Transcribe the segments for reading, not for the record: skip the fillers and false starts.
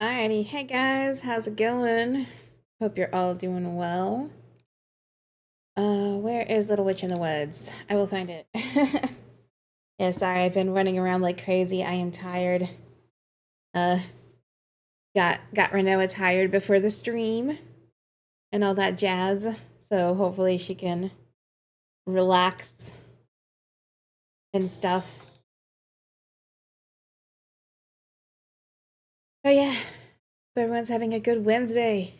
Alrighty, hey guys, how's it going? Hope you're all doing well. Where is Little Witch in the Woods? I will find it. Yeah, sorry, I've been running around like crazy. I am tired. Uh, got Renoa tired before the stream and all that jazz. So hopefully she can relax and stuff. But yeah, hope everyone's having a good Wednesday.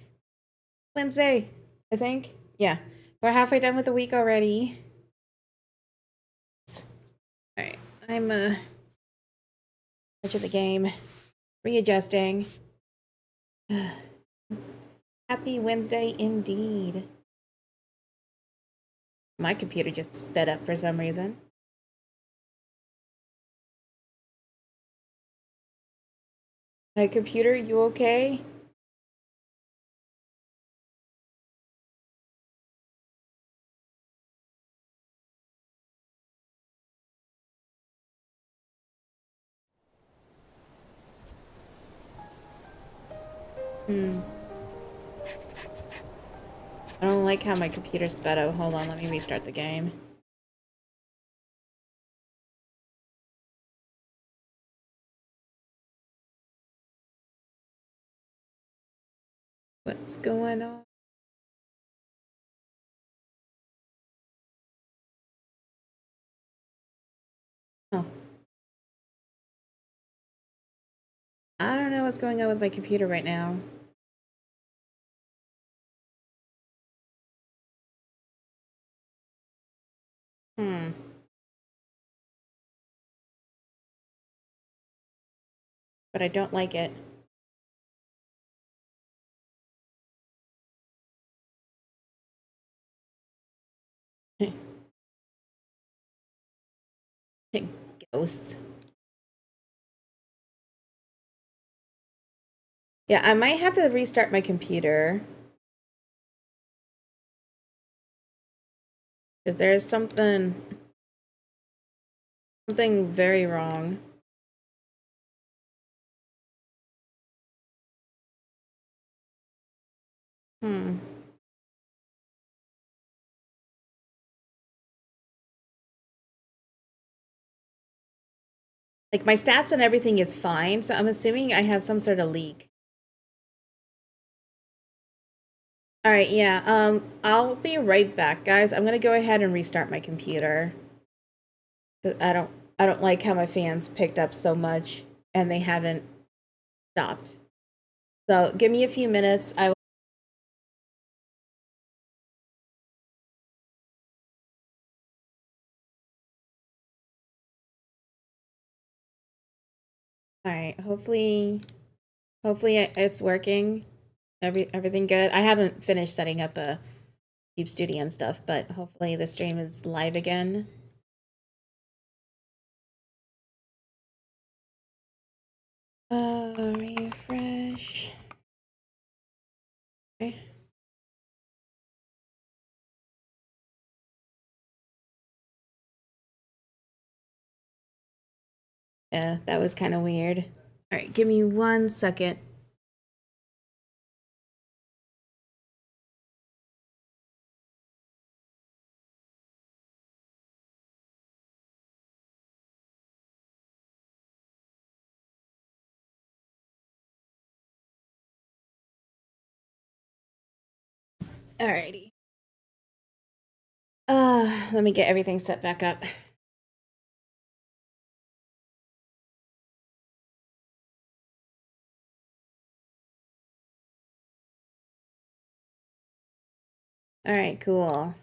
Wednesday, I think. Yeah, we're halfway done with the week already. All right, I'm much of the game. Readjusting. Happy Wednesday indeed. My computer just sped up for some reason. My computer, you okay? Hmm. I don't like how my computer sped up. Hold on, let me restart the game. What's going on? Oh, I don't know what's going on with my computer right now. Hmm. But I don't like it. Ghosts. Yeah, I might have to restart my computer. Because there's something very wrong. Hmm. Like my stats and everything is fine, so I'm assuming I have some sort of leak. All right, yeah. I'll be right back, guys. I'm gonna go ahead and restart my computer. 'Cause I don't like how my fans picked up so much and they haven't stopped. So give me a few minutes. I All right. Hopefully it's working. Everything good. I haven't finished setting up a Deep Studio and stuff, but hopefully the stream is live again. Refresh. Okay. Yeah, that was kind of weird. All right, give me 1 second. Alrighty. Let me get everything set back up. All right, cool.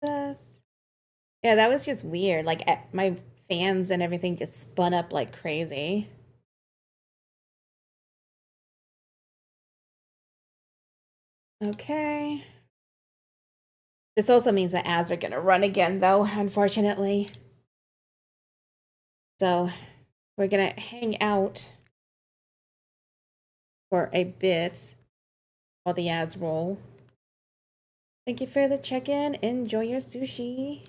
This. Yeah, that was just weird. Like my fans and everything just spun up like crazy. Okay. This also means the ads are gonna run again, though, unfortunately. So we're gonna hang out for a bit while the ads roll. Thank you for the check-in. Enjoy your sushi.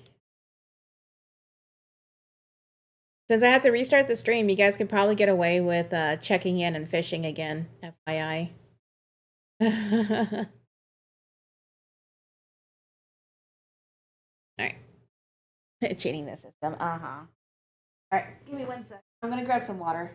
Since I have to restart the stream, you guys could probably get away with checking in and fishing again, FYI. Alright. Cheating the system. Alright, give me 1 sec. I'm gonna grab some water.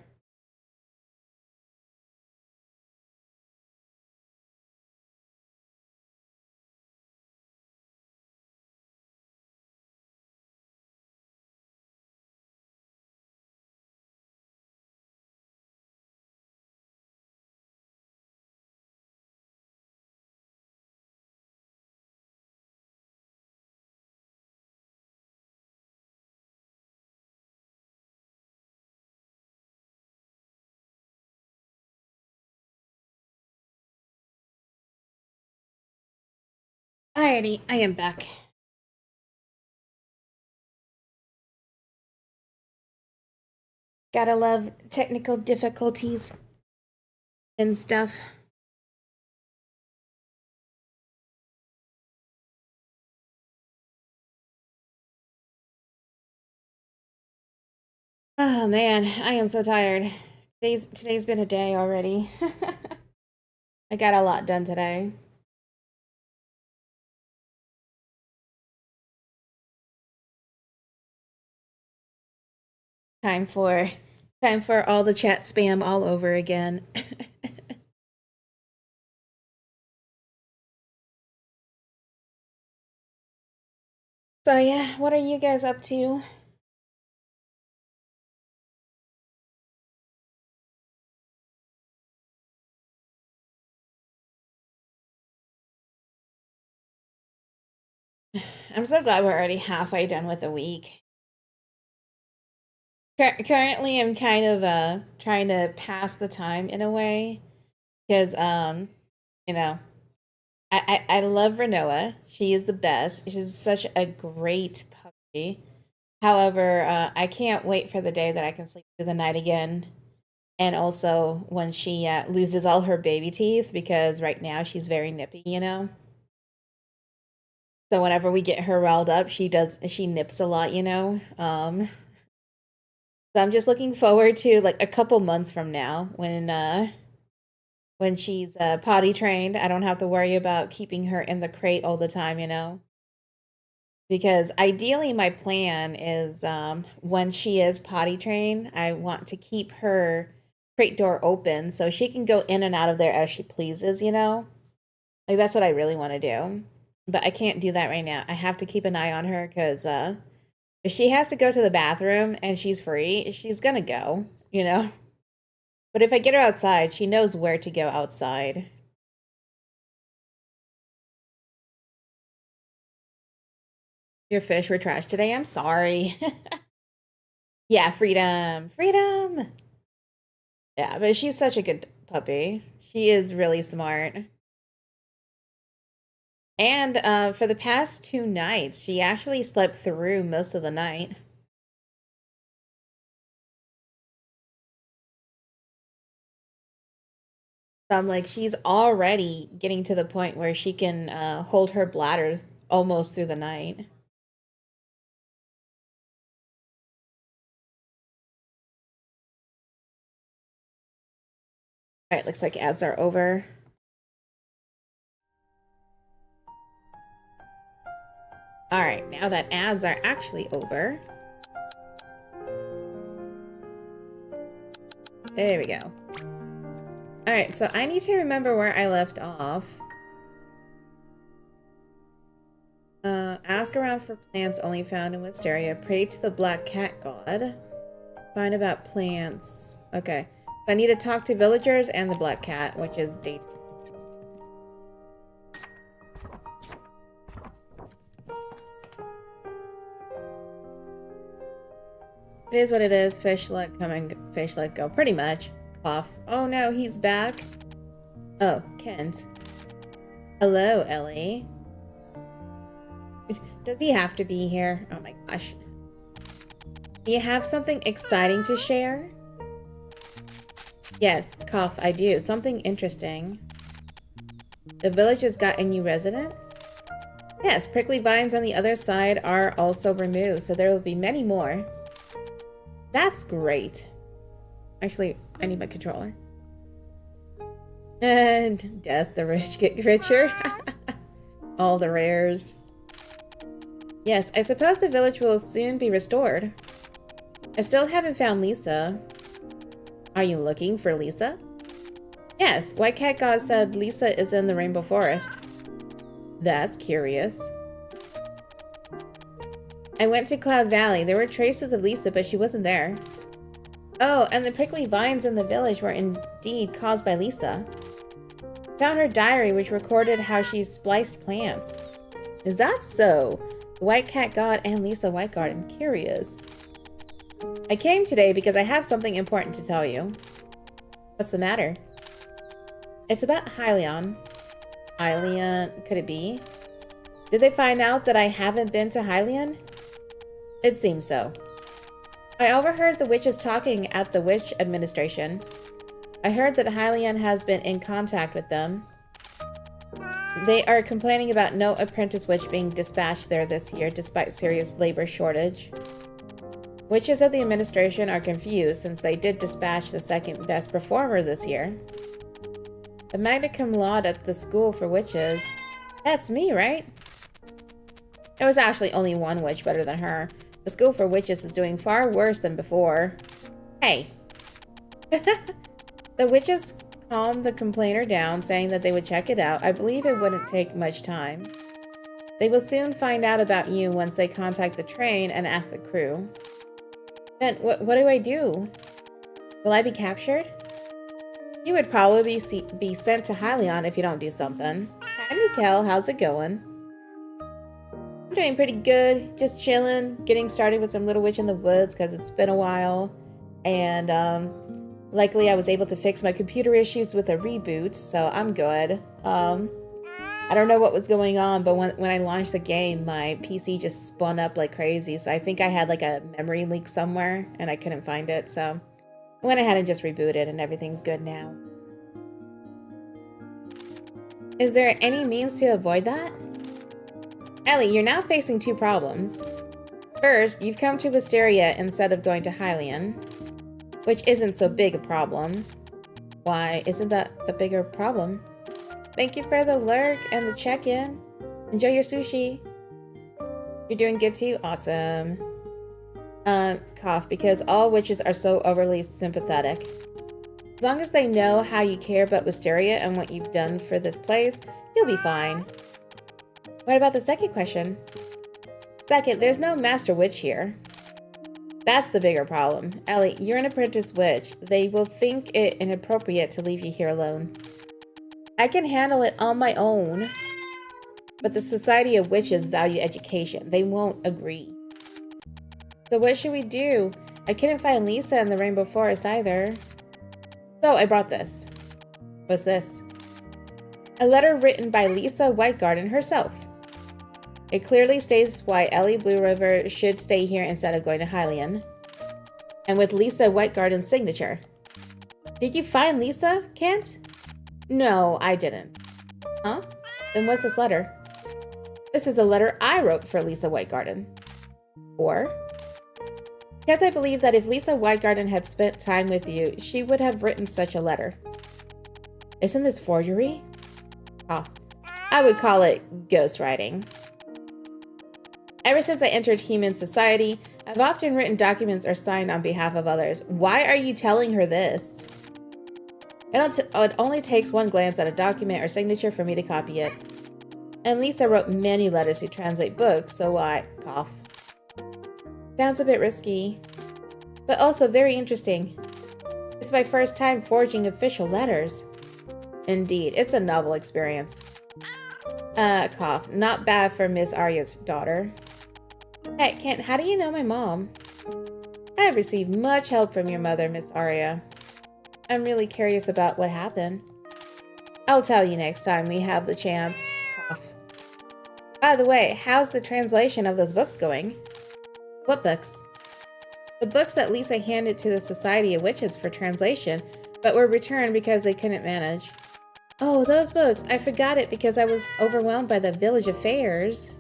Alrighty, I am back. Gotta love technical difficulties and stuff. Oh man, I am so tired. Today's been a day already. I got a lot done today. Time for all the chat spam all over again. So yeah, what are you guys up to? I'm so glad we're already halfway done with the week. Currently, I'm kind of trying to pass the time in a way because you know, I love Renoa. She is the best. She's such a great puppy. However, I can't wait for the day that I can sleep through the night again. And also when she loses all her baby teeth, because right now she's very nippy, you know? So whenever we get her riled up, she nips a lot, you know? So I'm just looking forward to like a couple months from now when she's potty trained. I don't have to worry about keeping her in the crate all the time, you know? Because ideally my plan is when she is potty trained, I want to keep her crate door open so she can go in and out of there as she pleases, you know? Like that's what I really want to do. But I can't do that right now. I have to keep an eye on her because if she has to go to the bathroom and she's free, she's gonna go, you know? But if I get her outside, she knows where to go outside. Your fish were trash today. I'm sorry. Yeah, freedom. Freedom. Yeah, but she's such a good puppy. She is really smart. And for the past 2 nights, she actually slept through most of the night. So I'm like, she's already getting to the point where she can hold her bladder almost through the night. All right, looks like ads are over. All right, now that ads are actually over. There we go. All right, so I need to remember where I left off. Ask around for plants only found in Wisteria. Pray to the black cat god. Find about plants. Okay. So I need to talk to villagers and the black cat, which is date. It is what it is. Fish let come and fish let go. Pretty much. Cough. Oh no, he's back. Oh, Kent. Hello, Ellie. Does he have to be here? Oh my gosh. Do you have something exciting to share? Yes, cough, I do. Something interesting. The village has got a new resident? Yes, prickly vines on the other side are also removed, so there will be many more. That's great. Actually, I need my controller. And death, the rich get richer. All the rares. Yes, I suppose the village will soon be restored. I still haven't found Lisa. Are you looking for Lisa? Yes, White Cat God said Lisa is in the Rainbow Forest. That's curious. I went to Cloud Valley. There were traces of Lisa, but she wasn't there. Oh, and the prickly vines in the village were indeed caused by Lisa. Found her diary, which recorded how she spliced plants. Is that so? White Cat God and Lisa White Garden. Curious. I came today because I have something important to tell you. What's the matter? It's about Hylian. Hylian, could it be? Did they find out that I haven't been to Hylian? It seems so. I overheard the witches talking at the witch administration. I heard that Hylian has been in contact with them. They are complaining about no apprentice witch being dispatched there this year despite serious labor shortage. Witches of the administration are confused since they did dispatch the second best performer this year. The magna cum laude at the school for witches. That's me, right? There was actually only one witch better than her. The school for witches is doing far worse than before. Hey. The witches calmed the complainer down, saying that they would check it out. I believe it wouldn't take much time. They will soon find out about you once they contact the train and ask the crew. Then, what do I do? Will I be captured? You would probably be sent to Hylian if you don't do something. Hi, Mikkel. How's it going? I'm doing pretty good. Just chilling, getting started with some Little Witch in the Woods because it's been a while. And, luckily I was able to fix my computer issues with a reboot, so I'm good. I don't know what was going on, but when I launched the game, my PC just spun up like crazy. So I think I had like a memory leak somewhere and I couldn't find it. So I went ahead and just rebooted and everything's good now. Is there any means to avoid that? Ellie, you're now facing two problems. First, you've come to Wisteria instead of going to Hylian, which isn't so big a problem. Why isn't that the bigger problem? Thank you for the lurk and the check-in. Enjoy your sushi. You're doing good too? Awesome. Cough, because all witches are so overly sympathetic. As long as they know how you care about Wisteria and what you've done for this place, you'll be fine. What about the second question? Second, there's no master witch here. That's the bigger problem. Ellie, you're an apprentice witch. They will think it inappropriate to leave you here alone. I can handle it on my own. But the Society of Witches value education. They won't agree. So what should we do? I couldn't find Lisa in the Rainbow Forest either. So I brought this. What's this? A letter written by Lisa Whitegarden herself. It clearly states why Ellie Blue River should stay here instead of going to Hylian. And with Lisa Whitegarden's signature. Did you find Lisa, Kent? No, I didn't. Huh? Then what's this letter? This is a letter I wrote for Lisa Whitegarden. Or? Because I believe that if Lisa Whitegarden had spent time with you, she would have written such a letter. Isn't this forgery? Oh, I would call it ghostwriting. Ever since I entered human society, I've often written documents or signed on behalf of others. Why are you telling her this? It only takes one glance at a document or signature for me to copy it. And Lisa wrote many letters to translate books, so I cough. Sounds a bit risky, but also very interesting. It's my first time forging official letters. Indeed, it's a novel experience. Cough. Not bad for Miss Arya's daughter. Hey, Kent, how do you know my mom? I have received much help from your mother, Miss Arya. I'm really curious about what happened. I'll tell you next time we have the chance. Cough. By the way, how's the translation of those books going? What books? The books that Lisa handed to the Society of Witches for translation, but were returned because they couldn't manage. Oh, those books. I forgot it because I was overwhelmed by the village affairs.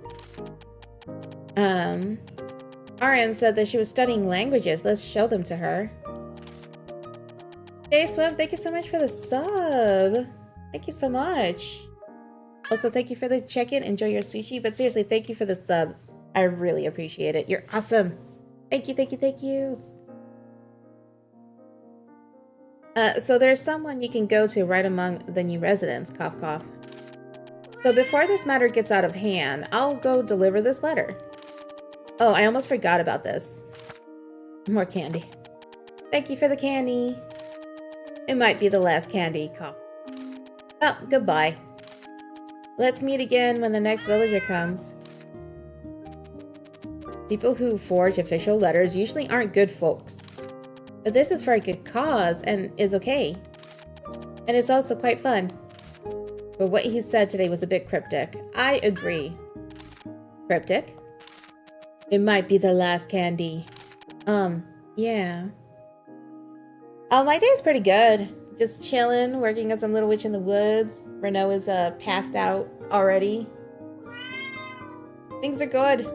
Um, Arin said that she was studying languages. Let's show them to her. Hey, Swim, thank you so much for the sub. Thank you so much. Also, thank you for the check-in. Enjoy your sushi. But seriously, thank you for the sub. I really appreciate it. You're awesome. Thank you, thank you, thank you. So there's someone you can go to right among the new residents. Cough, cough. So before this matter gets out of hand, I'll go deliver this letter. Oh, I almost forgot about this. More candy. Thank you for the candy. It might be the last candy. Cough. Oh, goodbye. Let's meet again when the next villager comes. People who forge official letters usually aren't good folks. But this is for a good cause and is okay. And it's also quite fun. But what he said today was a bit cryptic. I agree. Cryptic? It might be the last candy. Yeah. Oh, my day's pretty good. Just chilling, working on some Little Witch in the Woods. Renault is passed out already. Things are good.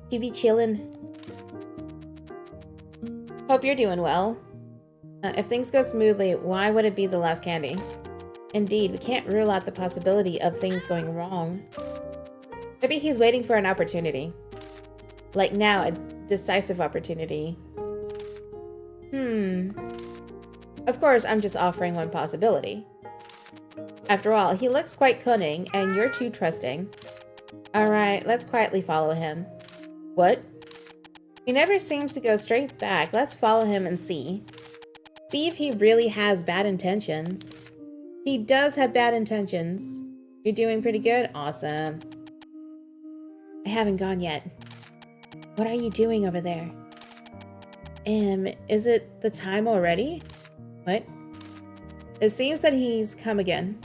You be chilling. Hope you're doing well. If things go smoothly, why would it be the last candy? Indeed, we can't rule out the possibility of things going wrong. Maybe he's waiting for an opportunity. Like now, a decisive opportunity. Of course, I'm just offering one possibility. After all, he looks quite cunning, and you're too trusting. Alright, let's quietly follow him. What? He never seems to go straight back. Let's follow him and see. See if he really has bad intentions. He does have bad intentions. You're doing pretty good? Awesome. I haven't gone yet. What are you doing over there? Is it the time already? What? It seems that he's come again.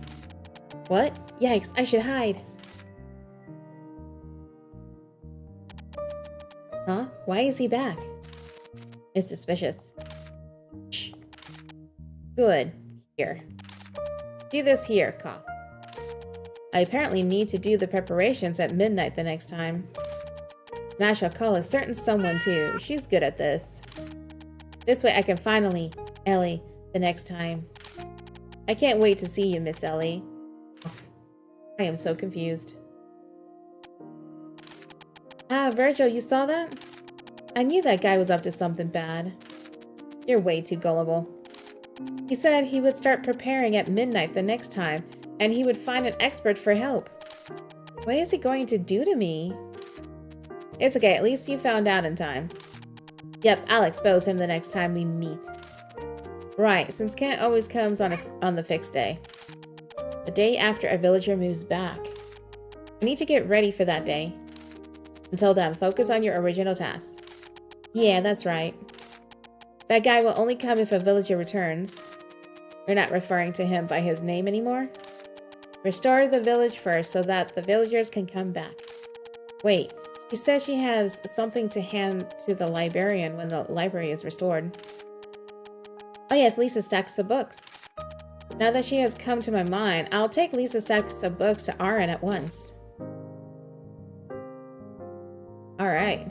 What? Yikes, I should hide. Huh? Why is he back? It's suspicious. Shh. Good. Here. Do this here, cough. I apparently need to do the preparations at midnight the next time. And I shall call a certain someone too. She's good at this. This way I can finally, Ellie, the next time. I can't wait to see you, Miss Ellie. I am so confused. Ah, Virgil, you saw that? I knew that guy was up to something bad. You're way too gullible. He said he would start preparing at midnight the next time, and he would find an expert for help. What is he going to do to me? It's okay, at least you found out in time. Yep, I'll expose him the next time we meet. Right, since Kent always comes on the fixed day. The day after a villager moves back. I need to get ready for that day. Until then, focus on your original task. Yeah, that's right. That guy will only come if a villager returns. You're not referring to him by his name anymore? Restore the village first so that the villagers can come back. Wait, she says she has something to hand to the librarian when the library is restored. Oh yes, Lisa's stacks of books. Now that she has come to my mind, I'll take Lisa's stacks of books to Aaron at once. Alright.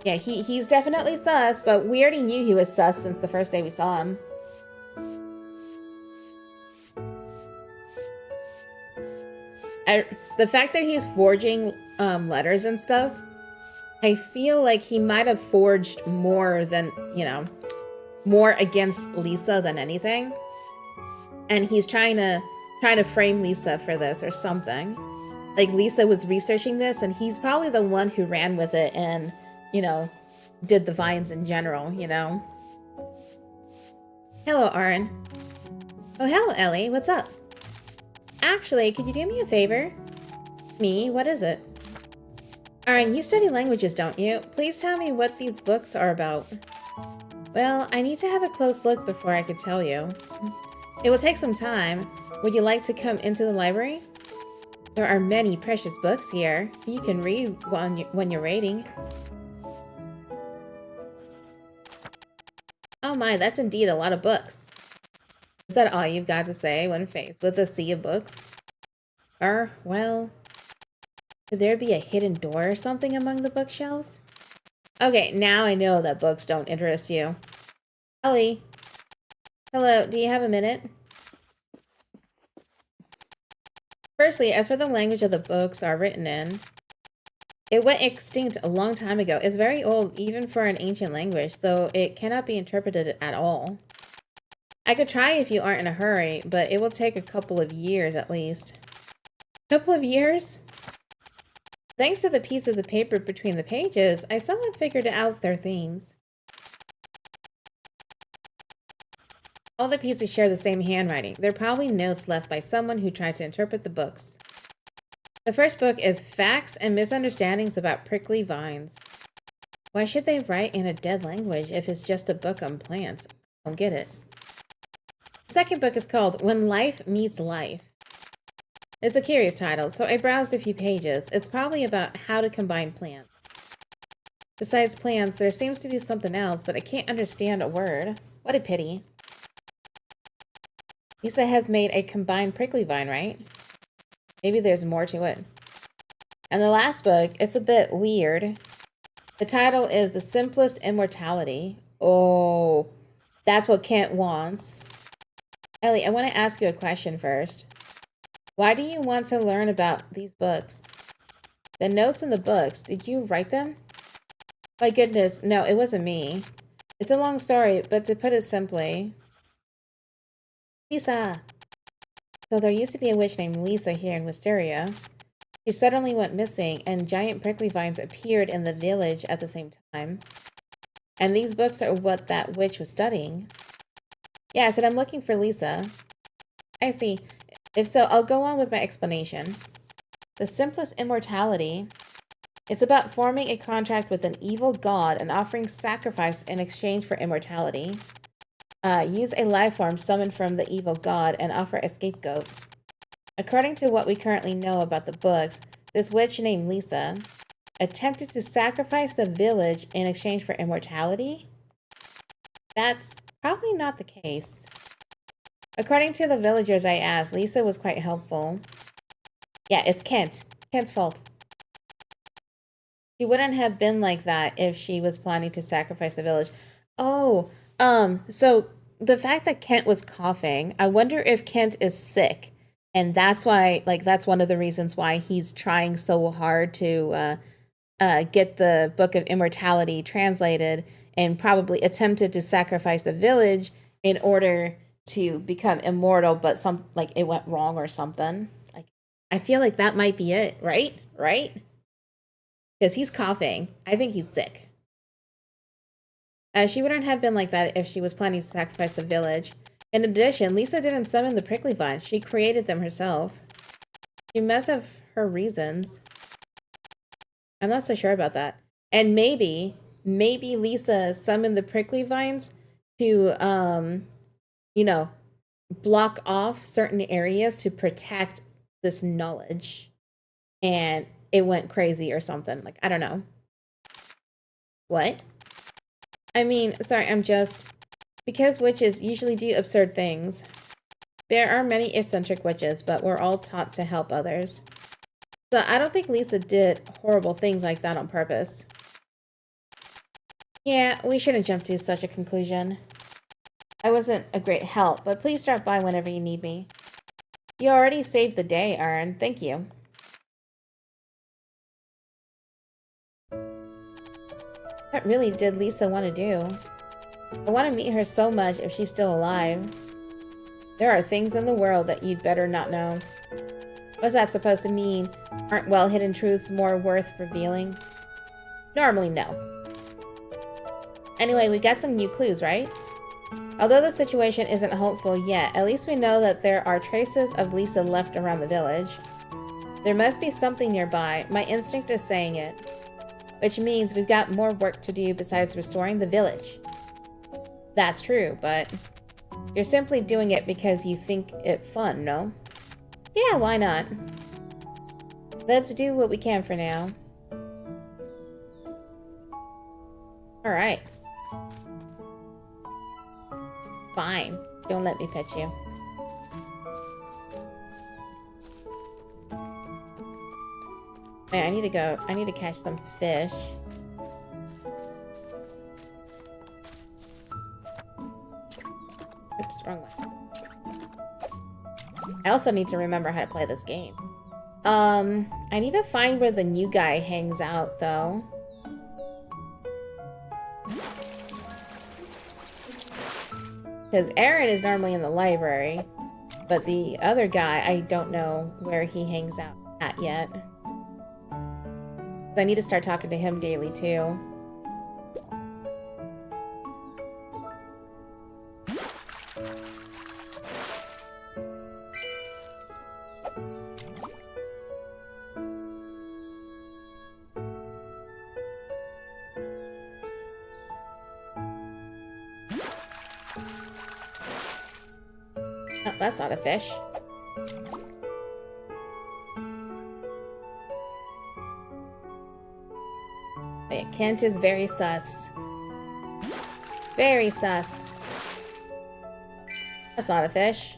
Yeah, he's definitely sus, but we already knew he was sus since the first day we saw him. The fact that he's forging letters and stuff, I feel like he might have forged more than, you know, more against Lisa than anything. And he's trying to frame Lisa for this or something. Like Lisa was researching this and he's probably the one who ran with it and, you know, did the vines in general, you know. Hello, Aaron. Oh, hello, Ellie. What's up? Actually, could you do me a favor? Me? What is it? Aaron, you study languages, don't you? Please tell me what these books are about. Well, I need to have a close look before I could tell you. It will take some time. Would you like to come into the library? There are many precious books here. You can read when you're reading. Oh my, that's indeed a lot of books. Is that all you've got to say when faced with a sea of books? Well, could there be a hidden door or something among the bookshelves? Okay, now I know that books don't interest you. Ellie. Hello, do you have a minute? Firstly, as for the language of the books are written in, it went extinct a long time ago. It's very old, even for an ancient language, so it cannot be interpreted at all. I could try if you aren't in a hurry, but it will take a couple of years at least. Couple of years? Thanks to the piece of the paper between the pages, I somewhat figured out their themes. All the pieces share the same handwriting. They're probably notes left by someone who tried to interpret the books. The first book is Facts and Misunderstandings About Prickly Vines. Why should they write in a dead language if it's just a book on plants? I don't get it. The second book is called When Life Meets Life. It's a curious title, so I browsed a few pages. It's probably about how to combine plants. Besides plants, there seems to be something else, but I can't understand a word. What a pity. Lisa has made a combined prickly vine, right? Maybe there's more to it. And the last book, it's a bit weird. The title is The Simplest Immortality. Oh, that's what Kent wants. Ellie, I want to ask you a question first. Why do you want to learn about these books? The notes in the books, did you write them? My goodness, no, it wasn't me. It's a long story, but to put it simply... Lisa! So there used to be a witch named Lisa here in Wisteria. She suddenly went missing, and giant prickly vines appeared in the village at the same time. And these books are what that witch was studying. Yeah, I said I'm looking for Lisa. I see. If so, I'll go on with my explanation. The Simplest Immortality. It's about forming a contract with an evil god and offering sacrifice in exchange for immortality. Use a life form summoned from the evil god and offer a scapegoat. According to what we currently know about the books, this witch named Lisa attempted to sacrifice the village in exchange for immortality? That's probably not the case. According to the villagers I asked, Lisa was quite helpful. Yeah, it's Kent. Kent's fault. She wouldn't have been like that if she was planning to sacrifice the village. Oh, so the fact that Kent was coughing, I wonder if Kent is sick. And that's why, like, that's one of the reasons why he's trying so hard to get the Book of Immortality translated and probably attempted to sacrifice the village in order to become immortal, but it went wrong or something. Like, I feel like that might be it, right? Right? Because he's coughing. I think he's sick. She wouldn't have been like that if she was planning to sacrifice the village. In addition, Lisa didn't summon the prickly vines. She created them herself. She must have her reasons. I'm not so sure about that. And maybe Lisa summoned the prickly vines to, block off certain areas to protect this knowledge. And it went crazy or something. Like, I don't know. What? I mean, sorry, because witches usually do absurd things. There are many eccentric witches, but we're all taught to help others. So I don't think Lisa did horrible things like that on purpose. Yeah, we shouldn't jump to such a conclusion. I wasn't a great help, but please drop by whenever you need me. You already saved the day, Aaron. Thank you. What really did Lisa want to do? I want to meet her so much if she's still alive. There are things in the world that you'd better not know. What's that supposed to mean? Aren't well-hidden truths more worth revealing? Normally, no. Anyway, we got some new clues, right? Although the situation isn't hopeful yet, at least we know that there are traces of Lisa left around the village. There must be something nearby. My instinct is saying it. Which means we've got more work to do besides restoring the village. That's true, but you're simply doing it because you think it fun, no? Yeah, why not? Let's do what we can for now. Alright. Fine. Don't let me pet you. Wait, I need to catch some fish. Oops, wrong one. I also need to remember how to play this game. I need to find where the new guy hangs out, though. Because Aaron is normally in the library, but the other guy, I don't know where he hangs out at yet. I need to start talking to him daily, too. Oh, that's not a fish. Wait, Kent is very sus. Very sus. That's not a fish.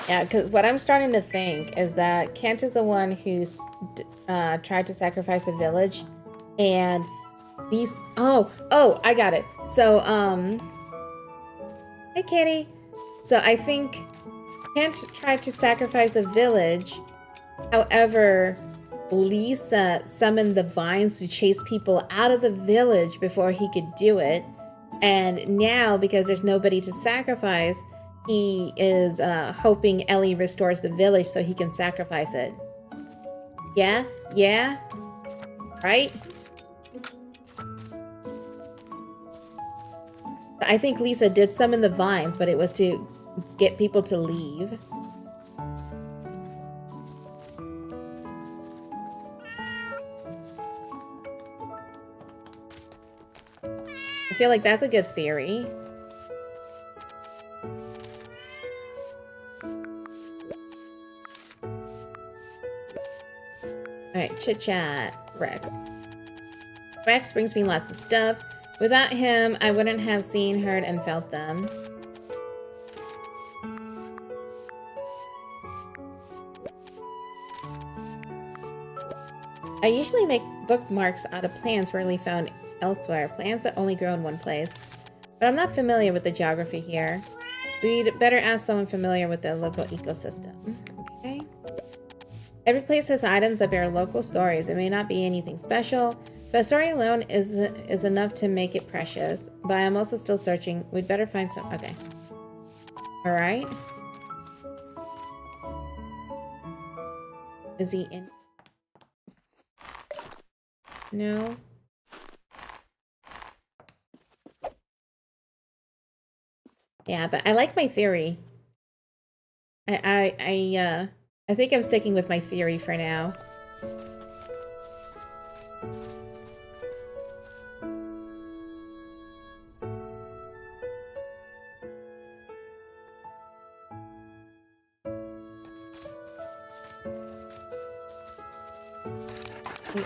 Yeah, because what I'm starting to think is that Kent is the one who's tried to sacrifice a village, and these... Oh, I got it. So, hey, kitty. So I think Kent tried to sacrifice a village. However, Lisa summoned the vines to chase people out of the village before he could do it. And now, because there's nobody to sacrifice, he is hoping Ellie restores the village so he can sacrifice it. Yeah? Yeah? Right? I think Lisa did summon the vines, but it was to get people to leave. I feel like that's a good theory. Alright, chit-chat. Rex. Rex brings me lots of stuff. Without him, I wouldn't have seen, heard, and felt them. I usually make bookmarks out of plants rarely found elsewhere, plants that only grow in one place. But I'm not familiar with the geography here. We'd better ask someone familiar with the local ecosystem. Okay. Every place has items that bear local stories. It may not be anything special, but a story alone is enough to make it precious. But I'm also still searching. We'd better find some... Okay. Alright. Is he in? No. Yeah, but I like my theory. I think I'm sticking with my theory for now.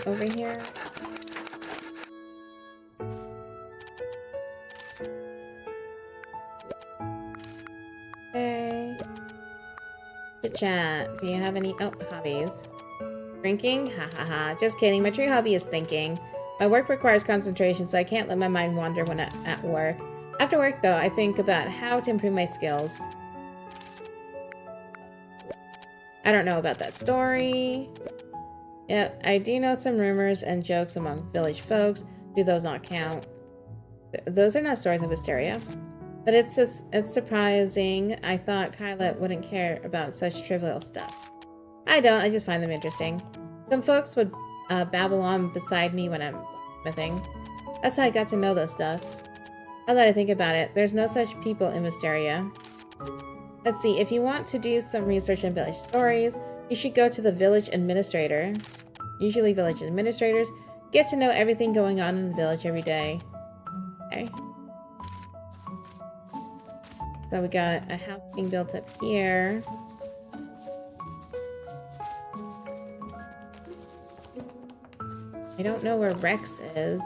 Over here. Okay. Chit chat. Do you have any hobbies? Drinking? Ha ha ha. Just kidding. My true hobby is thinking. My work requires concentration, so I can't let my mind wander when at work. After work, though, I think about how to improve my skills. I don't know about that story. Yep, I do know some rumors and jokes among village folks. Do those not count? Those are not stories of hysteria. But it's surprising. I thought Kyla wouldn't care about such trivial stuff. I don't, I just find them interesting. Some folks would babble on beside me when I'm smithing. That's how I got to know those stuff. Now that I think about it, there's no such people in Wisteria. Let's see, if you want to do some research on village stories, you should go to the village administrator. Usually village administrators get to know everything going on in the village every day. Okay. So we got a house being built up here. I don't know where Rex is.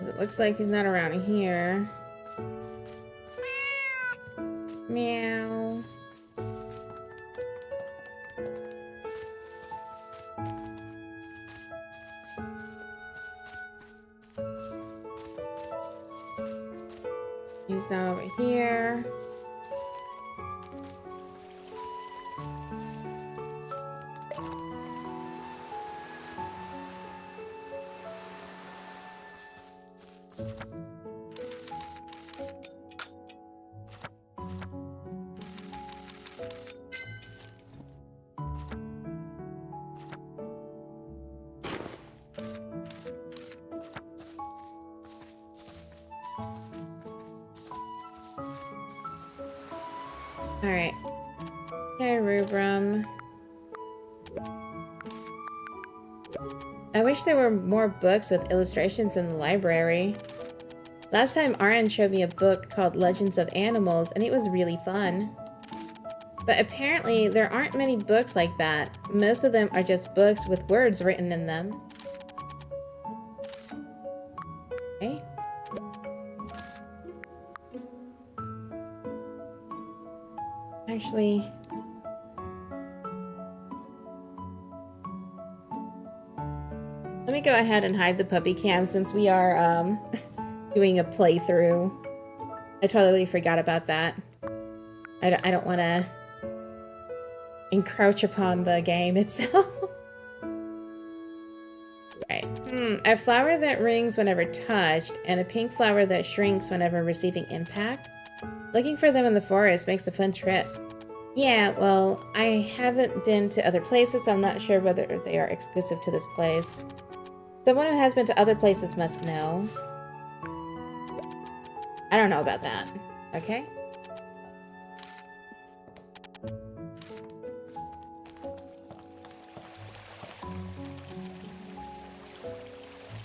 It looks like he's not around here. Meow. He's down over here. Alright. Okay, Rubrum. I wish there were more books with illustrations in the library. Last time Aryan showed me a book called Legends of Animals, and it was really fun. But apparently, there aren't many books like that. Most of them are just books with words written in them. Okay. Actually... let me go ahead and hide the puppy cam since we are, doing a playthrough. I totally forgot about that. I don't want to encroach upon the game itself. Right. A flower that rings whenever touched, and a pink flower that shrinks whenever receiving impact. Looking for them in the forest makes a fun trip. Yeah, well, I haven't been to other places, so I'm not sure whether they are exclusive to this place. Someone who has been to other places must know. I don't know about that. Okay.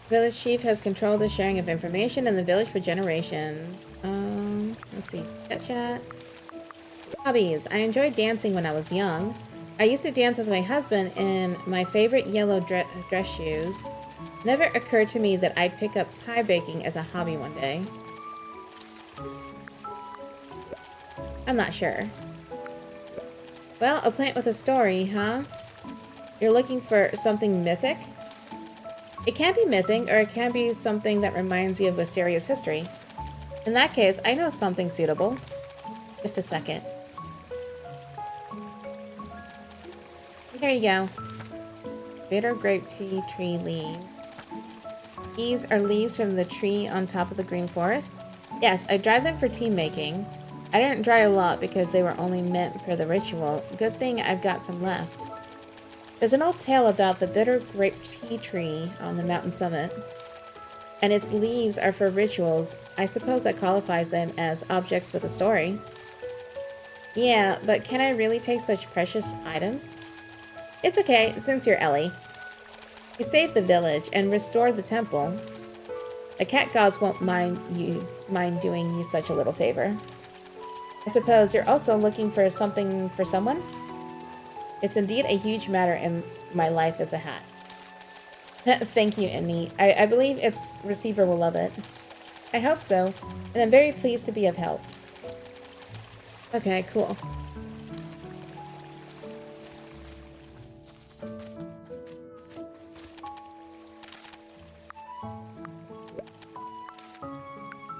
Village chief has controlled the sharing of information in the village for generations. Let's see. Chat. Hobbies. I enjoyed dancing when I was young. I used to dance with my husband in my favorite yellow dress shoes. Never occurred to me that I'd pick up pie baking as a hobby one day. I'm not sure. Well, a plant with a story, huh? You're looking for something mythic? It can be mythic, or it can be something that reminds you of Wistaria's history. In that case, I know something suitable. Just a second. Here you go. Bitter grape tea tree leaf. These are leaves from the tree on top of the green forest. Yes, I dried them for tea making. I didn't dry a lot because they were only meant for the ritual. Good thing I've got some left. There's an old tale about the bitter grape tea tree on the mountain summit, and its leaves are for rituals. I suppose that qualifies them as objects with a story. Yeah, but can I really take such precious items? It's okay, since you're Ellie. You saved the village and restored the temple. The cat gods won't mind doing you such a little favor. I suppose you're also looking for something for someone? It's indeed a huge matter in my life as a hat. Thank you, Annie. I believe its receiver will love it. I hope so, and I'm very pleased to be of help. Okay, cool.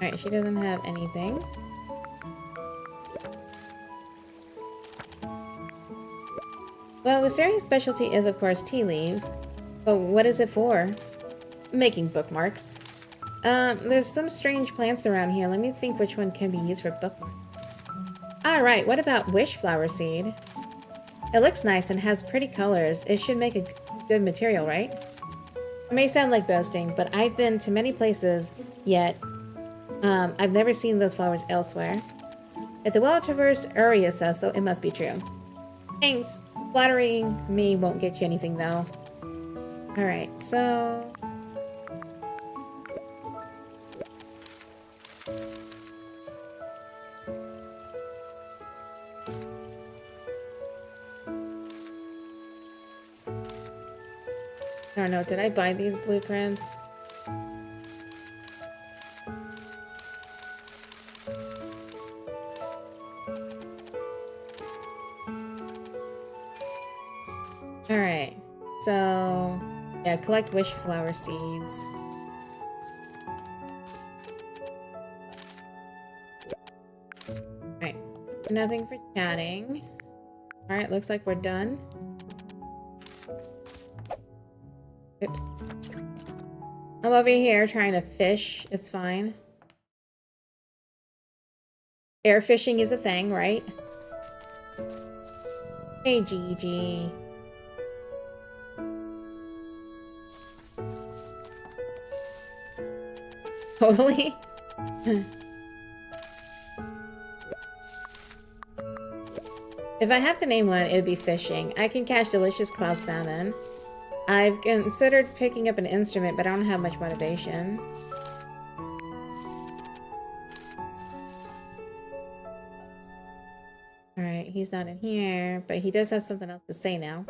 Alright, she doesn't have anything. Well, Wistaria's specialty is, of course, tea leaves. But what is it for? Making bookmarks. There's some strange plants around here. Let me think which one can be used for bookmarks. Alright, what about wish flower seed? It looks nice and has pretty colors. It should make a good material, right? It may sound like boasting, but I've been to many places, yet I've never seen those flowers elsewhere. If the well-traversed area says so, it must be true. Thanks. Flattering me won't get you anything, though. Alright, so... I don't know, did I buy these blueprints? Alright. So, yeah, collect wish flower seeds. Alright. Nothing for chatting. Alright, looks like we're done. Oops. I'm over here trying to fish. It's fine. Air fishing is a thing, right? Hey, Gigi. Totally. If I have to name one, it would be fishing. I can catch delicious cloud salmon. I've considered picking up an instrument, but I don't have much motivation. Alright, he's not in here, but he does have something else to say now.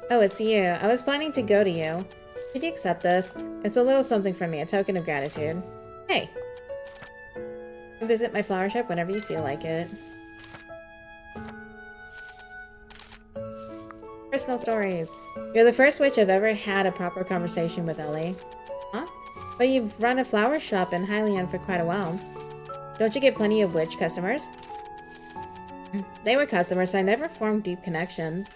Oh, it's you. I was planning to go to you. Could you accept this? It's a little something from me, a token of gratitude. Hey. Visit my flower shop whenever you feel like it. Personal stories. You're the first witch I've ever had a proper conversation with, Ellie. Huh? But you've run a flower shop in Hylian for quite a while. Don't you get plenty of witch customers? They were customers, so I never formed deep connections.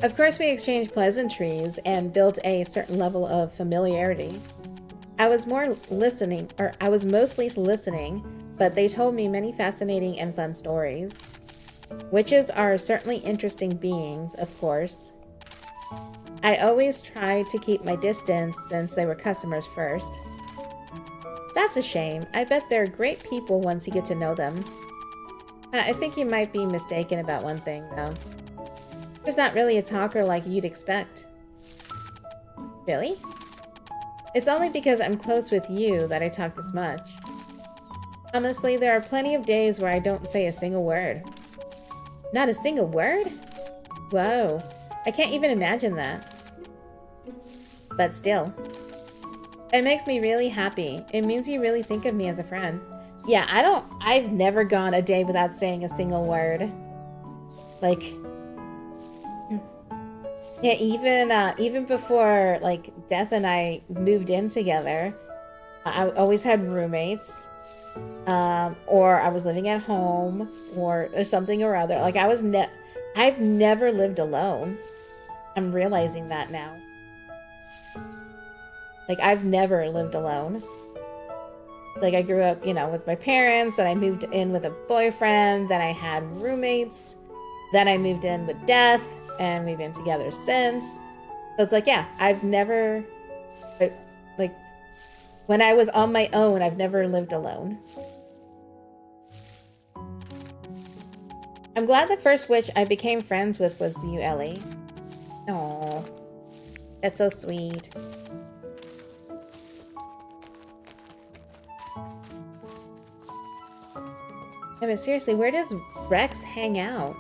Of course, we exchanged pleasantries and built a certain level of familiarity. I was mostly listening, but they told me many fascinating and fun stories. Witches are certainly interesting beings, of course. I always tried to keep my distance since they were customers first. That's a shame. I bet they're great people once you get to know them. I think you might be mistaken about one thing, though. He's not really a talker like you'd expect. Really? It's only because I'm close with you that I talk this much. Honestly, there are plenty of days where I don't say a single word. Not a single word? Whoa. I can't even imagine that. But still. It makes me really happy. It means you really think of me as a friend. Yeah, I've never gone a day without saying a single word. Like, yeah, even before, like, Death and I moved in together, I always had roommates, or I was living at home, or something or other. Like, I've never lived alone. I'm realizing that now. Like, I've never lived alone. Like, I grew up, you know, with my parents, then I moved in with a boyfriend, then I had roommates, then I moved in with Death, and we've been together since. So it's like, yeah, I've never, like, when I was on my own, I've never lived alone. I'm glad the first witch I became friends with was you, Ellie. Aww. That's so sweet. Yeah, but seriously, where does Rex hang out?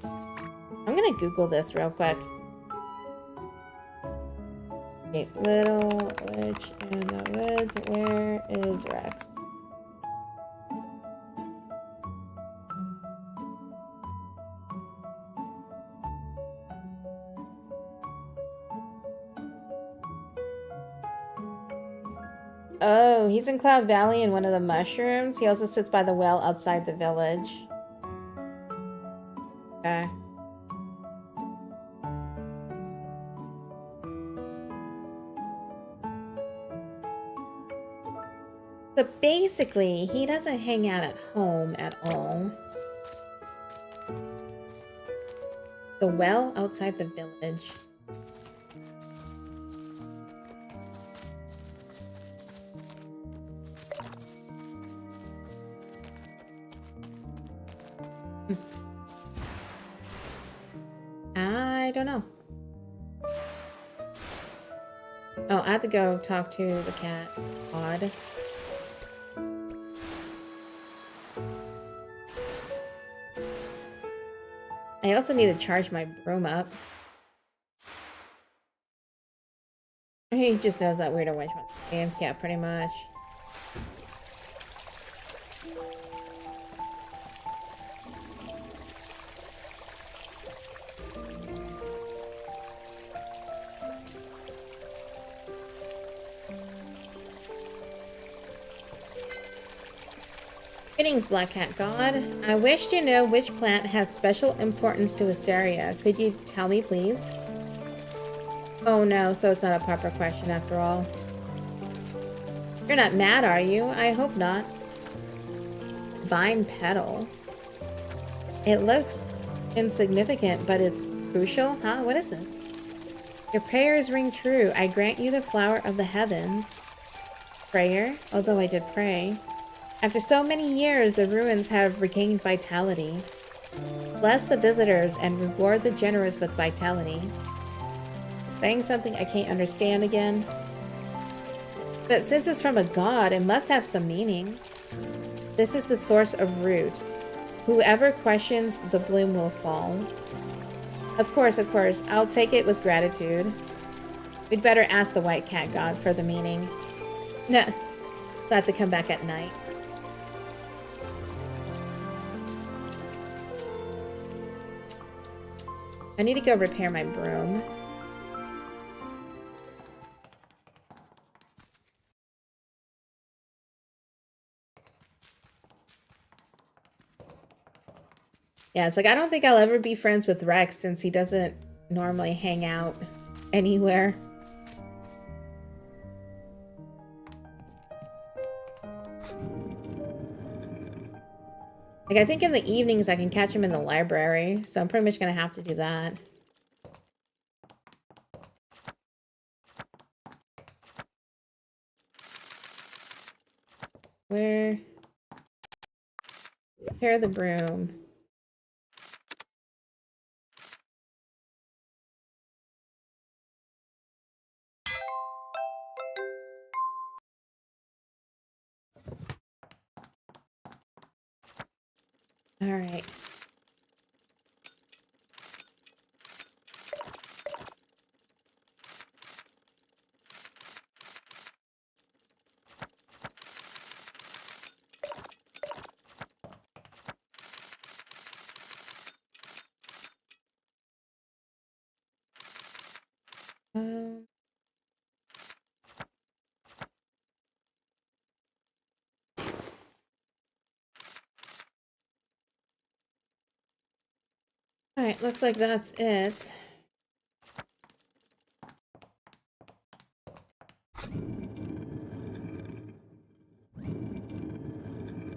I'm gonna Google this real quick. Okay, Little Witch in the Woods, where is Rex? Oh, he's in Cloud Valley in one of the mushrooms. He also sits by the well outside the village. Okay. So basically, he doesn't hang out at home at all. The well outside the village. I don't know. Oh, I have to go talk to the cat. Odd. I also need to charge my broom up. He just knows that weirdo witch games. Yeah, pretty much. Greetings, Black Cat God. I wish to know which plant has special importance to Wisteria. Could you tell me, please? Oh no, so it's not a proper question after all. You're not mad, are you? I hope not. Vine petal. It looks insignificant, but it's crucial. Huh? What is this? Your prayers ring true. I grant you the flower of the heavens. Prayer? Although I did pray. After so many years, the ruins have regained vitality. Bless the visitors and reward the generous with vitality. Saying something I can't understand again. But since it's from a god, it must have some meaning. This is the source of root. Whoever questions the bloom will fall. Of course, I'll take it with gratitude. We'd better ask the white cat god for the meaning. Nah, I'll have to come back at night. I need to go repair my broom. Yeah, it's like, I don't think I'll ever be friends with Rex since he doesn't normally hang out anywhere. Like, I think in the evenings I can catch him in the library, so I'm pretty much gonna have to do that. Where? Repair the broom. All right. Alright, looks like that's it.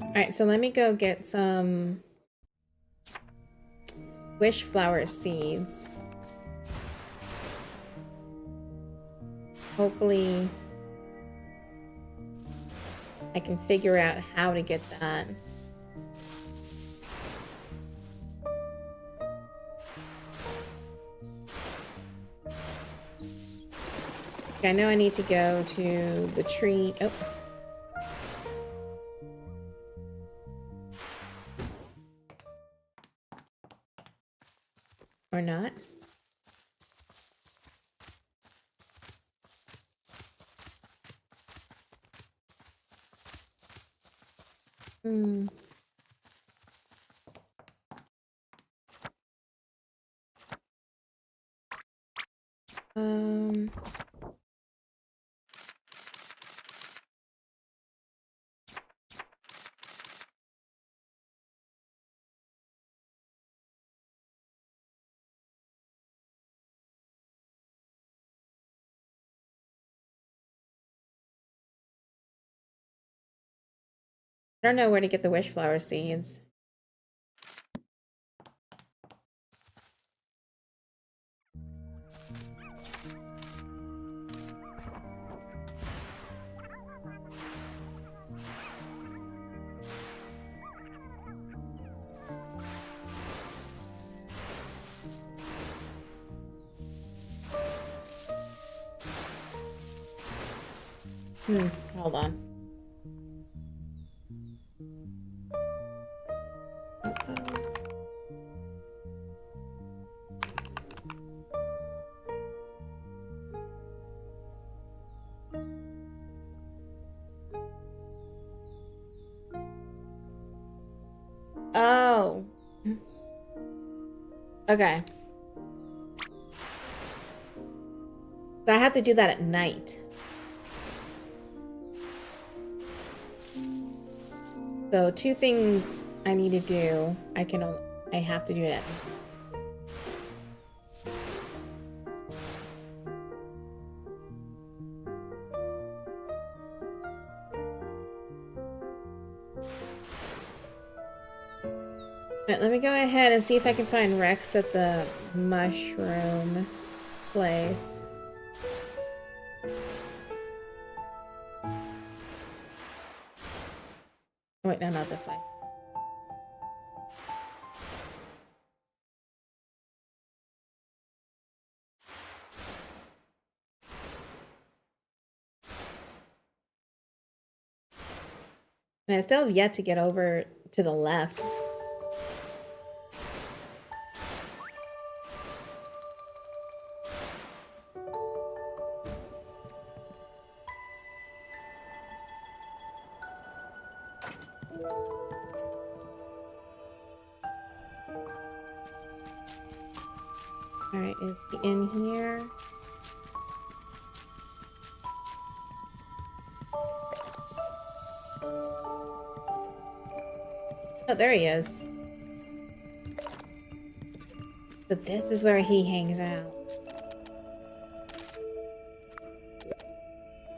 Alright, so let me go get some wish flower seeds. Hopefully I can figure out how to get that. I know I need to go to the tree. Oh. Or not. Hmm. I don't know where to get the wish flower seeds. Hold on. Oh. Okay. So I have to do that at night. So 2 things I need to do. I have to do it. Alright, let me go ahead and see if I can find Rex at the mushroom place. Oh, wait, no, not this way. And I still have yet to get over to the left. Alright, is he in here? Oh, there he is. So this is where he hangs out.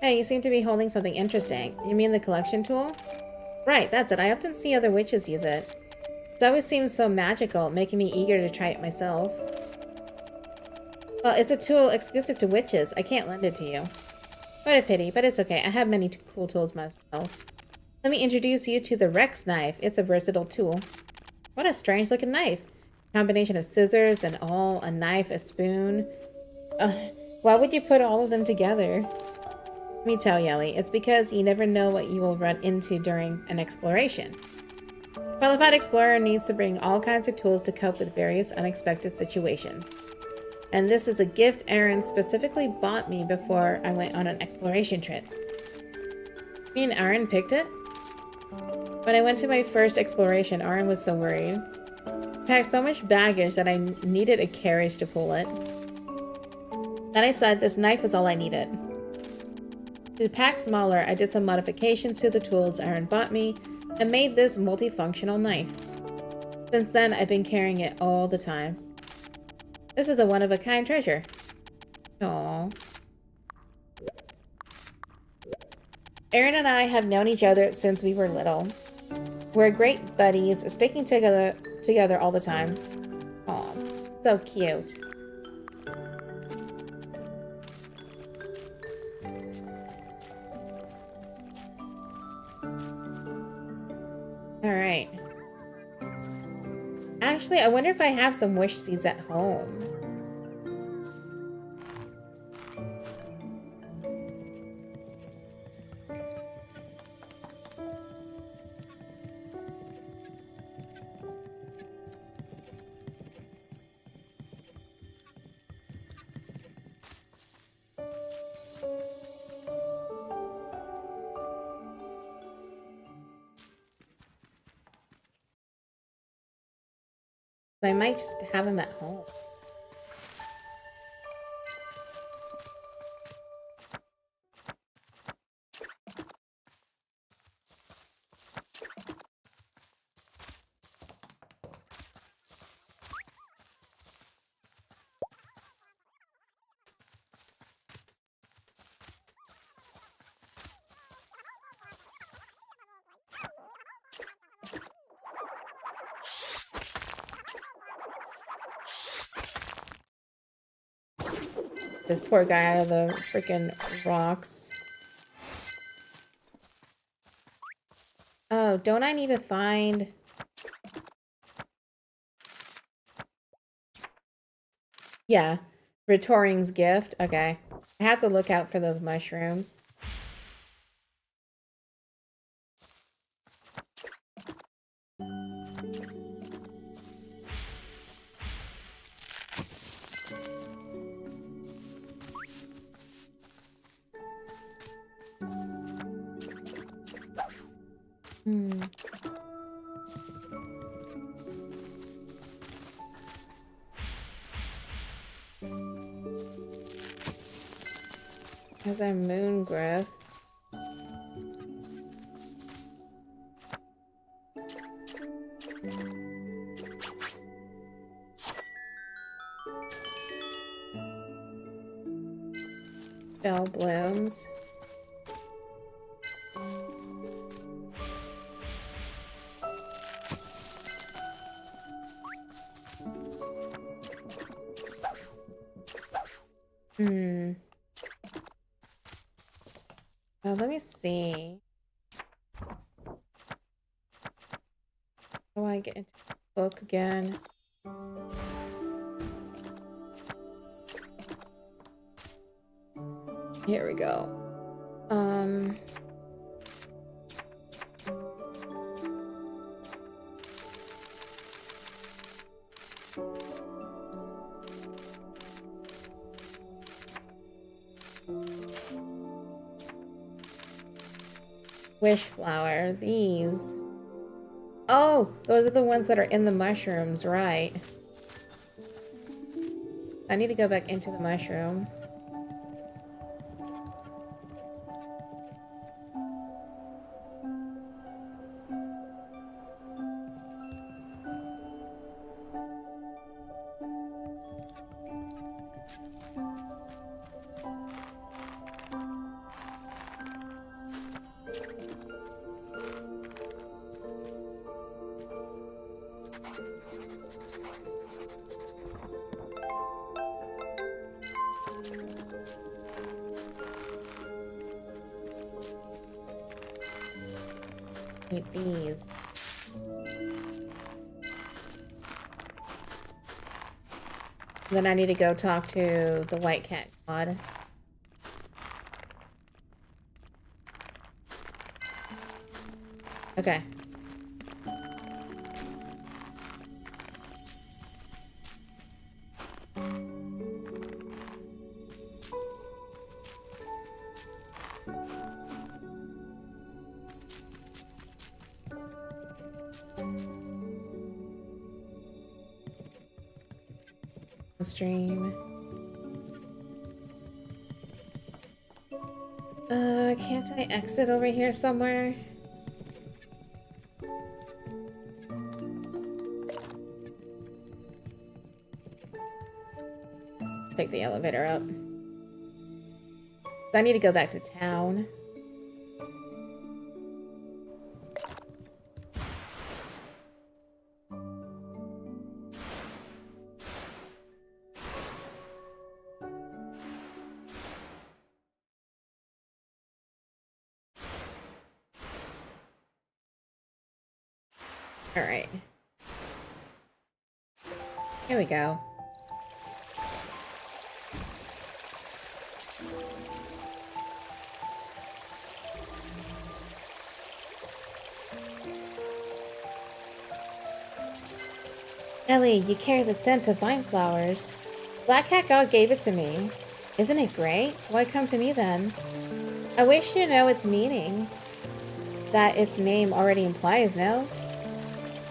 Hey, you seem to be holding something interesting. You mean the collection tool? Right, that's it. I often see other witches use it. It always seems so magical, making me eager to try it myself. Well, it's a tool exclusive to witches. I can't lend it to you. What a pity, but it's okay. I have many cool tools myself. Let me introduce you to the Rex knife. It's a versatile tool. What a strange looking knife. Combination of scissors and all, a knife, a spoon. Why would you put all of them together? Let me tell you, Ellie, it's because you never know what you will run into during an exploration. A qualified explorer needs to bring all kinds of tools to cope with various unexpected situations. And this is a gift Aaron specifically bought me before I went on an exploration trip. Me and Aaron picked it? When I went to my first exploration, Aaron was so worried. I packed so much baggage that I needed a carriage to pull it. Then I decided this knife was all I needed. To pack smaller, I did some modifications to the tools Aaron bought me and made this multifunctional knife. Since then, I've been carrying it all the time. This is a one-of-a-kind treasure. Aww. Aaron and I have known each other since we were little. We're great buddies, sticking together all the time. Aw, so cute. Alright. Actually, I wonder if I have some wish seeds at home. I might just have them at home. This poor guy out of the freaking rocks. Oh, don't I need to find... Yeah, Retoring's gift. Okay. I have to look out for those mushrooms. There's our moon growth. bell blooms. Oh, let me see. How do I get into the book again? Here we go. Wish flower, these. Oh, those are the ones that are in the mushrooms, right? I need to go back into the mushroom. Need these. Then I need to go talk to the white cat god. Okay. Stream. Can't I exit over here somewhere? Take the elevator up. I need to go back to town. All right. Here we go. Ellie, you carry the scent of vine flowers. Black Cat God gave it to me. Isn't it great? Why come to me then? I wish you know its meaning. That its name already implies, no?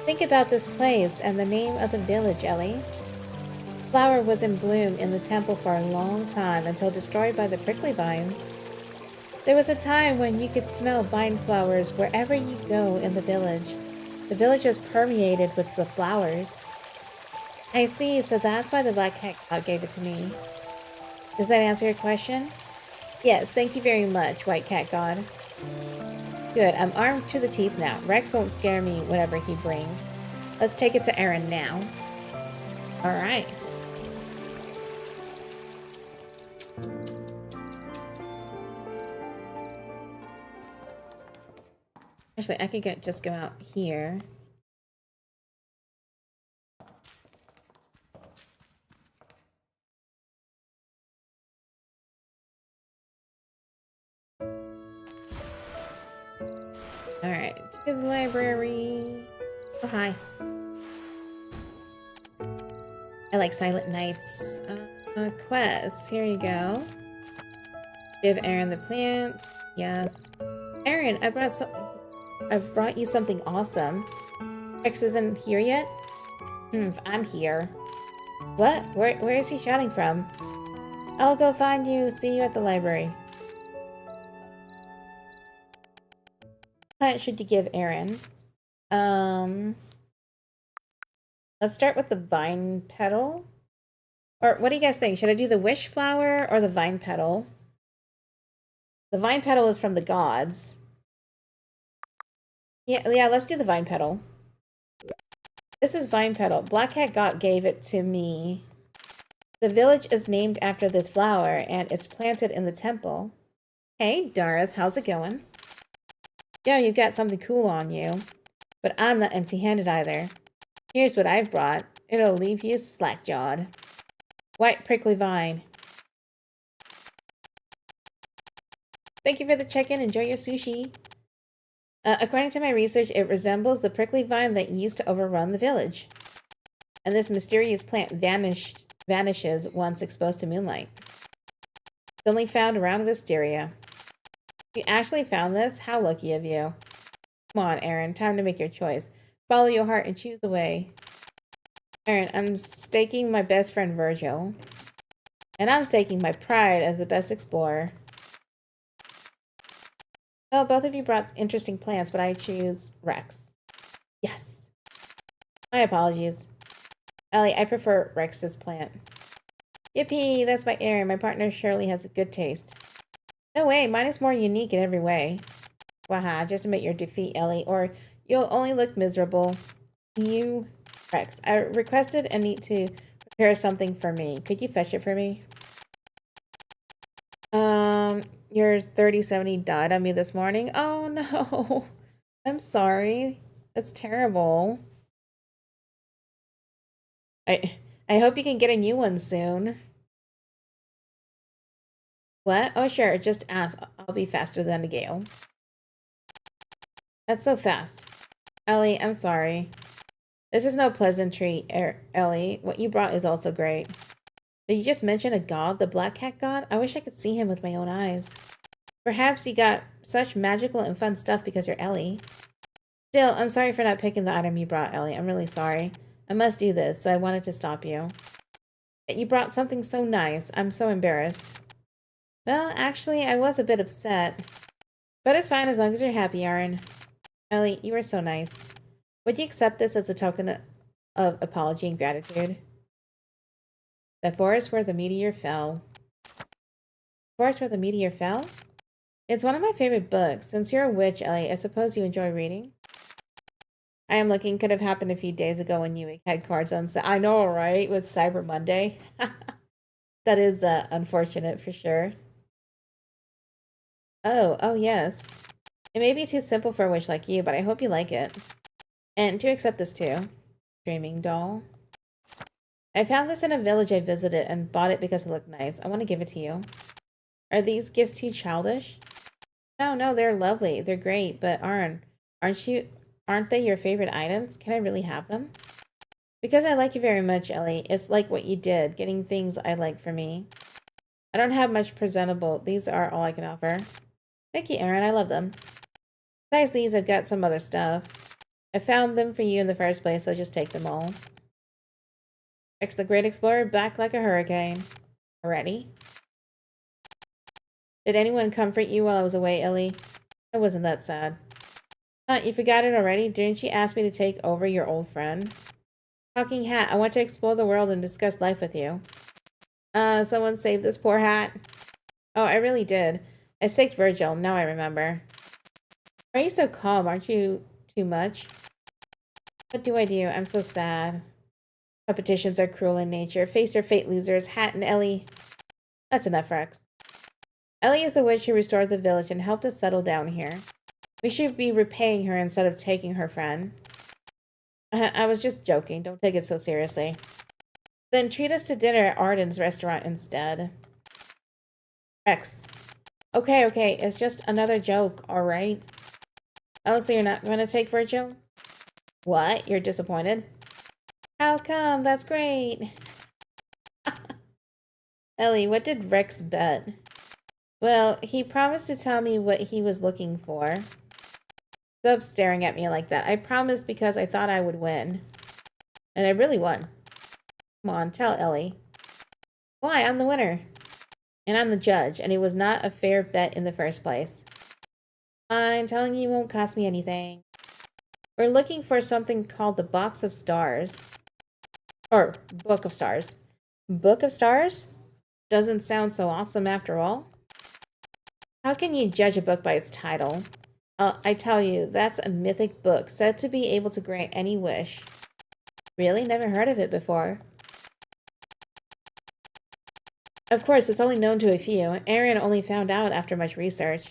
Think about this place and the name of the village, Ellie. Flower was in bloom in the temple for a long time until destroyed by the prickly vines. There was a time when you could smell vine flowers wherever you go in the village. The village was permeated with the flowers. I see, so that's why the Black Cat God gave it to me. Does that answer your question? Yes, thank you very much, White Cat God. Good, I'm armed to the teeth now. Rex won't scare me whatever he brings. Let's take it to Aaron now. Alright. Actually, I could just go out here. Alright, to the library. Oh, hi. I like Silent Nights. Quests. Here you go. Give Aaron the plants. Yes. Aaron, I've brought you something awesome. Rex isn't here yet? I'm here. What? Where is he shouting from? I'll go find you. See you at the library. What should you give Aaron? Let's start with the vine petal. Or what do you guys think? Should I do the wish flower or the vine petal? The vine petal is from the gods. Yeah, let's do the vine petal. This is vine petal. Black Cat God gave it to me. The village is named after this flower, and it's planted in the temple. Hey, Darth, how's it going? Yeah, you got something cool on you. But I'm not empty-handed either. Here's what I've brought. It'll leave you slack-jawed. White prickly vine. Thank you for the check-in. Enjoy your sushi. According to my research, it resembles the prickly vine that used to overrun the village. And this mysterious plant vanishes once exposed to moonlight. It's only found around Wisteria. You actually found this? How lucky of you. Come on, Aaron. Time to make your choice. Follow your heart and choose a way. Aaron, I'm staking my best friend Virgil. And I'm staking my pride as the best explorer. Well, both of you brought interesting plants, but I choose Rex. Yes. My apologies. Ellie, I prefer Rex's plant. Yippee, that's my Aaron. My partner Shirley has a good taste. No way, mine is more unique in every way. Waha, just admit your defeat, Ellie, or you'll only look miserable. You, Rex, I requested and need to prepare something for me. Could you fetch it for me? Your 3070 died on me this morning. Oh no. I'm sorry. That's terrible. I hope you can get a new one soon. What? Oh sure, just ask. I'll be faster than a gale. That's so fast. Ellie, I'm sorry. This is no pleasantry, Ellie. What you brought is also great. Did you just mention a god, the Black Cat God? I wish I could see him with my own eyes. Perhaps you got such magical and fun stuff because you're Ellie. Still, I'm sorry for not picking the item you brought, Ellie. I'm really sorry. I must do this, so I wanted to stop you. You brought something so nice. I'm so embarrassed. Well, actually, I was a bit upset. But it's fine as long as you're happy, Aaron. Ellie, you were so nice. Would you accept this as a token of apology and gratitude? The forest where the meteor fell. Forest where the meteor fell? It's one of my favorite books. Since you're a witch, Ellie, I suppose you enjoy reading? I am looking. Could have happened a few days ago when you had cards on sale. I know, right? With Cyber Monday. That is unfortunate for sure. Oh yes. It may be too simple for a witch like you, but I hope you like it. And do accept this too. Dreaming doll. I found this in a village I visited and bought it because it looked nice. I want to give it to you. Are these gifts too childish? No, they're lovely. They're great, but aren't they your favorite items? Can I really have them? Because I like you very much, Ellie. It's like what you did, getting things I like for me. I don't have much presentable. These are all I can offer. Thank you, Aaron. I love them. Besides these, I've got some other stuff. I found them for you in the first place, so just take them all. Rex the Great Explorer, back like a hurricane. Already? Did anyone comfort you while I was away, Ellie? It wasn't that sad. You forgot it already? Didn't you ask me to take over your old friend? Talking hat, I want to explore the world and discuss life with you. Someone saved this poor hat. Oh, I really did. I staked Virgil, now I remember. Why are you so calm? Aren't you too much? What do? I'm so sad. Competitions are cruel in nature. Face your fate, losers. Hat and Ellie. That's enough, Rex. Ellie is the witch who restored the village and helped us settle down here. We should be repaying her instead of taking her friend. I was just joking. Don't take it so seriously. Then treat us to dinner at Arden's restaurant instead. Rex. Okay. It's just another joke, alright? Oh, so you're not going to take Virgil? What? You're disappointed? How come? That's great. Ellie, what did Rex bet? Well, he promised to tell me what he was looking for. Stop staring at me like that. I promised because I thought I would win. And I really won. Come on, tell Ellie. Why? I'm the winner. And I'm the judge, and it was not a fair bet in the first place. I'm telling you won't cost me anything. We're looking for something called the Box of Stars. Or Book of Stars. Book of Stars? Doesn't sound so awesome after all. How can you judge a book by its title? I tell you, that's a mythic book said to be able to grant any wish. Really? Never heard of it before. Of course, it's only known to a few. Aaron only found out after much research.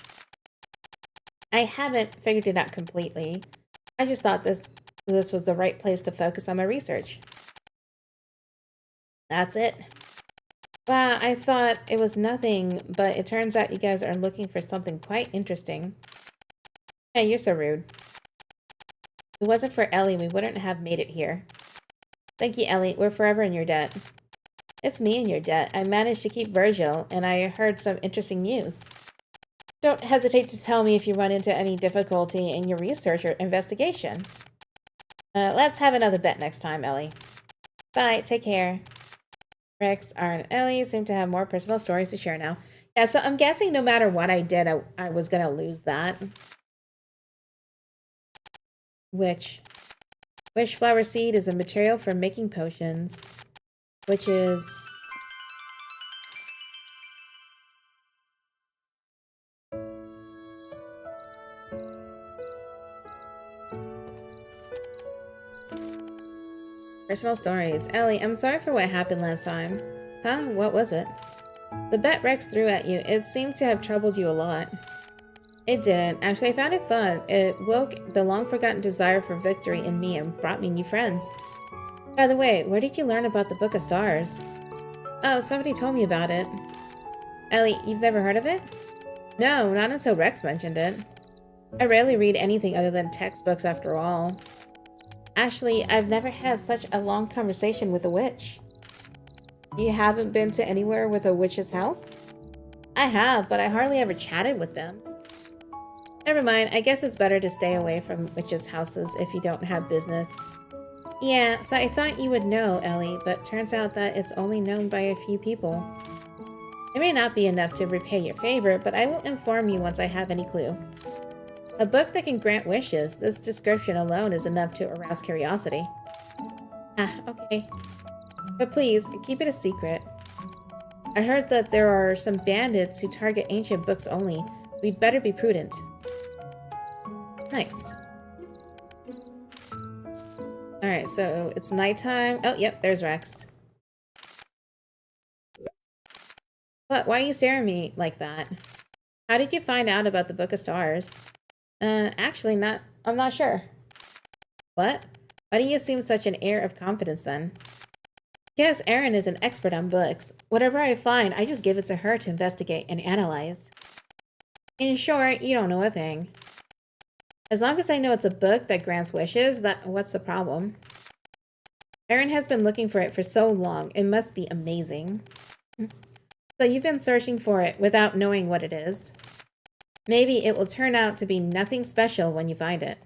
I haven't figured it out completely. I just thought this was the right place to focus on my research. That's it. Wow, I thought it was nothing, but it turns out you guys are looking for something quite interesting. Hey, you're so rude. If it wasn't for Ellie, we wouldn't have made it here. Thank you, Ellie. We're forever in your debt. It's me in your debt. I managed to keep Virgil, and I heard some interesting news. Don't hesitate to tell me if you run into any difficulty in your research or investigation. Let's have another bet next time, Ellie. Bye, take care. Rex, R, and Ellie seem to have more personal stories to share now. Yeah, so I'm guessing no matter what I did, I was gonna lose that. Which flower seed is a material for making potions. Which is... Personal stories. Ellie, I'm sorry for what happened last time. Huh? What was it? The bet Rex threw at you, it seemed to have troubled you a lot. It didn't. Actually, I found it fun. It woke the long-forgotten desire for victory in me and brought me new friends. By the way, where did you learn about the Book of Stars? Oh, somebody told me about it. Ellie, you've never heard of it? No, not until Rex mentioned it. I rarely read anything other than textbooks after all. Actually, I've never had such a long conversation with a witch. You haven't been to anywhere with a witch's house? I have, but I hardly ever chatted with them. Never mind, I guess it's better to stay away from witches' houses if you don't have business. Yeah, so I thought you would know, Ellie, but turns out that it's only known by a few people. It may not be enough to repay your favor, but I will inform you once I have any clue. A book that can grant wishes. This description alone is enough to arouse curiosity. Ah, okay. But please, keep it a secret. I heard that there are some bandits who target ancient books only. We'd better be prudent. Nice. Alright, so it's nighttime. Oh, yep, there's Rex. What? Why are you staring at me like that? How did you find out about the Book of Stars? Actually, I'm not sure. What? Why do you assume such an air of confidence then? Yes, Erin is an expert on books. Whatever I find, I just give it to her to investigate and analyze. In short, you don't know a thing. As long as I know it's a book that grants wishes, what's the problem? Erin has been looking for it for so long. It must be amazing. So you've been searching for it without knowing what it is. Maybe it will turn out to be nothing special when you find it.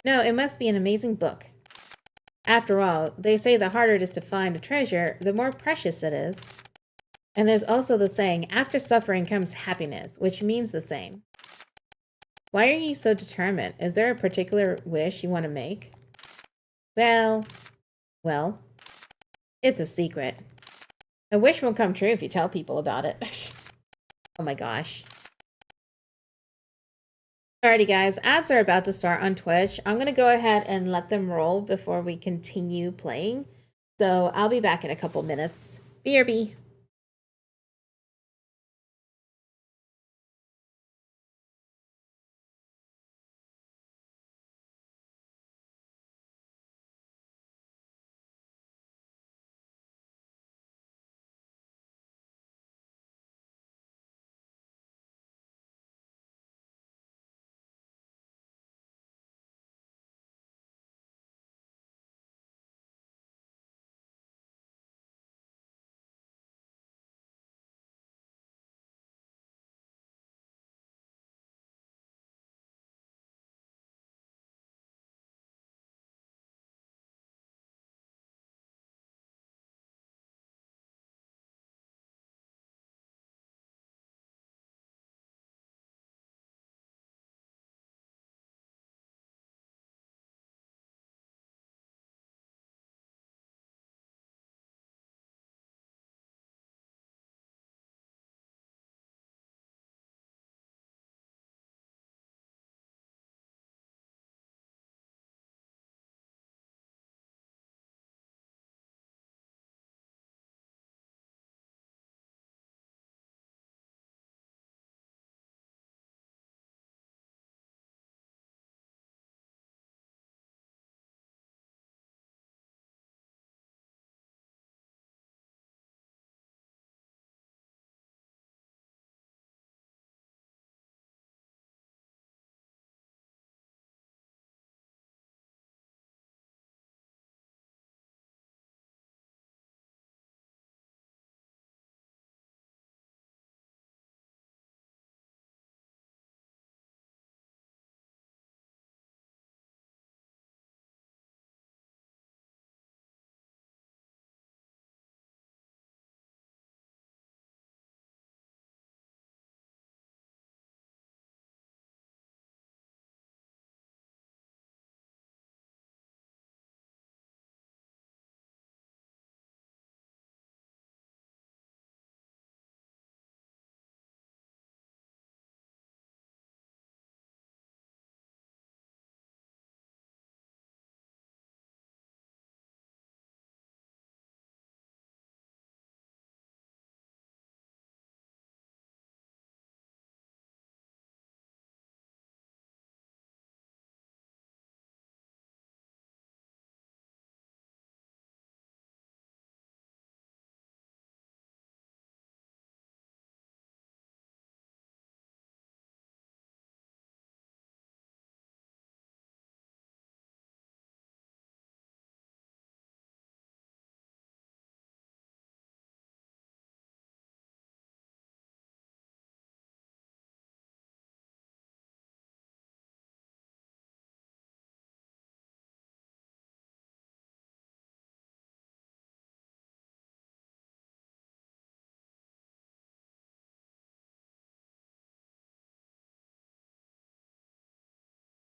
No, it must be an amazing book. After all, they say the harder it is to find a treasure, the more precious it is. And there's also the saying, after suffering comes happiness, which means the same. Why are you so determined? Is there a particular wish you want to make? Well, it's a secret. A wish won't come true if you tell people about it. Oh my gosh. Alrighty guys, ads are about to start on Twitch. I'm going to go ahead and let them roll before we continue playing. So I'll be back in a couple minutes. BRB.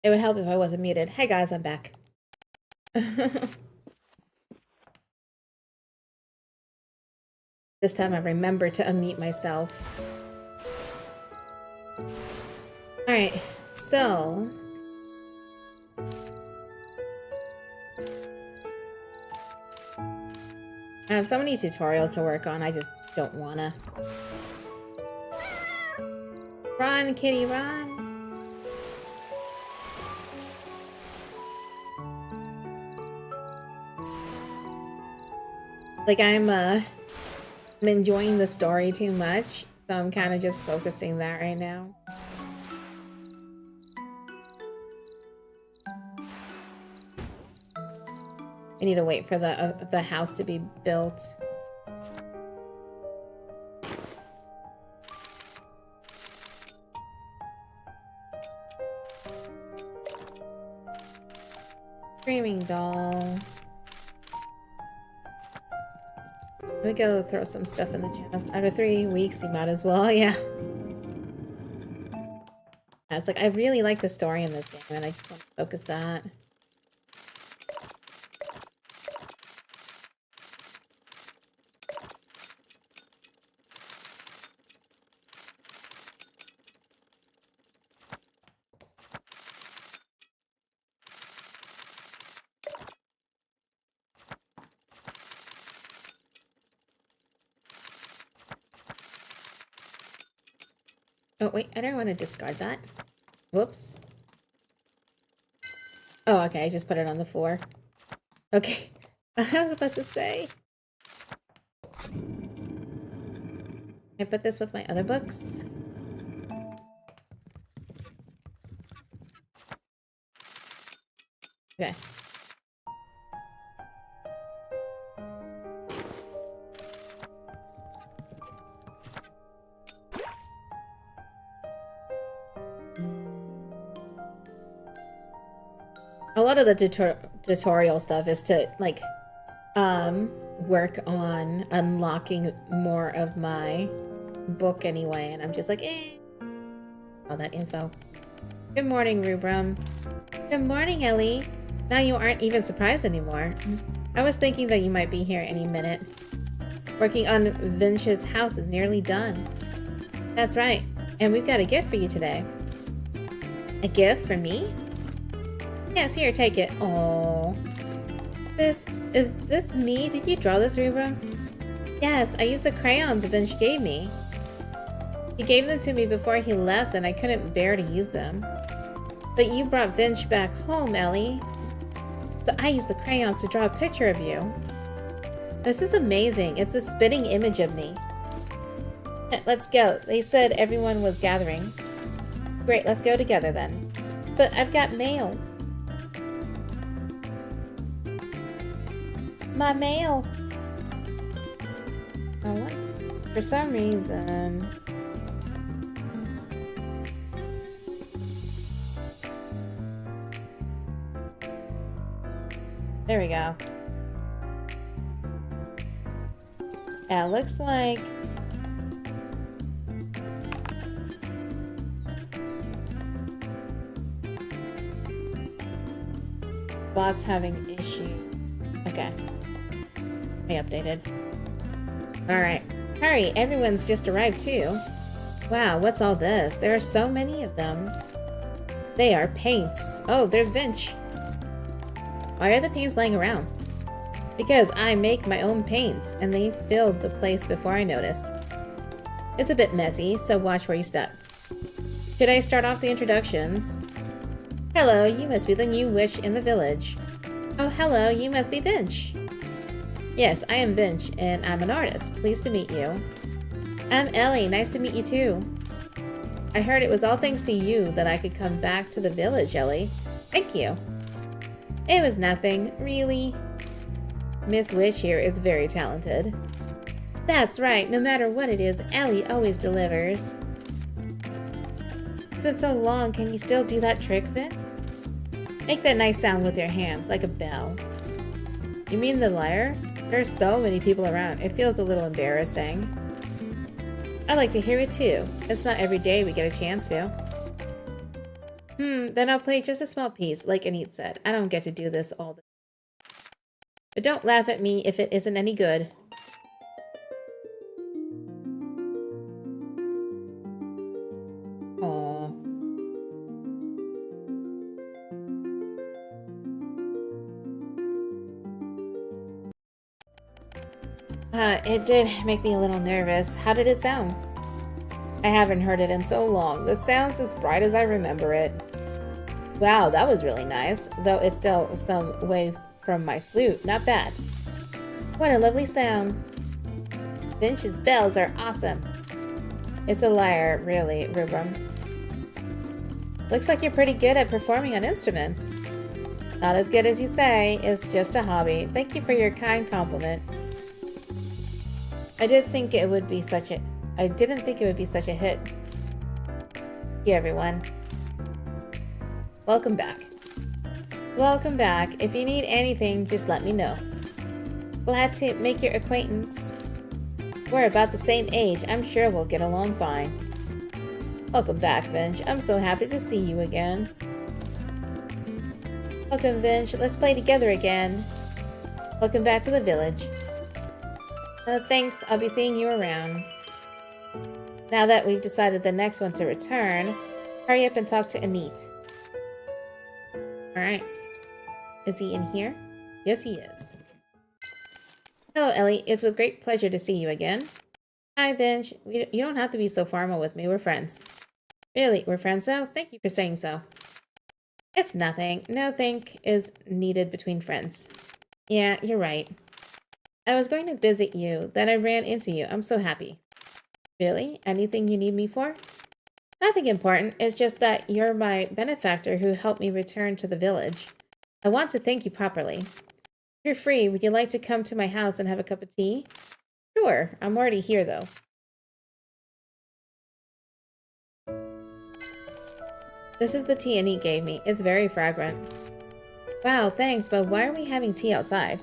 It would help if I wasn't muted. Hey guys, I'm back. This time I remember to unmute myself. Alright, so... I have so many tutorials to work on, I just don't wanna. Run, kitty, run! Like, I'm enjoying the story too much, so I'm kind of just focusing that right now. I need to wait for the house to be built. Screaming doll. Let me go throw some stuff in the chest. After 3 weeks, you might as well, yeah. It's like, I really like the story in this game, and I just want to focus that. Oh, wait, I don't want to discard that. Whoops. Oh, okay, I just put it on the floor. Okay, I was about to say. I put this with my other books. Okay. A lot of the tutorial stuff is to, like, work on unlocking more of my book anyway, and I'm just like, eh. All that info. Good morning, Rubrum. Good morning, Ellie. Now you aren't even surprised anymore. I was thinking that you might be here any minute. Working on Vince's house is nearly done. That's right, and we've got a gift for you today. A gift for me? Yes, here, take it. Oh, is this me? Did you draw this, Rubra? Yes, I used the crayons Vince gave me. He gave them to me before he left, and I couldn't bear to use them. But you brought Vince back home, Ellie. So I used the crayons to draw a picture of you. This is amazing. It's a spitting image of me. Let's go. They said everyone was gathering. Great, let's go together then. But I've got mail. My mail. Oh, what's... For some reason... There we go. Yeah, it looks like... Bot's having issue. Okay. I updated. Alright. Hurry, everyone's just arrived too. Wow, what's all this? There are so many of them. They are paints. Oh, there's Vince. Why are the paints laying around? Because I make my own paints, and they filled the place before I noticed. It's a bit messy, so watch where you step. Should I start off the introductions? Hello, you must be the new witch in the village. Oh, hello, you must be Vince. Yes, I am Vince, and I'm an artist. Pleased to meet you. I'm Ellie. Nice to meet you too. I heard it was all thanks to you that I could come back to the village, Ellie. Thank you. It was nothing, really. Miss Witch here is very talented. That's right, no matter what it is, Ellie always delivers. It's been so long, can you still do that trick, Vin? Make that nice sound with your hands, like a bell. You mean the lyre? There's so many people around, it feels a little embarrassing. I like to hear it too. It's not every day we get a chance to. Then I'll play just a small piece, like Anit said. I don't get to do this all the time. But don't laugh at me if it isn't any good. Aww. It did make me a little nervous. How did it sound? I haven't heard it in so long. The sound's as bright as I remember it. Wow, that was really nice. Though it's still some way from my flute. Not bad. What a lovely sound. Finch's bells are awesome. It's a lyre, really, Rubrum. Looks like you're pretty good at performing on instruments. Not as good as you say. It's just a hobby. Thank you for your kind compliment. I didn't think it would be such a hit. Yeah, everyone. Welcome back. Welcome back. If you need anything, just let me know. Glad to make your acquaintance. We're about the same age. I'm sure we'll get along fine. Welcome back, Vinch. I'm so happy to see you again. Welcome, Vinch. Let's play together again. Welcome back to the village. Thanks. I'll be seeing you around. Now that we've decided the next one to return, hurry up and talk to Anit. Alright. Is he in here? Yes, he is. Hello, Ellie. It's with great pleasure to see you again. Hi, Vinch. You don't have to be so formal with me. We're friends. Really? We're friends now? Thank you for saying so. It's nothing. No thank is needed between friends. Yeah, you're right. I was going to visit you, then I ran into you. I'm so happy. Really? Anything you need me for? Nothing important. It's just that you're my benefactor who helped me return to the village. I want to thank you properly. If you're free, would you like to come to my house and have a cup of tea? Sure. I'm already here, though. This is the tea Anit gave me. It's very fragrant. Wow, thanks, but why are we having tea outside?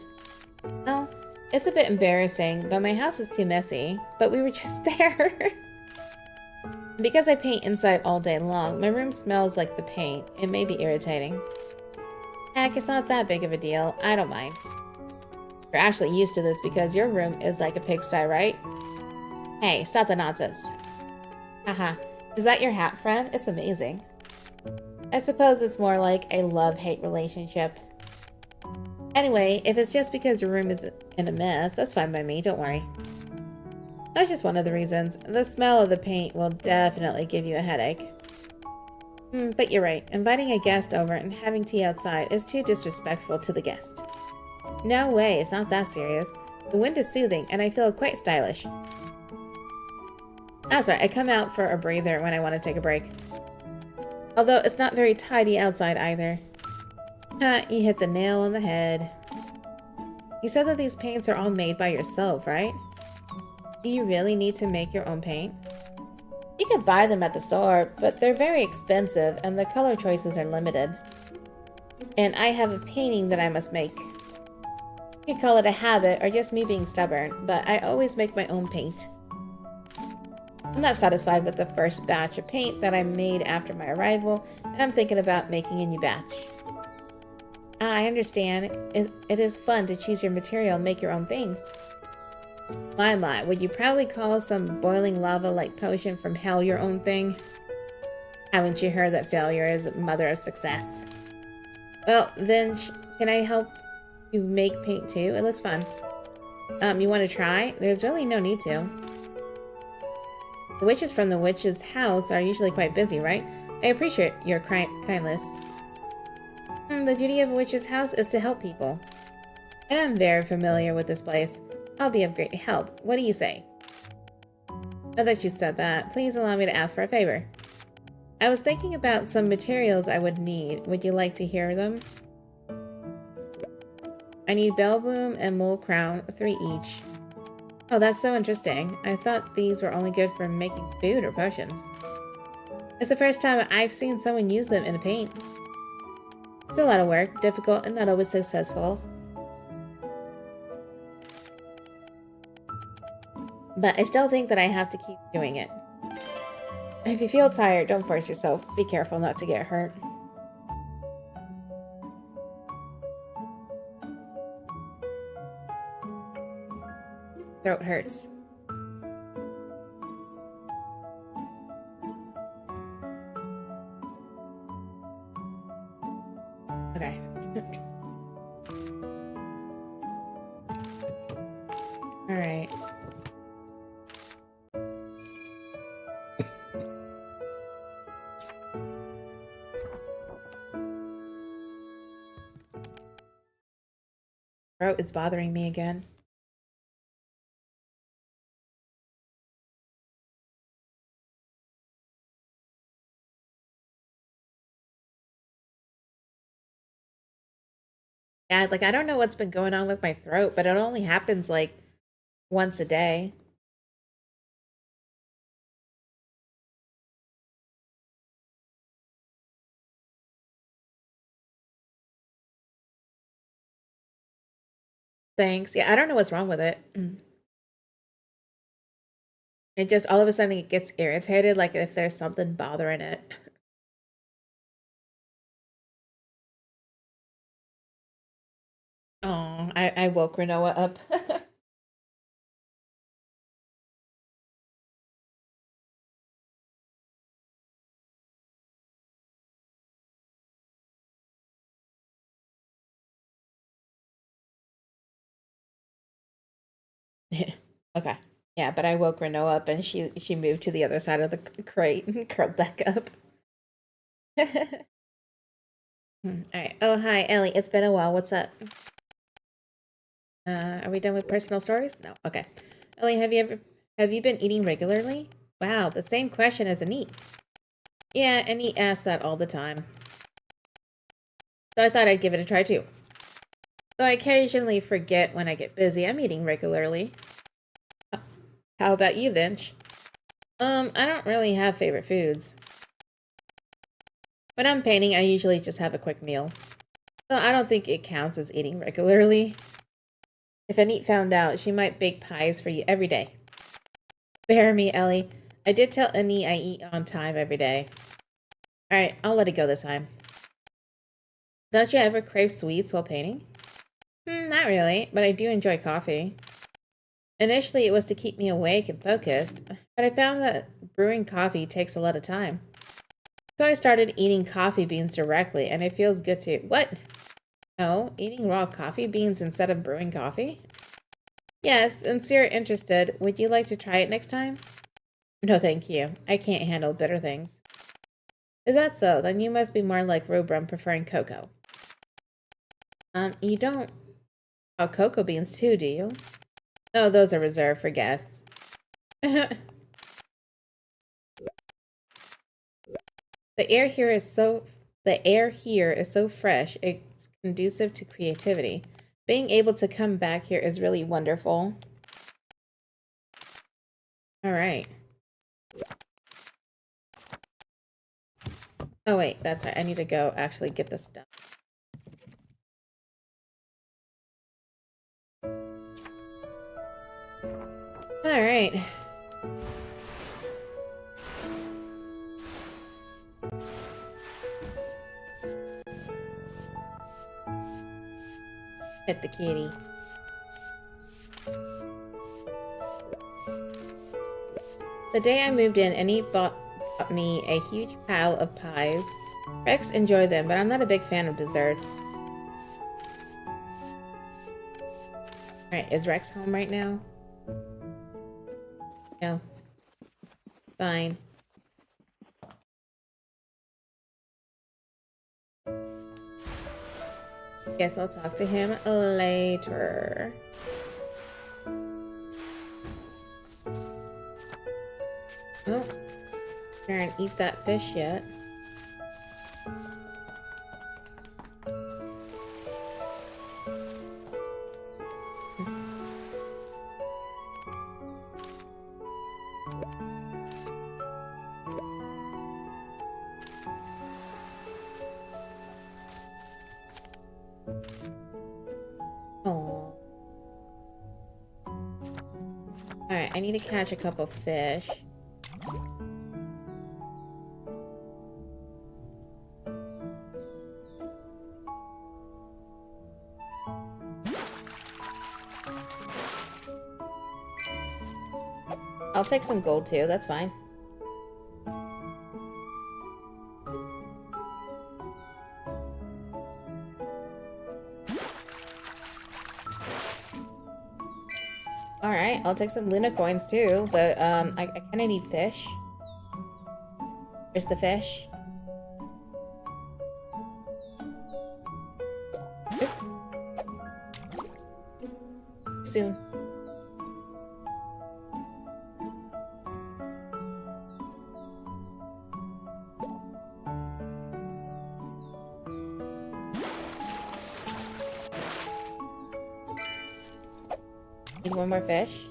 Well, it's a bit embarrassing, but my house is too messy. But we were just there. Because I paint inside all day long, my room smells like the paint. It may be irritating. Heck, it's not that big of a deal. I don't mind. You're actually used to this because your room is like a pigsty, right? Hey, stop the nonsense. Haha. Is that your hat, friend? It's amazing. I suppose it's more like a love-hate relationship. Anyway, if it's just because your room is in a mess, that's fine by me, don't worry. That's just one of the reasons. The smell of the paint will definitely give you a headache. But you're right. Inviting a guest over and having tea outside is too disrespectful to the guest. No way, it's not that serious. The wind is soothing, and I feel quite stylish. That's right, I come out for a breather when I want to take a break. Although it's not very tidy outside either. You hit the nail on the head. You said that these paints are all made by yourself, right? Do you really need to make your own paint? You can buy them at the store, but they're very expensive and the color choices are limited. And I have a painting that I must make. You could call it a habit or just me being stubborn, but I always make my own paint. I'm not satisfied with the first batch of paint that I made after my arrival, and I'm thinking about making a new batch. I understand. It is fun to choose your material and make your own things. My, would you probably call some boiling lava-like potion from hell your own thing? Haven't you heard that failure is mother of success? Well, then, can I help you make paint too? It looks fun. You want to try? There's really no need to. The witches from the witch's house are usually quite busy, right? I appreciate your kindness. The duty of a witch's house is to help people. And I'm very familiar with this place. I'll be of great help. What do you say? Now that you said that, please allow me to ask for a favor. I was thinking about some materials I would need. Would you like to hear them? I need bell bloom and mole crown, 3 each. Oh, that's so interesting. I thought these were only good for making food or potions. It's the first time I've seen someone use them in a paint. It's a lot of work, difficult, and not always successful. But I still think that I have to keep doing it. If you feel tired, don't force yourself. Be careful not to get hurt. throat hurts. Okay. All right. Throat is bothering me again. Yeah, like I don't know what's been going on with my throat, but it only happens like once a day. Thanks. Yeah, I don't know what's wrong with it. It just all of a sudden it gets irritated, like if there's something bothering it. Oh, I woke Renoa up. Okay. Yeah, but I woke Renault up and she moved to the other side of the crate and curled back up. All right. Oh, hi, Ellie. It's been a while. What's up? Are we done with personal stories? No. Okay. Ellie, have you been eating regularly? Wow, the same question as Anit. Yeah, Anit asks that all the time. So I thought I'd give it a try too. Though I occasionally forget when I get busy, I'm eating regularly. How about you, Vinch? I don't really have favorite foods. When I'm painting, I usually just have a quick meal. So I don't think it counts as eating regularly. If Anit found out, she might bake pies for you every day. Bear me, Ellie. I did tell Anit I eat on time every day. Alright, I'll let it go this time. Don't you ever crave sweets while painting? Not really, but I do enjoy coffee. Initially, it was to keep me awake and focused, but I found that brewing coffee takes a lot of time. So I started eating coffee beans directly, and it feels good to— What? No, eating raw coffee beans instead of brewing coffee? Yes, since you're interested, would you like to try it next time? No, thank you. I can't handle bitter things. Is that so? Then you must be more like Robrum, preferring cocoa. You don't— Oh, cocoa beans too, do you? Oh, those are reserved for guests. The air here is so— The air here is so fresh, it's conducive to creativity. Being able to come back here is really wonderful. All right. Oh, wait, that's right. I need to go actually get this stuff. All right. Hit the kitty. The day I moved in, Annie bought me a huge pile of pies. Rex enjoyed them, but I'm not a big fan of desserts. Alright, is Rex home right now? No. Fine. Guess I'll talk to him later. Oh, try and eat that fish yet. Oh. Alright, I need to catch a couple fish. I'll take some gold too, that's fine. Alright, I'll take some Luna coins too, but I kind of need fish. Where's the fish? Oops. Soon. Need one more fish.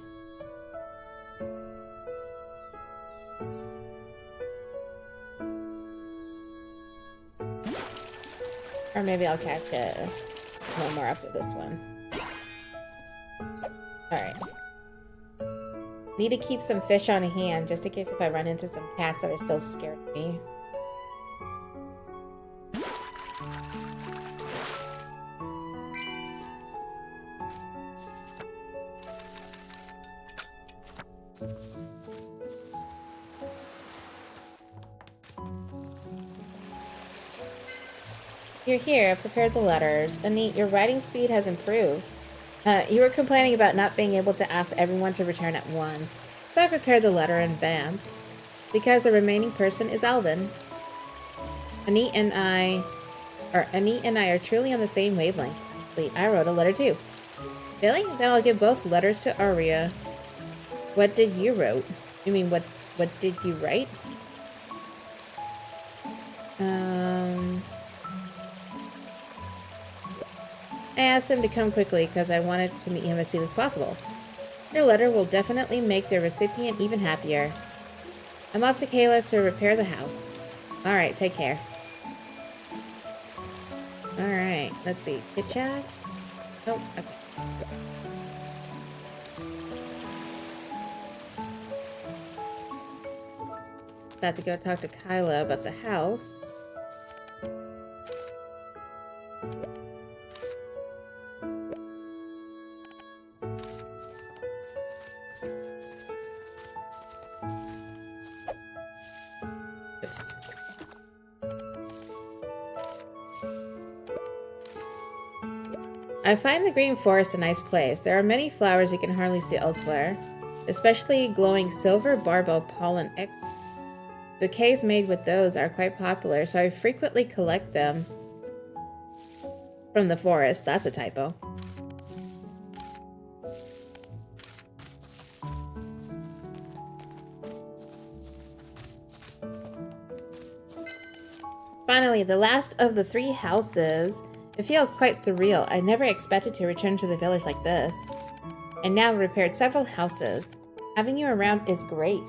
Or maybe I'll catch one more after this one. Alright. Need to keep some fish on hand just in case if I run into some cats that are still scared of me. You're here. I've prepared the letters. Anit, your writing speed has improved. You were complaining about not being able to ask everyone to return at once, so I prepared the letter in advance. Because the remaining person is Alvin. Anit and I are truly on the same wavelength. Wait, I wrote a letter too. Really? Then I'll give both letters to Aria. What did you wrote? You mean what did you write? I asked him to come quickly because I wanted to meet him as soon as possible. Your letter will definitely make the recipient even happier. I'm off to Kayla's to repair the house. Alright, take care. Alright, let's see. Chit chat? Oh, okay. Got to go talk to Kyla about the house. Oops. I find the green forest a nice place. There are many flowers you can hardly see elsewhere, especially glowing silver barbel pollen extract. Bouquets made with those are quite popular, so I frequently collect them from the forest. That's a typo. Finally, the last of the 3 houses. It feels quite surreal. I never expected to return to the village like this. And now repaired several houses. Having you around is great.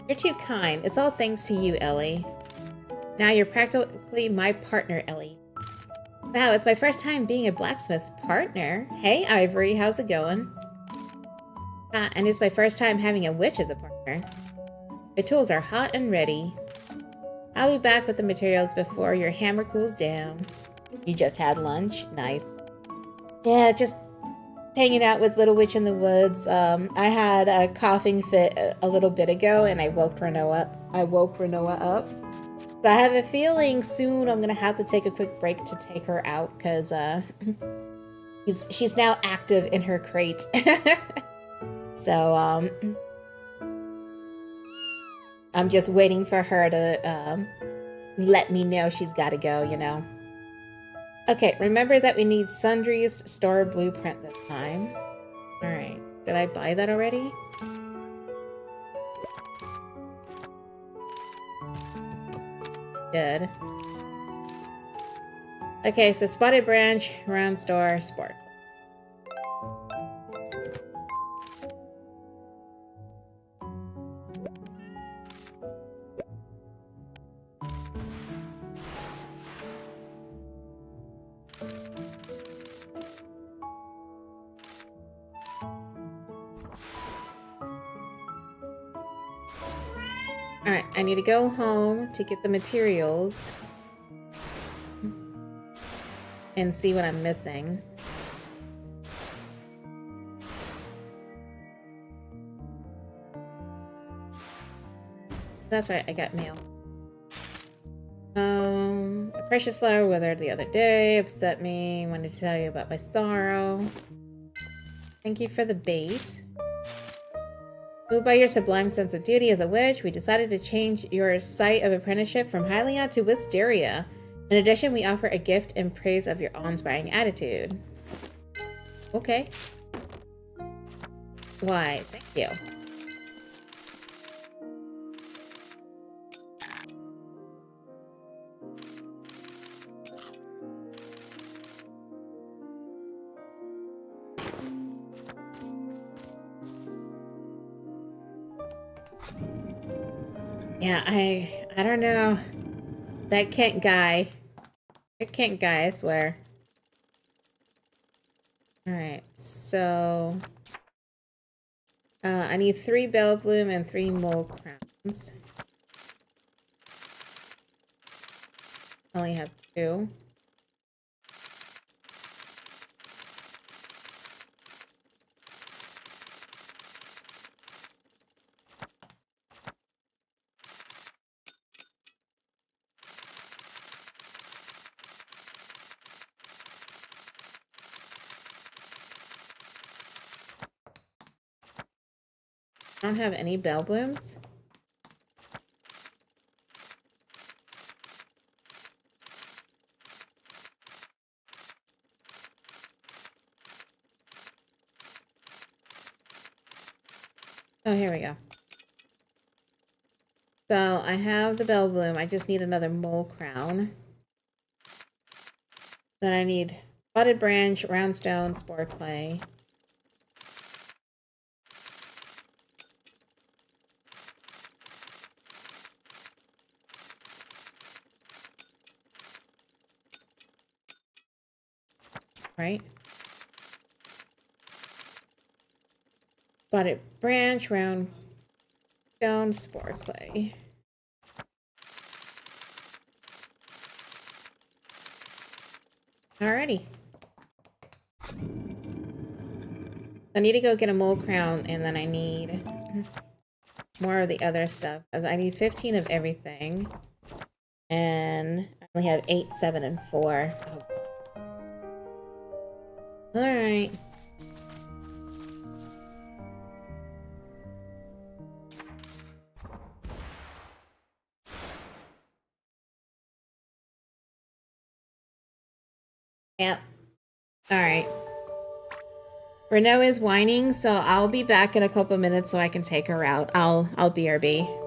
You're too kind. It's all thanks to you, Ellie. Now you're practically my partner, Ellie. Wow, it's my first time being a blacksmith's partner. Hey, Ivory, how's it going? And it's my first time having a witch as a partner. The tools are hot and ready. I'll be back with the materials before your hammer cools down. You just had lunch? Nice. Yeah, just hanging out with Little Witch in the Woods. I had a coughing fit a little bit ago, and I woke Renoa up. So I have a feeling soon I'm gonna have to take a quick break to take her out, because she's now active in her crate. So I'm just waiting for her to let me know she's got to go, you know. Okay, remember that we need Sundry's store blueprint this time. Alright, did I buy that already? Good. Okay, so Spotted Branch, Round Store, Spark. Alright, I need to go home to get the materials and see what I'm missing. That's right, I got mail. A precious flower withered the other day. Upset me. Wanted to tell you about my sorrow. Thank you for the bait. Moved by your sublime sense of duty as a witch, we decided to change your site of apprenticeship from Hylia to Wisteria. In addition, we offer a gift in praise of your awe-inspiring attitude. Okay. Why, thank you. Yeah, I don't know. That Kent guy. That Kent guy, I swear. Alright, so... I need 3 bell bloom and 3 mole crowns. I only have 2. I don't have any bell blooms. Oh, here we go. So, I have the bell bloom. I just need another mole crown. Then I need spotted branch, roundstone, spore clay. Right? Spotted branch, round stone, spore clay. Alrighty. I need to go get a mole crown, and then I need more of the other stuff. I need 15 of everything. And I only have 8, 7, and 4. Oh. Alright. Yep. Alright. Renault is whining, so I'll be back in a couple minutes so I can take her out. I'll BRB.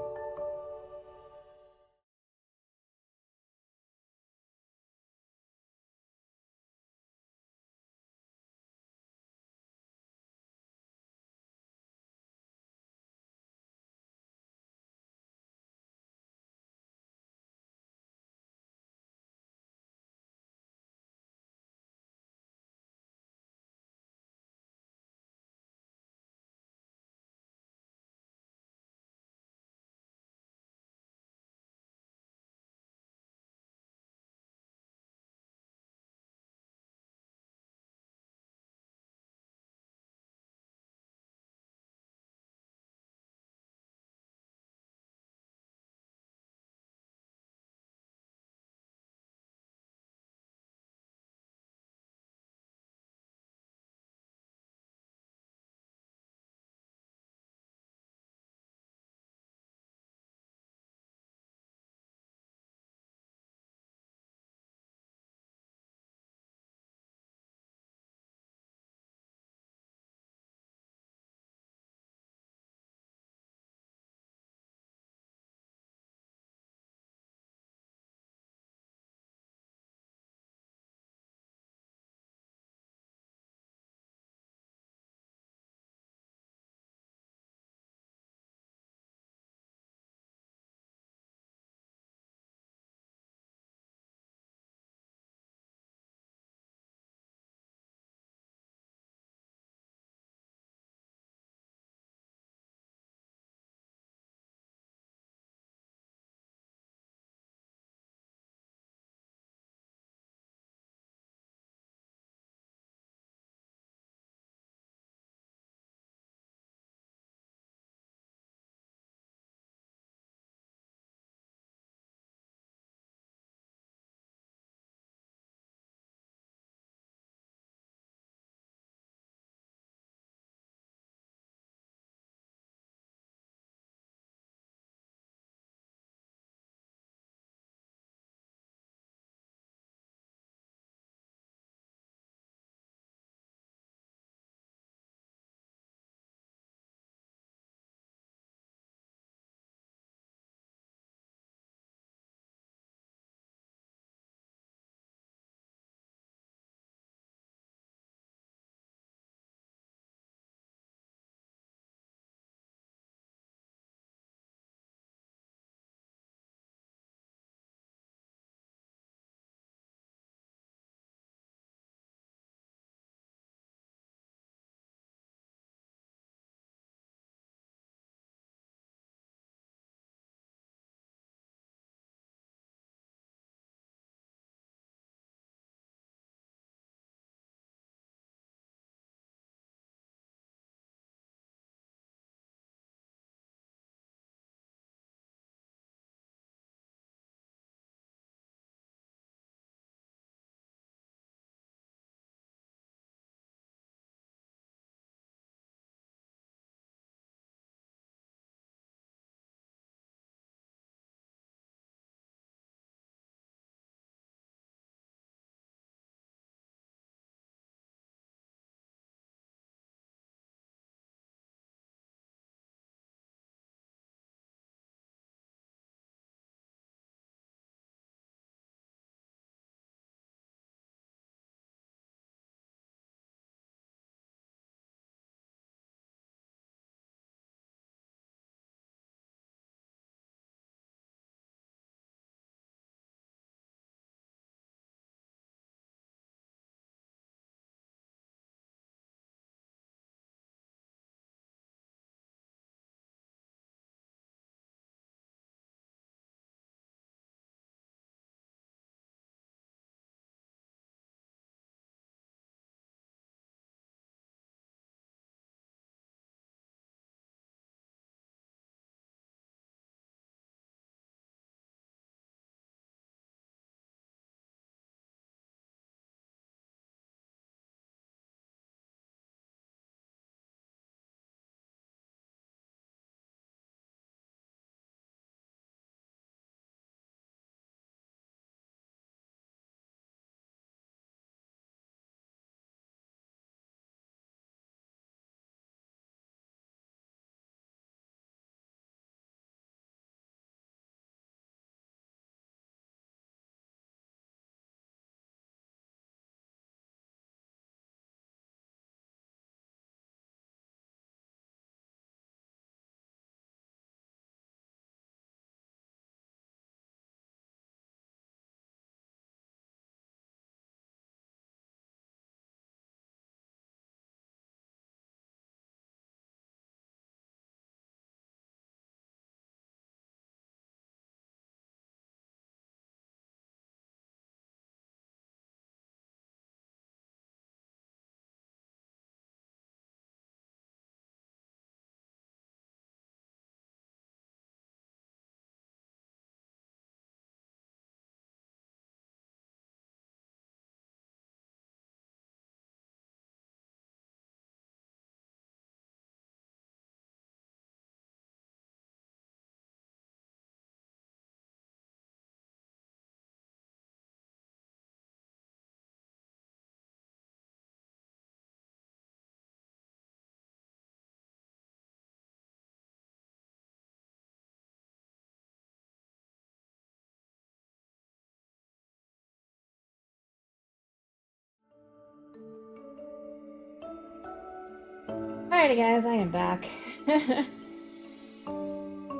Alrighty, guys, I am back.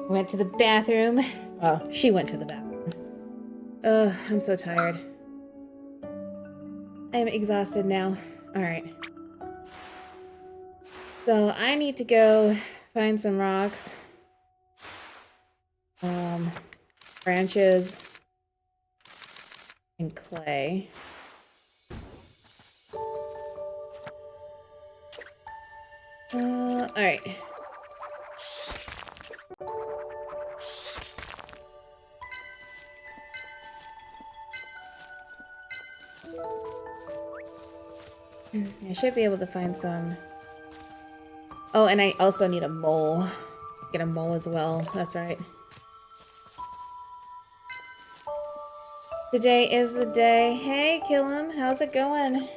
Went to the bathroom. Well, she went to the bathroom. Ugh, I'm so tired. I am exhausted now. Alright. So, I need to go find some rocks. Branches. And clay. Alright. I should be able to find some. Oh, and I also need a mole. Get a mole as well. That's right. Today is the day. Hey, Killam, how's it going?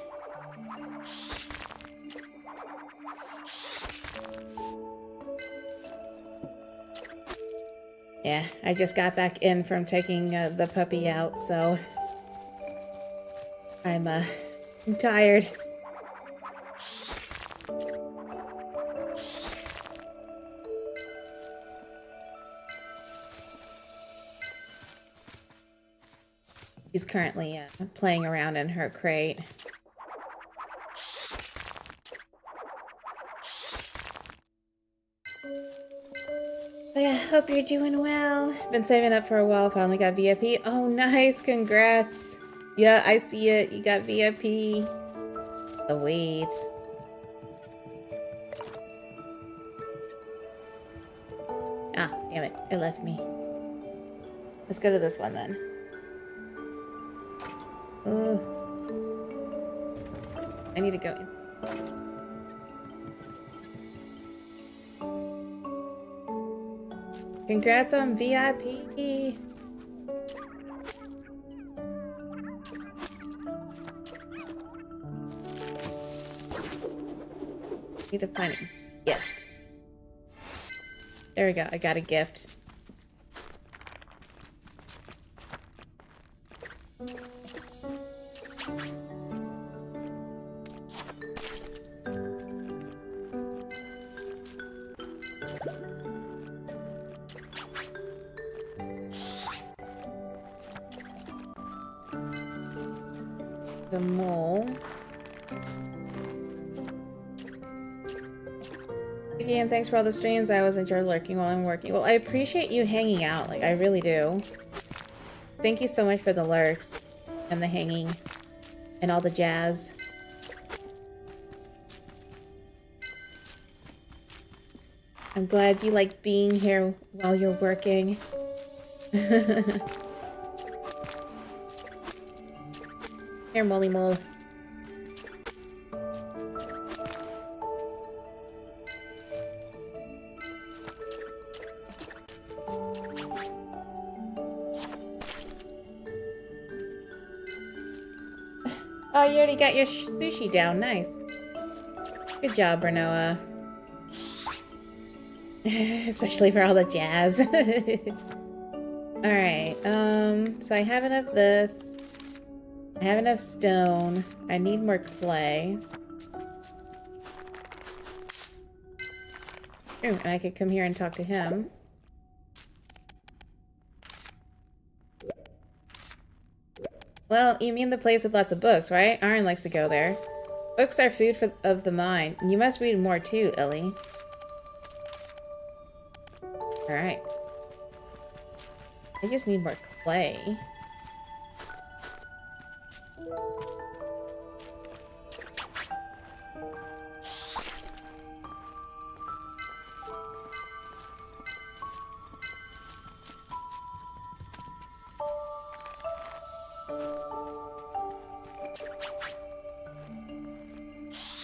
Yeah, I just got back in from taking the puppy out, so I'm tired. She's currently playing around in her crate. But yeah, hope you're doing well. Been saving up for a while, finally got VIP. Oh, nice, congrats. Yeah, I see it. You got VIP. Oh, wait. Ah, damn it. It left me. Let's go to this one then. Oh. I need to go in. Congrats on VIP! Need to find a gift. There we go, I got a gift. The mole. Again, thanks for all the streams. I always enjoy lurking while I'm working. Well, I appreciate you hanging out. Like, I really do. Thank you so much for the lurks and the hanging and all the jazz. I'm glad you like being here while you're working. Here, Molly Mole. Oh, you already got your sushi down. Nice. Good job, Renoa. Especially for all the jazz. Alright, so I have enough of this. I have enough stone. I need more clay. Ooh, and I could come here and talk to him. Well, you mean the place with lots of books, right? Aaron likes to go there. Books are food of the mind. You must read more too, Ellie. Alright. I just need more clay.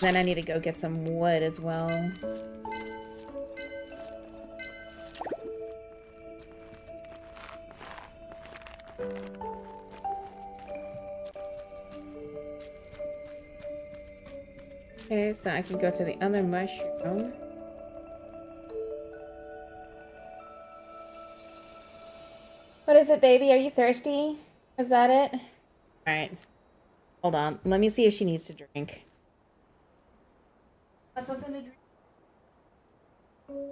Then I need to go get some wood as well. Okay, so I can go to the other mushroom. What is it, baby? Are you thirsty? Is that it? Alright. Hold on. Let me see if she needs to drink. Want something to drink? Water?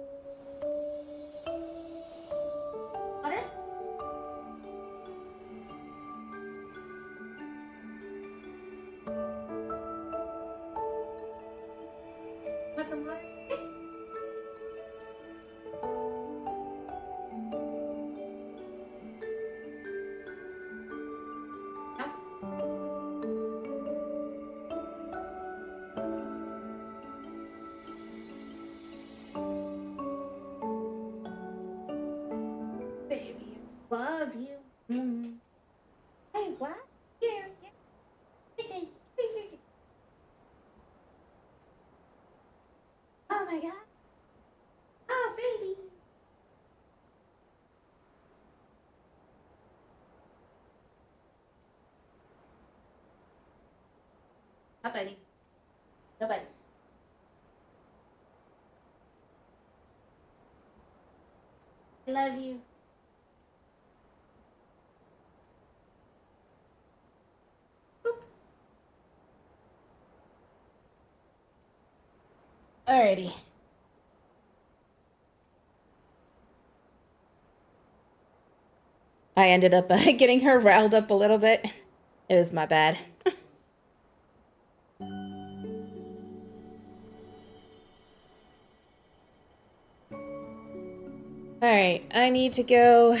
Want some water? Baby, love you. Hey, what? Here, here. Oh my god. Oh, baby. Nobody. Nobody. I love you. Boop. Alrighty. I ended up getting her riled up a little bit. It was my bad. Alright, I need to go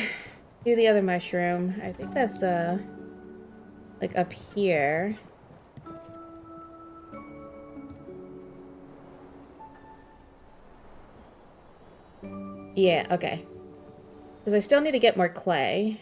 do the other mushroom. I think that's, like up here. Yeah, okay. Because I still need to get more clay.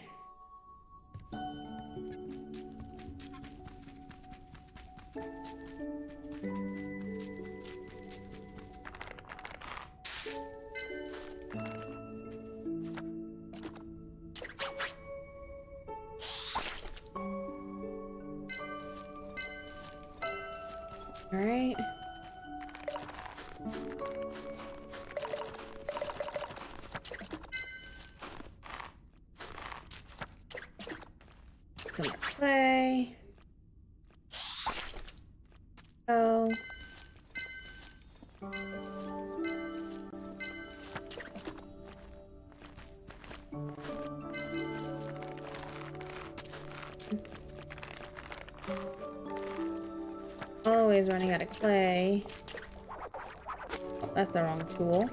Alright. Some more clay. Oh. Always running out of clay. Oh, that's the wrong tool.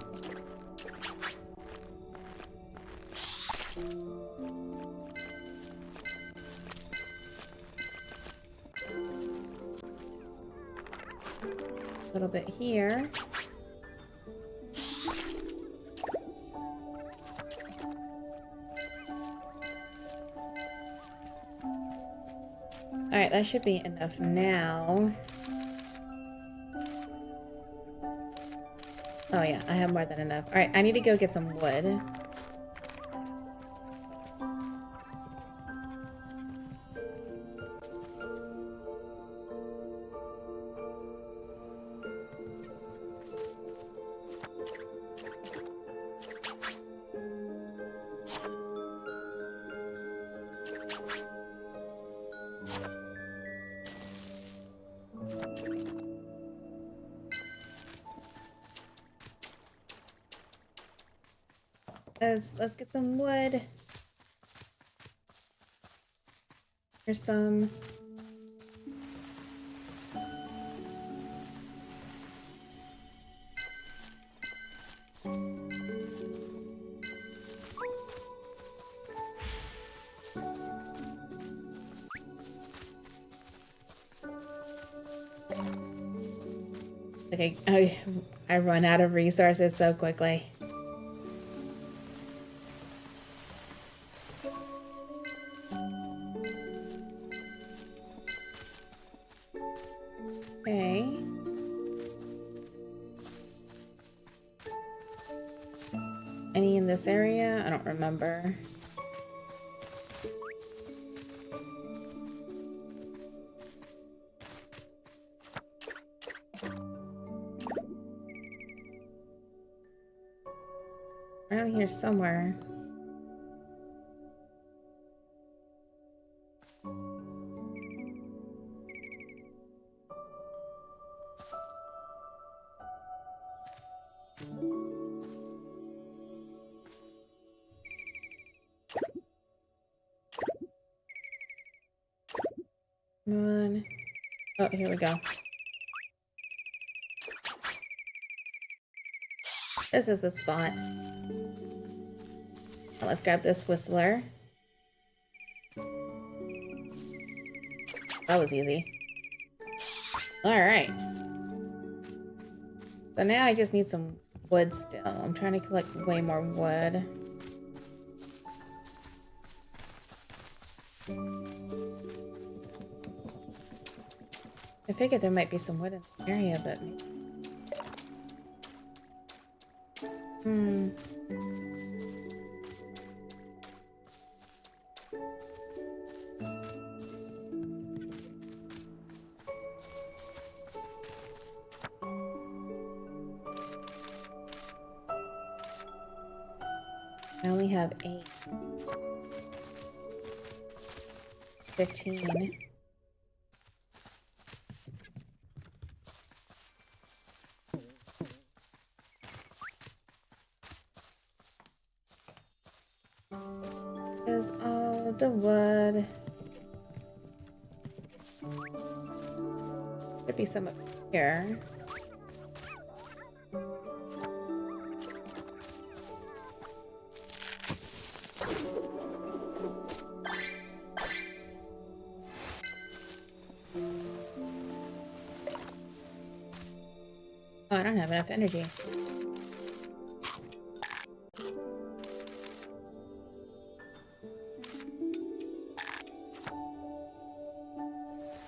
A little bit here. Alright, that should be enough now. Oh yeah, I have more than enough. Alright, I need to go get some wood. Let's get some wood. Here's some. Okay, I run out of resources so quickly. Okay. Any in this area? I don't remember. Around here somewhere. Come on. Oh, here we go. This is the spot. Let's grab this whistler. That was easy. Alright. So now I just need some wood still. I'm trying to collect way more wood. I figured there might be some wood in the area, but... I only have 8. 15. Is all the wood. Could be some up here. Oh, I don't have enough energy.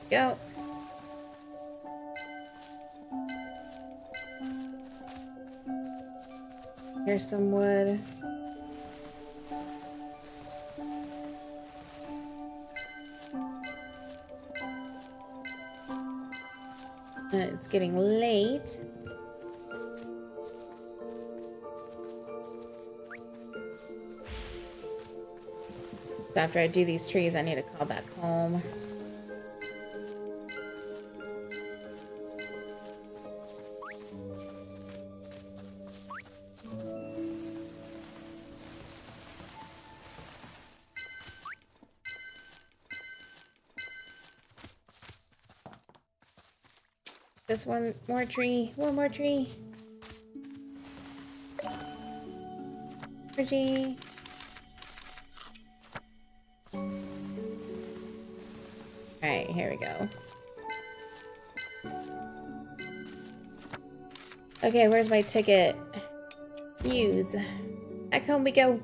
Go. Here's some wood. It's getting late. So after I do these trees, I need to call back home. This one more tree. One more tree. Energy. Alright, here we go. Okay, where's my ticket? Use. Back home we go.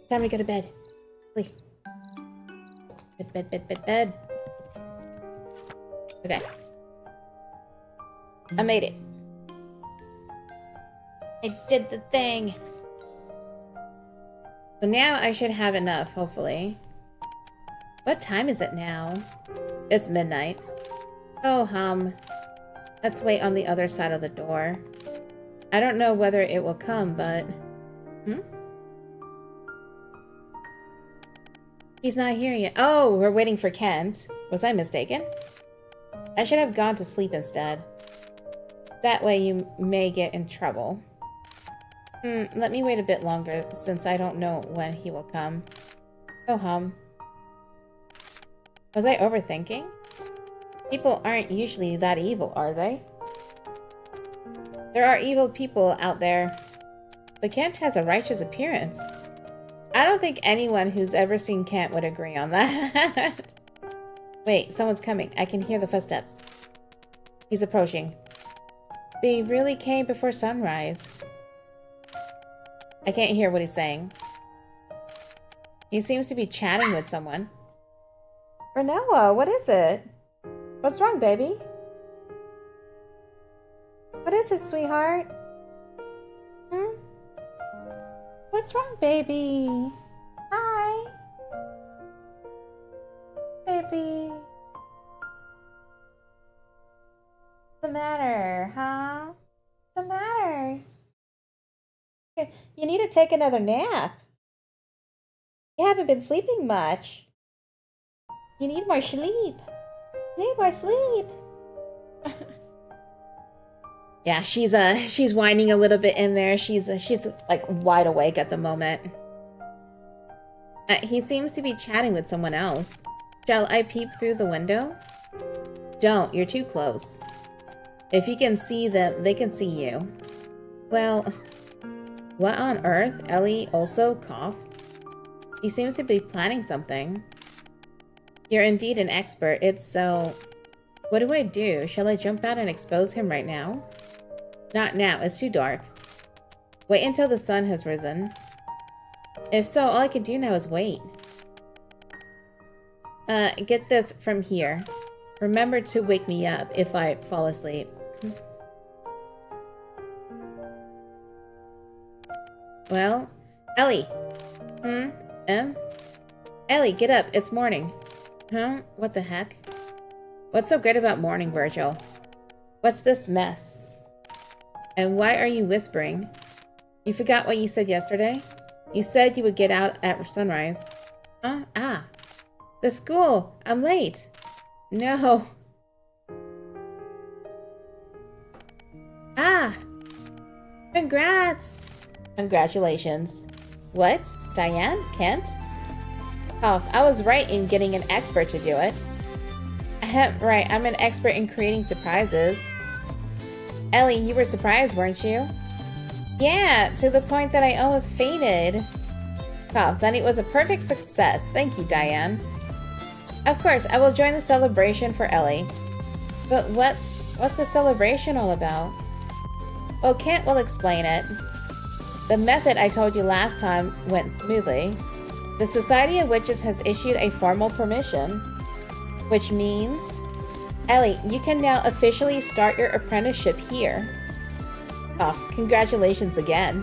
Time to go to bed. Wait. Bed. Okay. I made it. I did the thing. So now I should have enough, hopefully. What time is it now? It's midnight. Oh, hum. Let's wait on the other side of the door. I don't know whether it will come, but... He's not here yet. Oh, we're waiting for Kent. Was I mistaken? I should have gone to sleep instead. That way you may get in trouble. Let me wait a bit longer, since I don't know when he will come. Oh, hum. Was I overthinking? People aren't usually that evil, are they? There are evil people out there. But Kent has a righteous appearance. I don't think anyone who's ever seen Kent would agree on that. Wait, someone's coming. I can hear the footsteps. He's approaching. They really came before sunrise. I can't hear what he's saying. He seems to be chatting with someone. Renoa, what is it? What's wrong, baby? What is it, sweetheart? What's wrong, baby? Hi. Baby. What's the matter, huh? What's the matter? You need to take another nap. You haven't been sleeping much. You need more sleep. You need more sleep. Yeah, she's whining a little bit in there. She's like wide awake at the moment. He seems to be chatting with someone else. Shall I peep through the window? Don't, you're too close. If you can see them, they can see you. Well, what on earth? Ellie also cough. He seems to be planning something. You're indeed an expert. It's so... What do I do? Shall I jump out and expose him right now? Not now. It's too dark. Wait until the sun has risen. If so, all I can do now is wait. Get this from here. Remember to wake me up if I fall asleep. Well, Ellie. Ellie, get up. It's morning. Huh? What the heck? What's so great about morning, Virgil? What's this mess? And why are you whispering? You forgot what you said yesterday? You said you would get out at sunrise. Huh? Ah. The school. I'm late. No. Ah. Congrats. Congratulations. What? Diane? Kent? Cough. I was right in getting an expert to do it. Right, I'm an expert in creating surprises. Ellie, you were surprised, weren't you? Yeah, to the point that I almost fainted. Cough. Then it was a perfect success. Thank you, Diane. Of course, I will join the celebration for Ellie. But what's the celebration all about? Well, Kent will explain it. The method I told you last time went smoothly. The Society of Witches has issued a formal permission, which means, Ellie, you can now officially start your apprenticeship here. Oh, congratulations again.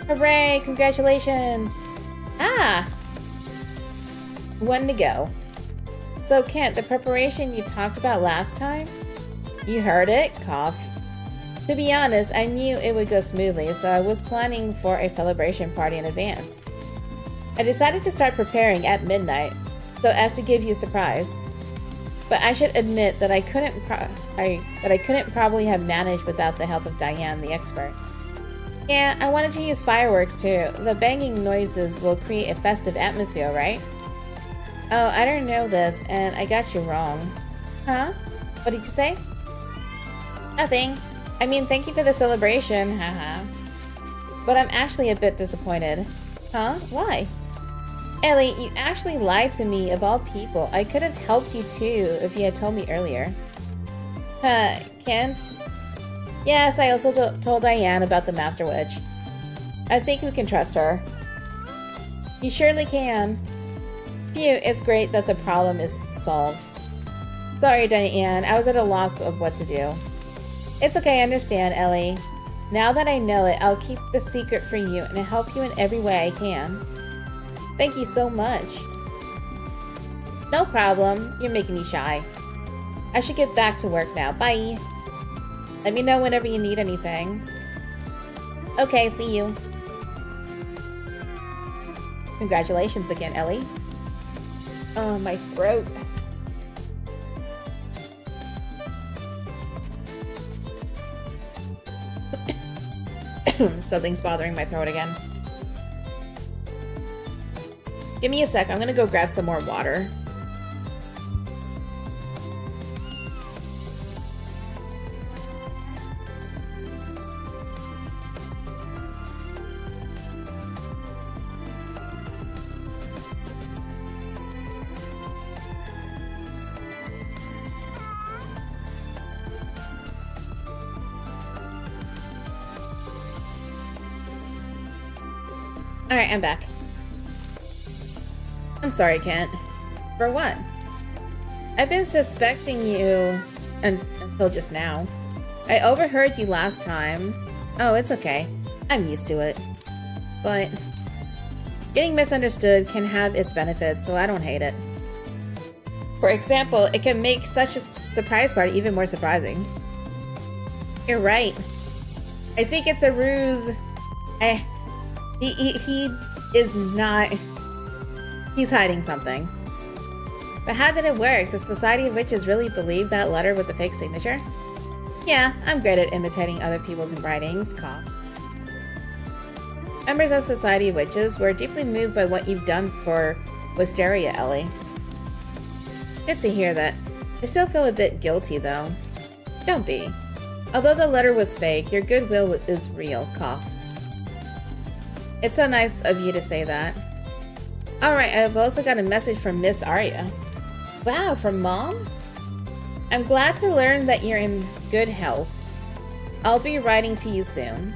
Hooray, congratulations. Ah! One to go. So, Kent, the preparation you talked about last time? You heard it, cough. To be honest, I knew it would go smoothly, so I was planning for a celebration party in advance. I decided to start preparing at midnight, so as to give you a surprise. But I should admit that I couldn't probably have managed without the help of Diane, the expert. Yeah, I wanted to use fireworks too. The banging noises will create a festive atmosphere, right? Oh, I don't know this, and I got you wrong. Huh? What did you say? Nothing. I mean, thank you for the celebration, haha. But I'm actually a bit disappointed. Huh? Why? Ellie, you actually lied to me of all people. I could have helped you too if you had told me earlier. Kent? Yes, I also told Diane about the Master Witch. I think we can trust her. You surely can. Phew, it's great that the problem is solved. Sorry, Diane, I was at a loss of what to do. It's okay, I understand, Ellie. Now that I know it, I'll keep the secret for you and help you in every way I can. Thank you so much. No problem. You're making me shy. I should get back to work now. Bye. Let me know whenever you need anything. Okay, see you. Congratulations again, Ellie. Oh, my throat. Something's bothering my throat again. Give me a sec. I'm gonna go grab some more water. Alright, I'm back. I'm sorry, Kent. For what? I've been suspecting you until just now. I overheard you last time. Oh, it's okay. I'm used to it. But getting misunderstood can have its benefits, so I don't hate it. For example, it can make such a surprise party even more surprising. You're right. I think it's a ruse. He is not... He's hiding something. But how did it work? The Society of Witches really believed that letter with the fake signature? Yeah, I'm great at imitating other people's writings, cough. Members of Society of Witches were deeply moved by what you've done for Wisteria, Ellie. Good to hear that. I still feel a bit guilty, though. Don't be. Although the letter was fake, your goodwill is real, cough. It's so nice of you to say that. Alright, I've also got a message from Miss Arya. Wow, from Mom? I'm glad to learn that you're in good health. I'll be writing to you soon.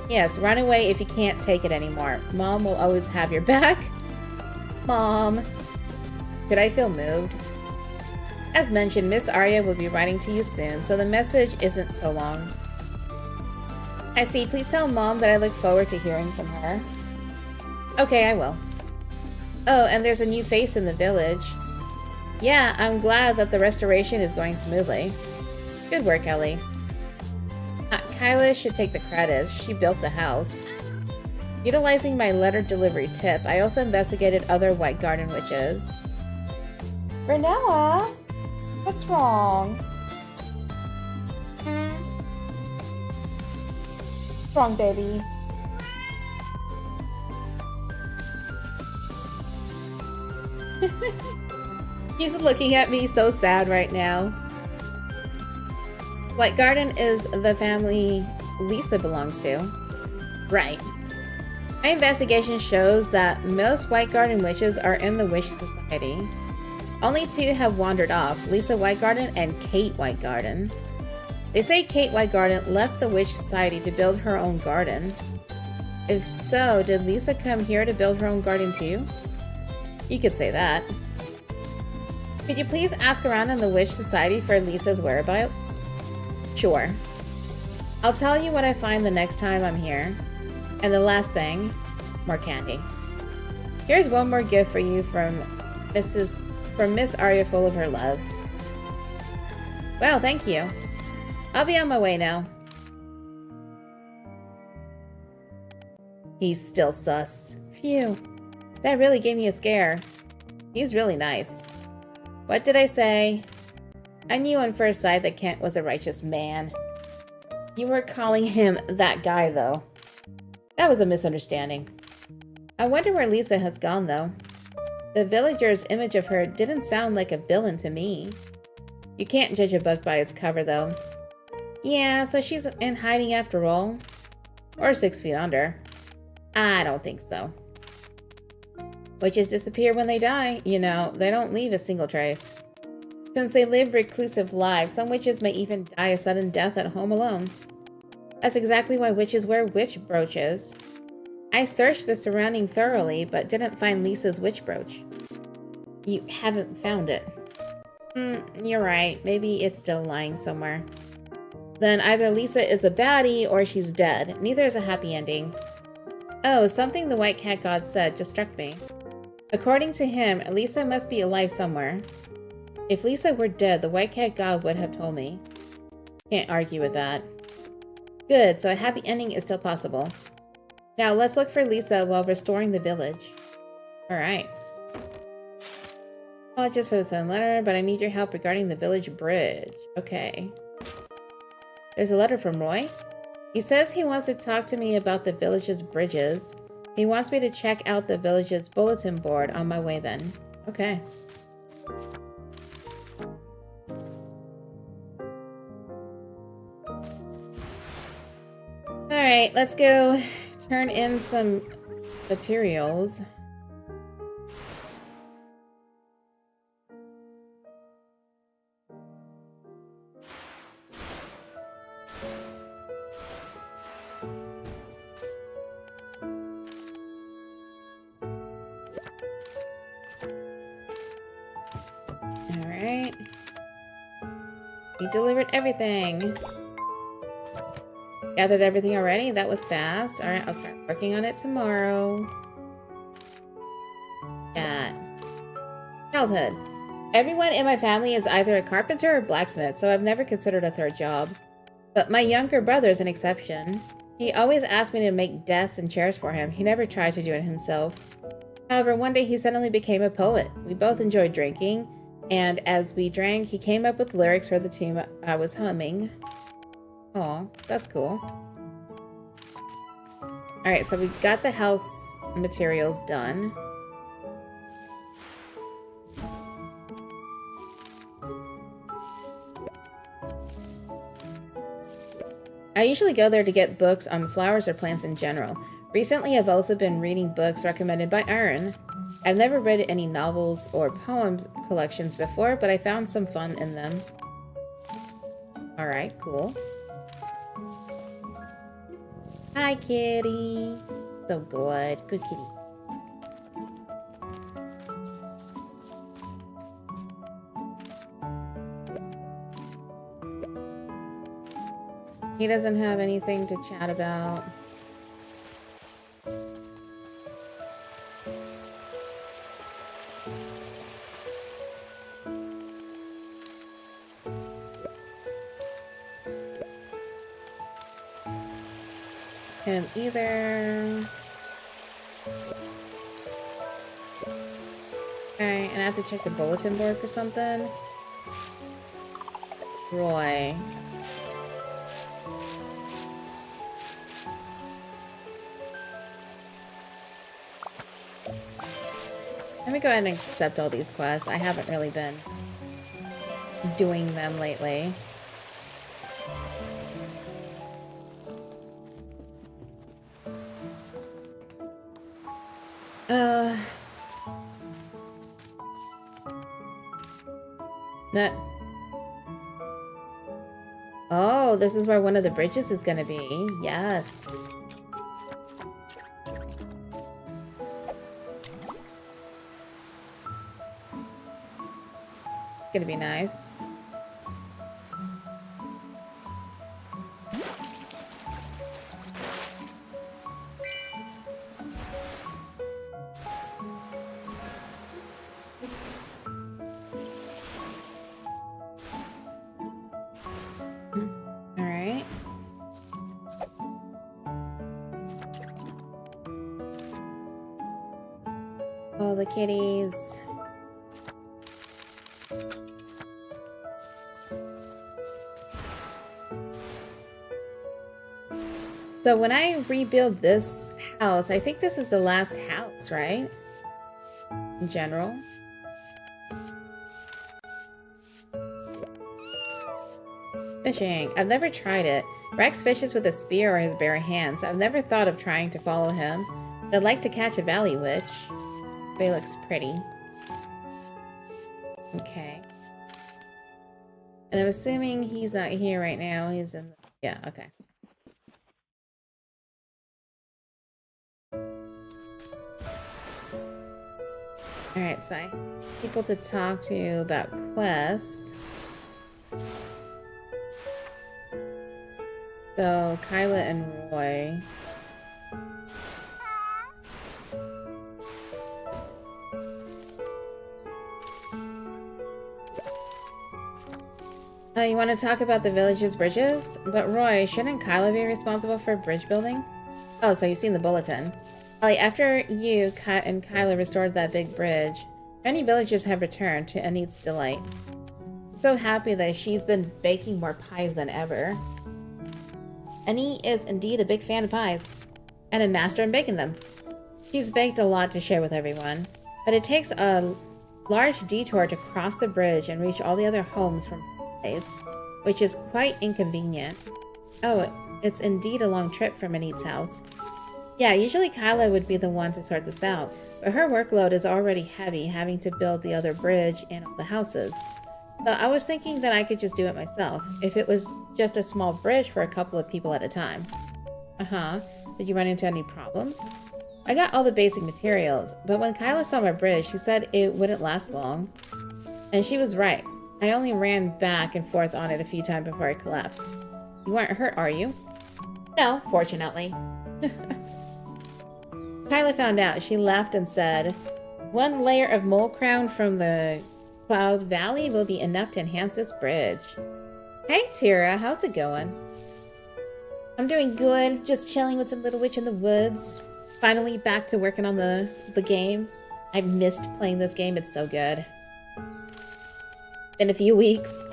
Yes, run away if you can't take it anymore. Mom will always have your back. Mom. Could I feel moved? As mentioned, Miss Arya will be writing to you soon, so the message isn't so long. I see. Please tell Mom that I look forward to hearing from her. Okay, I will. Oh, and there's a new face in the village. Yeah, I'm glad that the restoration is going smoothly. Good work, Ellie. Kyla should take the credit. She built the house. Utilizing my letter delivery tip, I also investigated other White Garden witches. Renoa? What's wrong? What's wrong, baby? He's looking at me so sad right now. White Garden is the family Lisa belongs to. Right. My investigation shows that most White Garden witches are in the Witch Society. Only 2 have wandered off, Lisa Whitegarden and Kate Whitegarden. They say Kate Whitegarden left the Witch Society to build her own garden. If so, did Lisa come here to build her own garden too? You could say that. Could you please ask around in the Witch Society for Lisa's whereabouts? Sure. I'll tell you what I find the next time I'm here. And the last thing, more candy. Here's one more gift for you from Miss Arya, full of her love. Wow, thank you. I'll be on my way now. He's still sus. Phew. That really gave me a scare. He's really nice. What did I say? I knew on first sight that Kent was a righteous man. You were calling him that guy, though. That was a misunderstanding. I wonder where Lisa has gone, though. The villager's image of her didn't sound like a villain to me. You can't judge a book by its cover, though. Yeah, so she's in hiding after all. Or 6 feet under. I don't think so. Witches disappear when they die. You know, they don't leave a single trace. Since they live reclusive lives, some witches may even die a sudden death at home alone. That's exactly why witches wear witch brooches. I searched the surrounding thoroughly, but didn't find Lisa's witch brooch. You haven't found it. You're right. Maybe it's still lying somewhere. Then either Lisa is a baddie or she's dead. Neither is a happy ending. Oh, something the White Cat God said just struck me. According to him, Lisa must be alive somewhere. If Lisa were dead, the White Cat God would have told me. Can't argue with that. Good, so a happy ending is still possible. Now let's look for Lisa while restoring the village. Alright. Apologies for the sudden letter, but I need your help regarding the village bridge. Okay. There's a letter from Roy. He says he wants to talk to me about the village's bridges. He wants me to check out the village's bulletin board on my way then. Okay. Alright, let's go turn in some materials. Alright. We delivered everything. Gathered everything already? That was fast. Alright, I'll start working on it tomorrow. Cat. Childhood. Everyone in my family is either a carpenter or blacksmith, so I've never considered a third job. But my younger brother is an exception. He always asked me to make desks and chairs for him. He never tried to do it himself. However, one day he suddenly became a poet. We both enjoyed drinking, and as we drank, he came up with lyrics for the tune I was humming. Oh, that's cool. Alright, so we got the house materials done. I usually go there to get books on flowers or plants in general. Recently, I've also been reading books recommended by Aaron. I've never read any novels or poems collections before, but I found some fun in them. Alright, cool. Hi, kitty. So good. Good kitty. He doesn't have anything to chat about. Him either. Okay, and I have to check the bulletin board for something. Roy. Let me go ahead and accept all these quests. I haven't really been doing them lately. No. Oh, this is where one of the bridges is gonna be. Yes. Gonna be nice. Alright. All the kitties. So when I rebuild this house, I think this is the last house, right? In general. Fishing. I've never tried it. Rex fishes with a spear or his bare hands. I've never thought of trying to follow him. But I'd like to catch a valley witch. They looks pretty. Okay. And I'm assuming he's not here right now. He's in... Yeah, okay. Alright, so I have people to talk to about quests. So, Kyla and Roy. You want to talk about the village's bridges? But Roy, shouldn't Kyla be responsible for bridge building? Oh, so you've seen the bulletin. Like, after you and Kyla restored that big bridge, many villagers have returned to Anit's delight. I'm so happy that she's been baking more pies than ever. Anit is indeed a big fan of pies, and a master in baking them. She's baked a lot to share with everyone, but it takes a large detour to cross the bridge and reach all the other homes from her place, which is quite inconvenient. Oh, it's indeed a long trip from Anit's house. Yeah, usually Kyla would be the one to sort this out, but her workload is already heavy, having to build the other bridge and all the houses. So I was thinking that I could just do it myself, if it was just a small bridge for a couple of people at a time. Uh-huh. Did you run into any problems? I got all the basic materials, but when Kyla saw my bridge, she said it wouldn't last long. And she was right. I only ran back and forth on it a few times before it collapsed. You weren't hurt, are you? No, fortunately. Kyla found out. She laughed and said, "One layer of mole crown from the Cloud Valley will be enough to enhance this bridge." Hey, Tira, how's it going? I'm doing good. Just chilling with some little witch in the woods. Finally back to working on the game. I've missed playing this game. It's so good. Been a few weeks.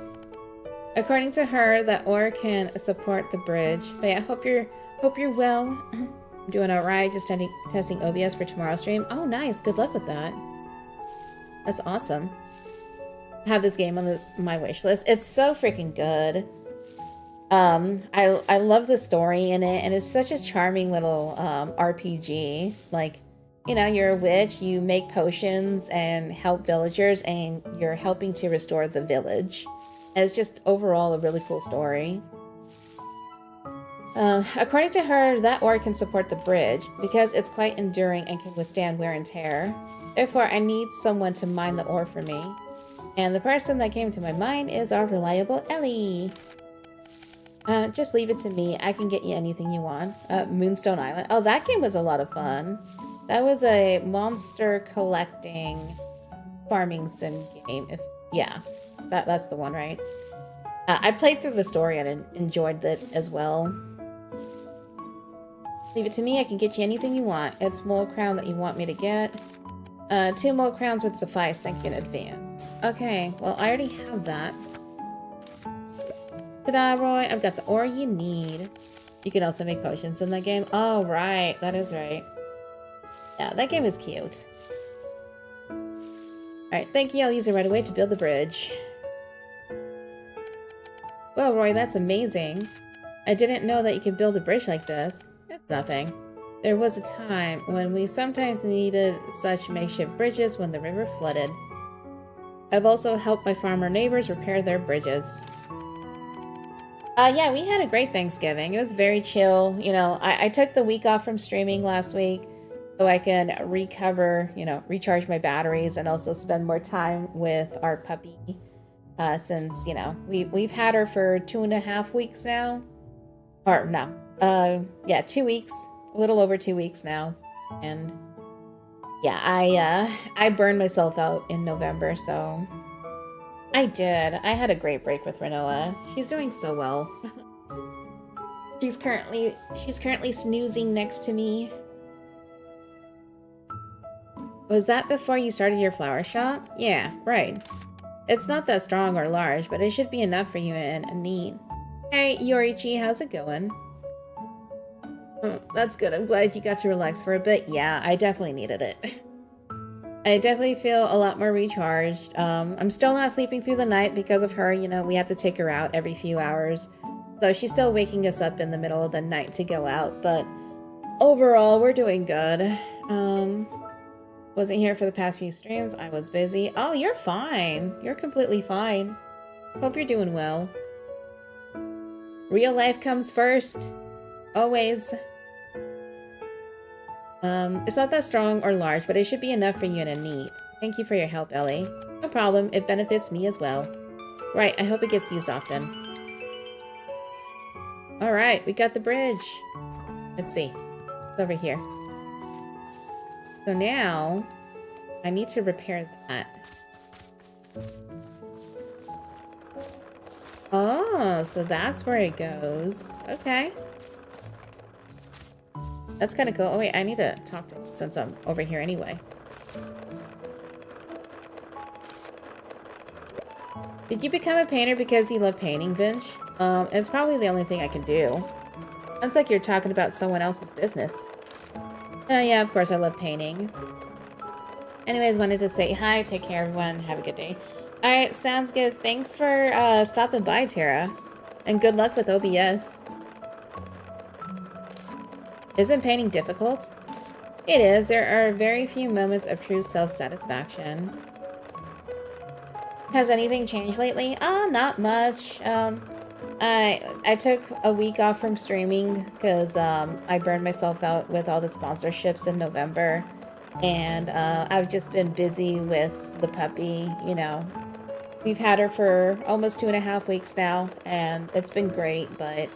According to her, that ore can support the bridge. But yeah, hope you're well. I'm doing alright, just testing OBS for tomorrow's stream. Oh, nice. Good luck with that. That's awesome. I have this game on my wish list. It's so freaking good. I love the story in it, and it's such a charming little RPG. Like, you know, you're a witch, you make potions and help villagers, and you're helping to restore the village. And it's just overall a really cool story. According to her, that ore can support the bridge because it's quite enduring and can withstand wear and tear. Therefore, I need someone to mine the ore for me. And the person that came to my mind is our reliable Ellie. Just leave it to me. I can get you anything you want. Moonstone Island. Oh, that game was a lot of fun. That was a monster collecting farming sim game. Yeah, that's the one, right? I played through the story and enjoyed it as well. Leave it to me. I can get you anything you want. It's Mole Crown that you want me to get. 2 Mole Crowns would suffice. Thank you in advance. Okay, well, I already have that. Ta-da, Roy. I've got the ore you need. You can also make potions in that game. Oh, right. That is right. Yeah, that game is cute. Alright, thank you. I'll use it right away to build the bridge. Well, Roy, that's amazing. I didn't know that you could build a bridge like this. It's nothing. There was a time when we sometimes needed such makeshift bridges when the river flooded. I've also helped my farmer neighbors repair their bridges. Yeah, we had a great Thanksgiving. It was very chill. You know, I took the week off from streaming last week so I can recover, you know, recharge my batteries and also spend more time with our puppy. Since, you know, we've had her for 2.5 weeks now. Or no, yeah, 2 weeks. A little over 2 weeks now. And yeah, I burned myself out in November, so I did. I had a great break with Renoa. She's doing so well. She's currently snoozing next to me. Was that before you started your flower shop? Yeah, right. It's not that strong or large, but it should be enough for you and neat. Hey, Yorichi, how's it going? Oh, that's good. I'm glad you got to relax for a bit. Yeah, I definitely needed it. I definitely feel a lot more recharged. I'm still not sleeping through the night because of her. You know, we have to take her out every few hours. So she's still waking us up in the middle of the night to go out. But overall, we're doing good. Wasn't here for the past few streams. I was busy. Oh, you're fine. You're completely fine. Hope you're doing well. Real life comes first. Always. It's not that strong or large, but it should be enough for you and a neat. Thank you for your help, Ellie. No problem. It benefits me as well. Right, I hope it gets used often. Alright, we got the bridge. Let's see. It's over here. So now, I need to repair that. Oh, so that's where it goes. Okay. That's kind of cool. Oh, wait, I need to talk to him since I'm over here anyway. Did you become a painter because you love painting, Vince? It's probably the only thing I can do. Sounds like you're talking about someone else's business. Yeah, of course, I love painting. Anyways, wanted to say hi, take care, everyone, have a good day. Alright, sounds good. Thanks for stopping by, Tara. And good luck with OBS. Isn't painting difficult? It is. There are very few moments of true self-satisfaction. Has anything changed lately? Not much. I took a week off from streaming because I burned myself out with all the sponsorships in November. And I've just been busy with the puppy, you know. We've had her for almost 2.5 weeks now, and it's been great, but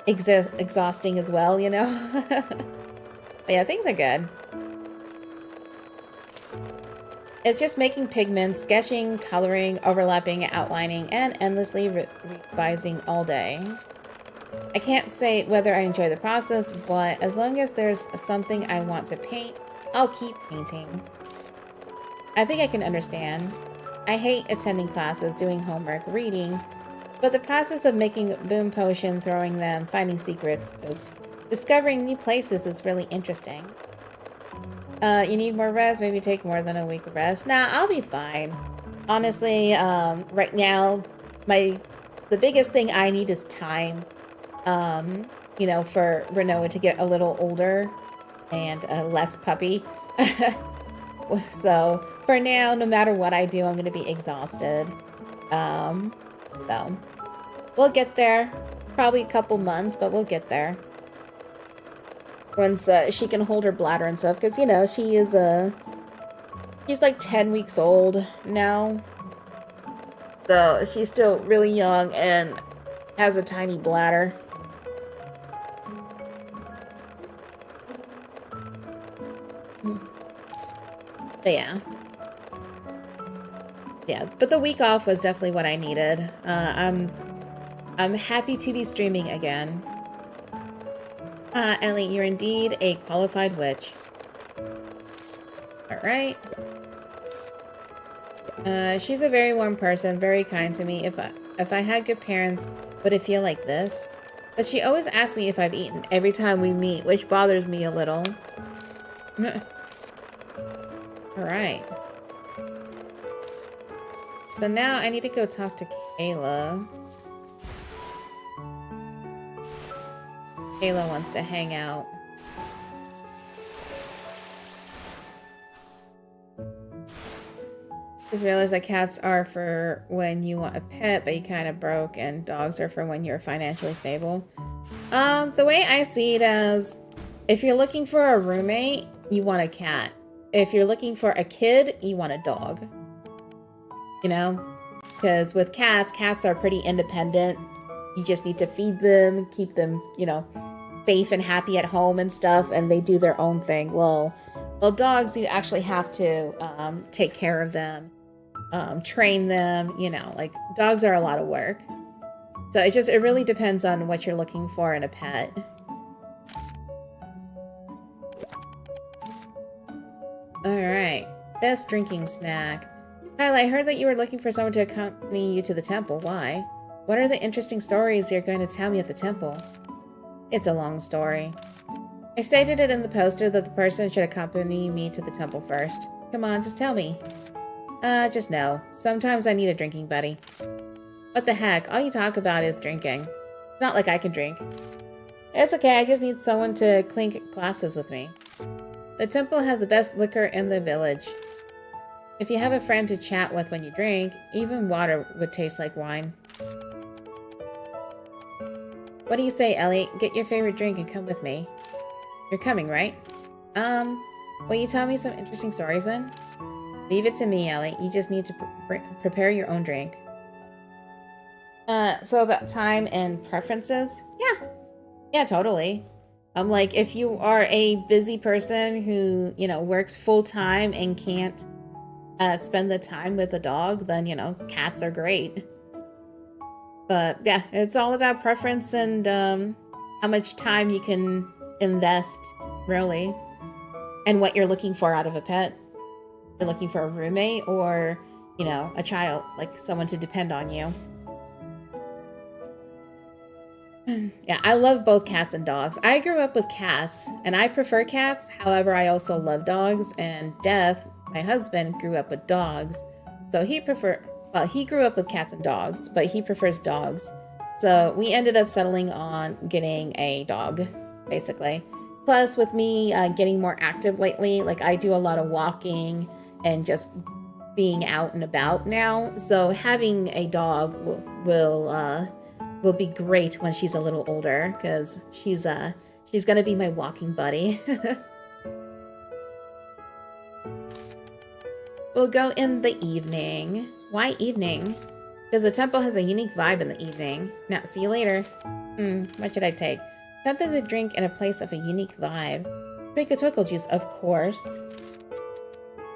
exhausting as well, you know. But yeah, things are good. It's just making pigments, sketching, coloring, overlapping, outlining, and endlessly revising all day. I can't say whether I enjoy the process, but as long as there's something I want to paint, I'll keep painting. I think I can understand. I hate attending classes, doing homework, reading, but the process of making boom potion, throwing them, finding secrets, discovering new places is really interesting. You need more rest? Maybe take more than a week of rest? Nah, I'll be fine. Honestly, right now, the biggest thing I need is time. you know, for Renoa to get a little older and less puppy. So for now, no matter what I do, I'm going to be exhausted. So we'll get there. Probably a couple months, but we'll get there. Once she can hold her bladder and stuff, because, you know, she's like 10 weeks old now. So she's still really young and has a tiny bladder. But yeah. Yeah, but the week off was definitely what I needed. I'm happy to be streaming again. Ellie, you're indeed a qualified witch. Alright. She's a very warm person, very kind to me. If I had good parents, would it feel like this? But she always asks me if I've eaten every time we meet, which bothers me a little. Alright. So now I need to go talk to Kayla. Kayla wants to hang out. Just realized that cats are for when you want a pet, but you kind of broke, and dogs are for when you're financially stable. The way I see it as, if you're looking for a roommate, you want a cat. If you're looking for a kid, you want a dog. You know? Because with cats are pretty independent. You just need to feed them, keep them, you know, safe and happy at home and stuff, and they do their own thing. Well, dogs, you actually have to take care of them, train them, you know, like dogs are a lot of work. So it really depends on what you're looking for in a pet. Alright, best drinking snack. Kyla, I heard that you were looking for someone to accompany you to the temple. Why? What are the interesting stories you're going to tell me at the temple? It's a long story. I stated it in the poster that the person should accompany me to the temple first. Come on, just tell me. Just no. Sometimes I need a drinking buddy. What the heck? All you talk about is drinking. It's not like I can drink. It's okay, I just need someone to clink glasses with me. The temple has the best liquor in the village. If you have a friend to chat with when you drink, even water would taste like wine. What do you say, Ellie? Get your favorite drink and come with me. You're coming, right? Will you tell me some interesting stories then? Leave it to me, Ellie. You just need to prepare your own drink. So about time and preferences? Yeah, totally. Like, if you are a busy person who, you know, works full-time and can't spend the time with a dog, then, you know, cats are great. But yeah, it's all about preference and how much time you can invest, really, and what you're looking for out of a pet. You're looking for a roommate or, you know, a child, like someone to depend on you. Yeah, I love both cats and dogs. I grew up with cats, and I prefer cats. However, I also love dogs, and Death, my husband, grew up with dogs. So he grew up with cats and dogs, but he prefers dogs. So we ended up settling on getting a dog, basically. Plus, with me getting more active lately, like I do a lot of walking and just being out and about now. So having a dog will be great when she's a little older, because she's gonna be my walking buddy. We'll go in the evening. Why evening? Because the temple has a unique vibe in the evening. Now, see you later. What should I take? Something to drink in a place of a unique vibe. Twinkle Twinkle juice, of course.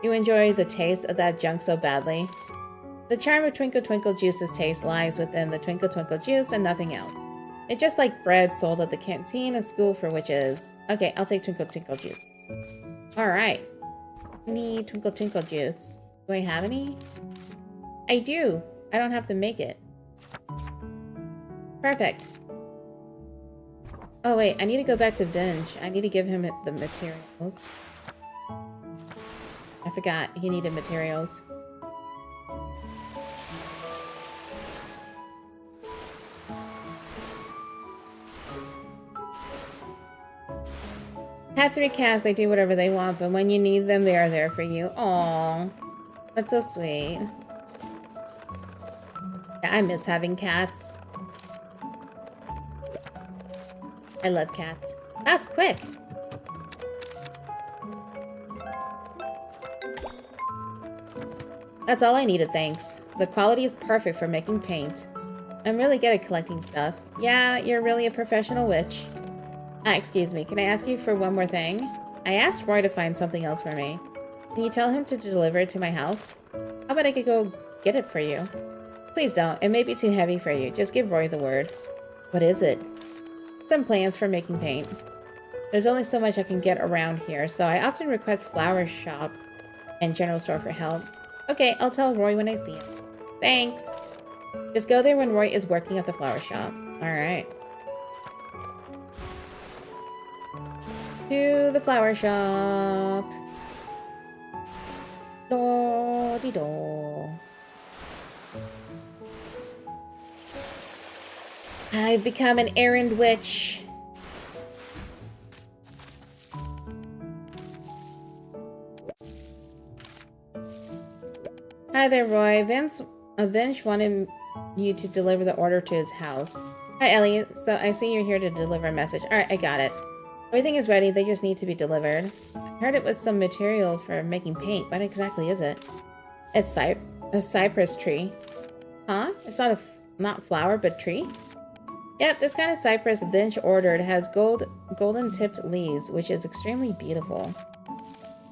You enjoy the taste of that junk so badly. The charm of Twinkle Twinkle juice's taste lies within the Twinkle Twinkle juice and nothing else. It's just like bread sold at the canteen of school for witches. Okay, I'll take Twinkle Twinkle juice. Alright. I need Twinkle Twinkle juice. Do I have any? I do. I don't have to make it. Perfect. Oh wait, I need to go back to Vinge. I need to give him the materials. I forgot he needed materials. Have 3 cats, they do whatever they want, but when you need them, they are there for you. Aww. That's so sweet. Yeah, I miss having cats. I love cats. That's quick. That's all I needed, thanks. The quality is perfect for making paint. I'm really good at collecting stuff. Yeah, you're really a professional witch. Excuse me, can I ask you for one more thing? I asked Roy to find something else for me. Can you tell him to deliver it to my house? How about I could go get it for you? Please don't, it may be too heavy for you. Just give Roy the word. What is it? Some plans for making paint. There's only so much I can get around here, so I often request flower shop and general store for help. Okay, I'll tell Roy when I see him. Thanks! Just go there when Roy is working at the flower shop. Alright. To the flower shop. Do-de-do. I've become an errand witch. Hi there, Roy. Vince wanted you to deliver the order to his house. Hi, Elliot. So I see you're here to deliver a message. Alright, I got it. Everything is ready. They just need to be delivered. I heard it was some material for making paint. What exactly is it? It's a cypress tree. Huh? It's not flower, but tree? Yep, this kind of cypress Vince ordered has golden tipped leaves, which is extremely beautiful.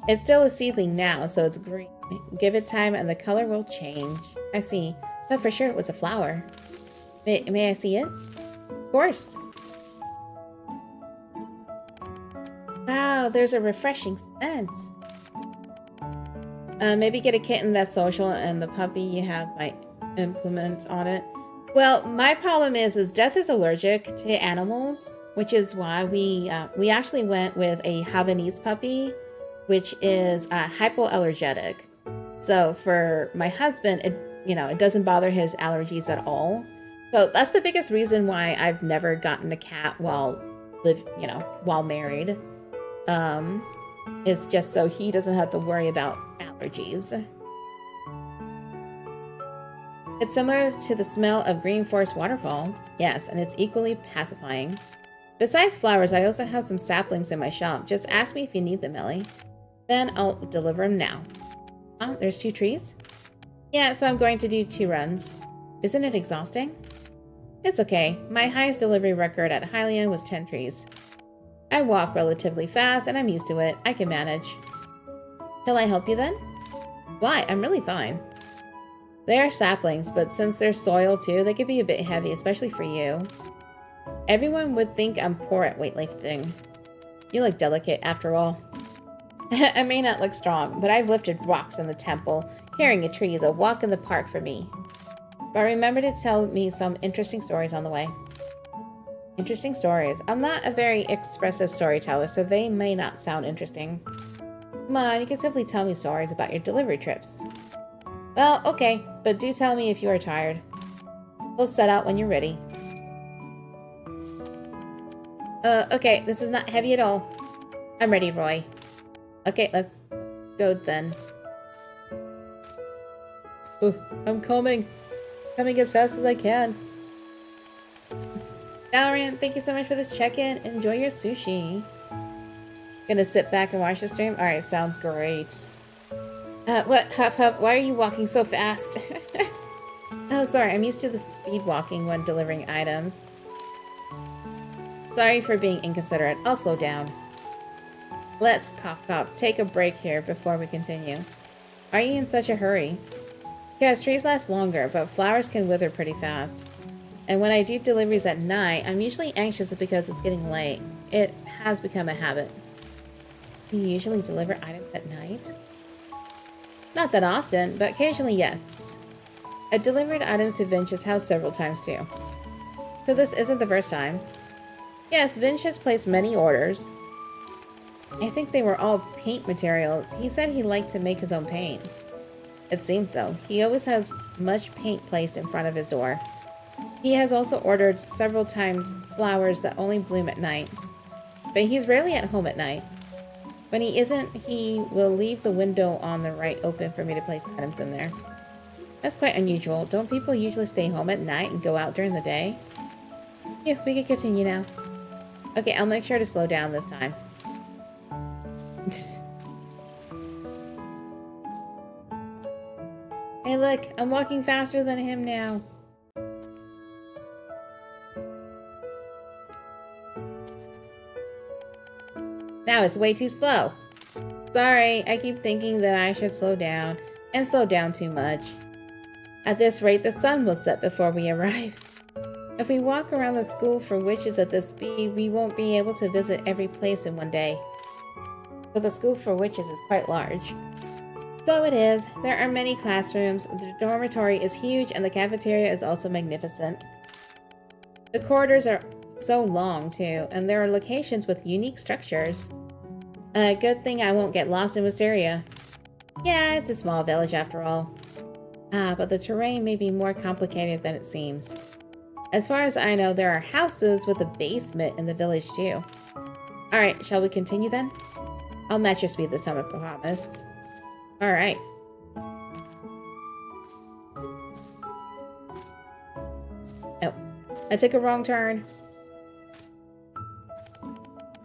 It's still a seedling now, so it's green. Give it time and the color will change. I see. Thought for sure it was a flower. May I see it? Of course. Wow, there's a refreshing scent. Maybe get a kitten that's social and the puppy you have might implement on it. Well, my problem is Death is allergic to animals, which is why we actually went with a Havanese puppy, which is hypoallergenic. So for my husband, it doesn't bother his allergies at all. So that's the biggest reason why I've never gotten a cat while married. It's just so he doesn't have to worry about allergies. It's similar to the smell of Green Forest waterfall. Yes, and it's equally pacifying. Besides flowers, I also have some saplings in my shop. Just ask me if you need them, Ellie. Then I'll deliver them now. Oh, there's 2 trees? Yeah, so I'm going to do 2 runs. Isn't it exhausting? It's okay. My highest delivery record at Hylian was 10 trees. I walk relatively fast and I'm used to it. I can manage. Shall I help you then? Why? I'm really fine. They are saplings, but since they're soil too, they could be a bit heavy, especially for you. Everyone would think I'm poor at weightlifting. You look delicate after all. I may not look strong, but I've lifted rocks in the temple. Carrying a tree is a walk in the park for me. But remember to tell me some interesting stories on the way. Interesting stories. I'm not a very expressive storyteller, so they may not sound interesting. Come on, you can simply tell me stories about your delivery trips. Well, okay, but do tell me if you are tired. We'll set out when you're ready. Okay, this is not heavy at all. I'm ready, Roy. Okay, let's go then. Ooh, I'm coming. Coming as fast as I can. Valerian, thank you so much for this check-in. Enjoy your sushi. Gonna sit back and watch the stream? Alright, sounds great. What? Huff Huff, why are you walking so fast? Oh, sorry, I'm used to the speed walking when delivering items. Sorry for being inconsiderate. I'll slow down. Let's take a break here before we continue. Are you in such a hurry? Yes, trees last longer, but flowers can wither pretty fast. And when I do deliveries at night, I'm usually anxious because it's getting late. It has become a habit. Do you usually deliver items at night? Not that often, but occasionally yes. I delivered items to Vince's house several times too. So this isn't the first time. Yes, Vince has placed many orders. I think they were all paint materials. He said he liked to make his own paint. It seems so. He always has much paint placed in front of his door. He has also ordered several times flowers that only bloom at night. But he's rarely at home at night. When he isn't, he will leave the window on the right open for me to place items in there. That's quite unusual. Don't people usually stay home at night and go out during the day? Yeah, we can continue now. Okay, I'll make sure to slow down this time. Hey look, I'm walking faster than him now. Now it's way too slow. Sorry, I keep thinking that I should slow down, and slow down too much. At this rate, the sun will set before we arrive. If we walk around the school for witches at this speed, we won't be able to visit every place in one day. But the school for witches is quite large. So it is. There are many classrooms, the dormitory is huge, and the cafeteria is also magnificent. The corridors are so long, too, and there are locations with unique structures. A good thing I won't get lost in Wisteria. Yeah, it's a small village after all. But the terrain may be more complicated than it seems. As far as I know, there are houses with a basement in the village too. Alright, shall we continue then? I'll match your speed this time, I promise. Alright. Oh, I took a wrong turn.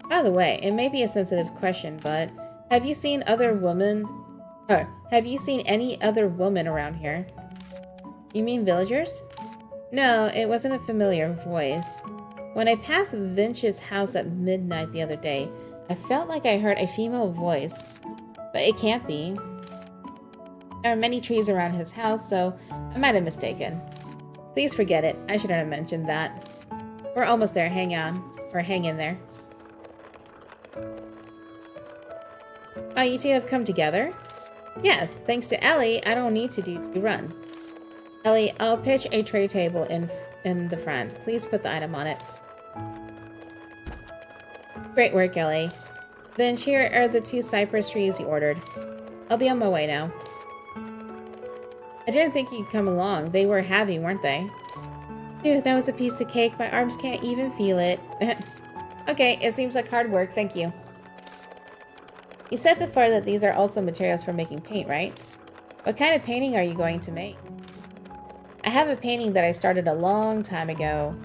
By the way, it may be a sensitive question, but have you seen other women? Or have you seen any other women around here? You mean villagers? No, it wasn't a familiar voice. When I passed Vinch's house at midnight the other day, I felt like I heard a female voice. But it can't be. There are many trees around his house, so I might have mistaken. Please forget it. I shouldn't have mentioned that. We're almost there. Hang on. Or hang in there. Oh, you two have come together? Yes, thanks to Ellie, I don't need to do 2 runs. Ellie, I'll pitch a tray table in the front. Please put the item on it. Great work, Ellie. Then here are the 2 cypress trees you ordered. I'll be on my way now. I didn't think you'd come along. They were heavy, weren't they? Phew, that was a piece of cake. My arms can't even feel it. Okay, it seems like hard work. Thank you. You said before that these are also materials for making paint, right? What kind of painting are you going to make? I have a painting that I started a long time ago.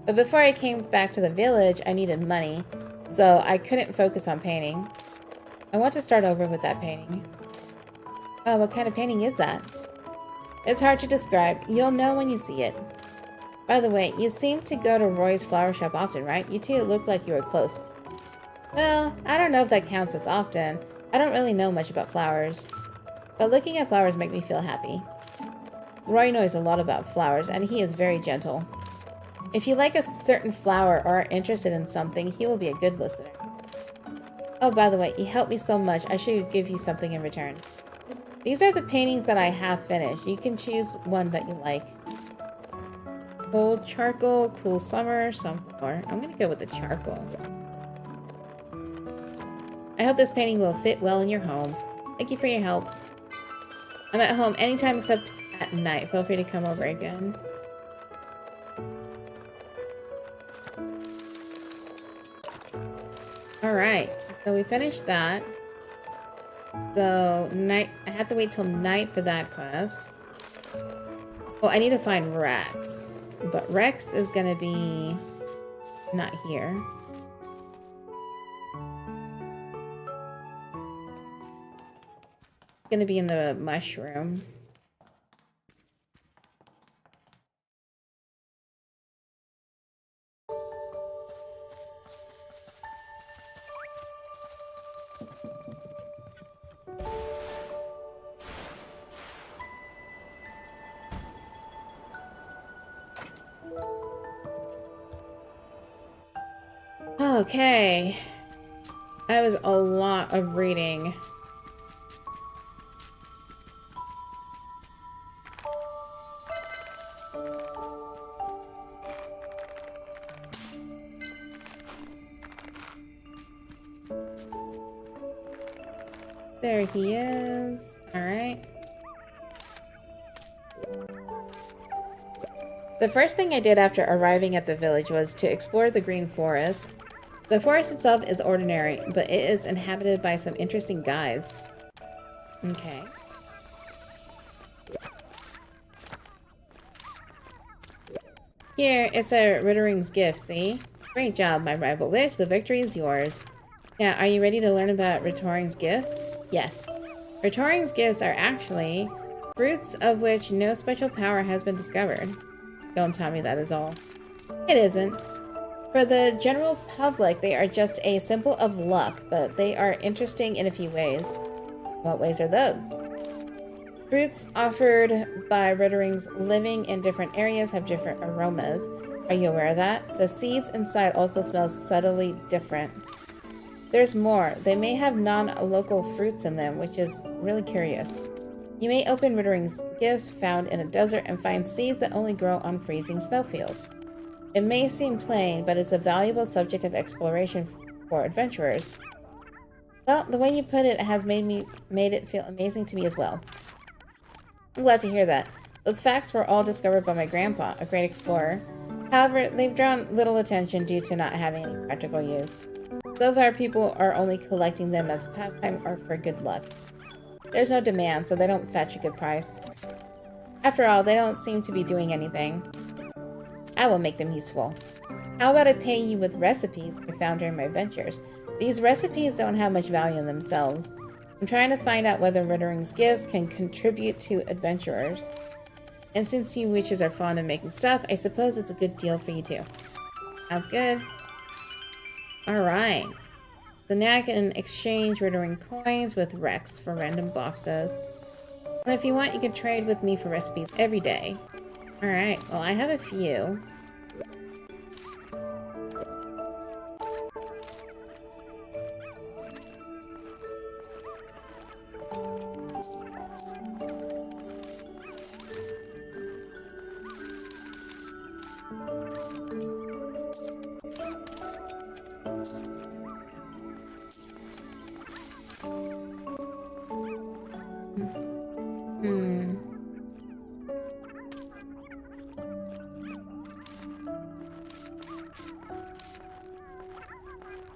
But before I came back to the village, I needed money, so I couldn't focus on painting. I want to start over with that painting. Oh, what kind of painting is that? It's hard to describe. You'll know when you see it. By the way, you seem to go to Roy's flower shop often, right? You two look like you were close. Well, I don't know if that counts as often. I don't really know much about flowers. But looking at flowers make me feel happy. Roy knows a lot about flowers, and he is very gentle. If you like a certain flower or are interested in something, he will be a good listener. Oh, by the way, you helped me so much, I should give you something in return. These are the paintings that I have finished. You can choose one that you like. Cold charcoal, cool summer, something more. I'm gonna go with the charcoal. I hope this painting will fit well in your home. Thank you for your help. I'm at home anytime except at night. Feel free to come over again. Alright, so we finished that. So, night. I have to wait till night for that quest. Oh, I need to find Rex. But Rex is gonna be not here. Gonna be in the mushroom. Okay. That was a lot of reading. There he is. Alright. The first thing I did after arriving at the village was to explore the green forest. The forest itself is ordinary, but it is inhabited by some interesting guys. Okay. Here, it's a Rittering's gift, see? Great job, my rival witch. The victory is yours. Now, are you ready to learn about Rittering's gifts? Yes. Rittering's gifts are actually fruits of which no special power has been discovered. Don't tell me that is all. It isn't. For the general public, they are just a symbol of luck, but they are interesting in a few ways. What ways are those? Fruits offered by Ritterings living in different areas have different aromas. Are you aware of that? The seeds inside also smell subtly different. There's more. They may have non-local fruits in them, which is really curious. You may open Rittering's gifts found in a desert and find seeds that only grow on freezing snowfields. It may seem plain, but it's a valuable subject of exploration for adventurers. Well, the way you put it has made it feel amazing to me as well. I'm glad to hear that. Those facts were all discovered by my grandpa, a great explorer. However, they've drawn little attention due to not having any practical use. So far, people are only collecting them as a pastime or for good luck. There's no demand, so they don't fetch a good price. After all, they don't seem to be doing anything. I will make them useful. How about I pay you with recipes I found during my adventures? These recipes don't have much value in themselves. I'm trying to find out whether Rittering's gifts can contribute to adventurers. And since you witches are fond of making stuff, I suppose it's a good deal for you too. Sounds good. Alright. So now I can exchange Rittering coins with Rex for random boxes. And if you want, you can trade with me for recipes every day. Alright, well I have a few.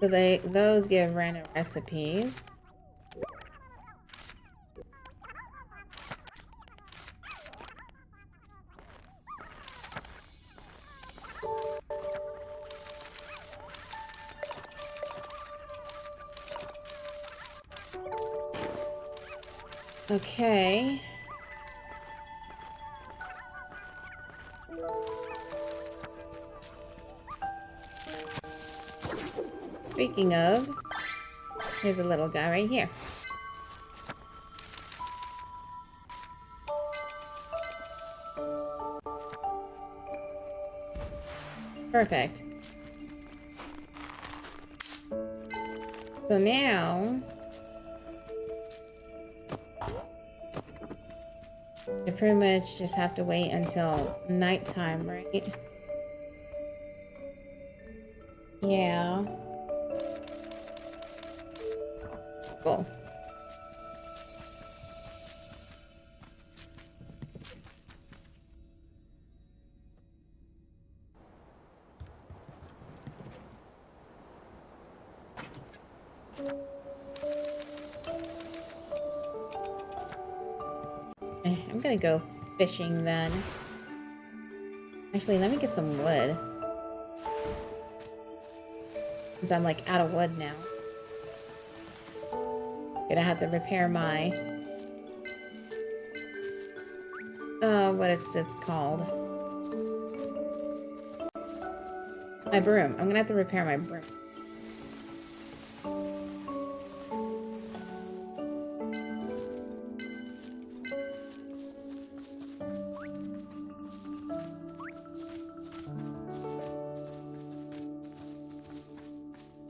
So those give random recipes. Okay. Speaking of, here's a little guy right here. Perfect. So now I pretty much just have to wait until nighttime, right? Yeah. Cool. I'm gonna go fishing then. Actually, let me get some wood. Since I'm like out of wood now. Gonna have to repair my what it's called. My broom. I'm gonna have to repair my broom.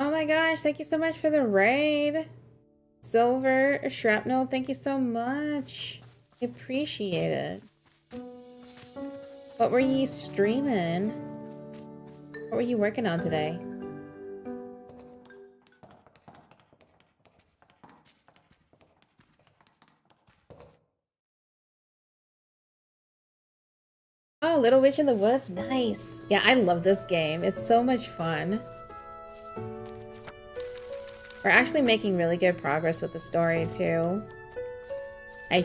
Oh my gosh, thank you so much for the raid. Silver Shrapnel, thank you so much. I appreciate it. What were you streaming? What were you working on today? Oh, Little Witch in the Woods, nice. Yeah, I love this game. It's so much fun. We're actually making really good progress with the story, too. I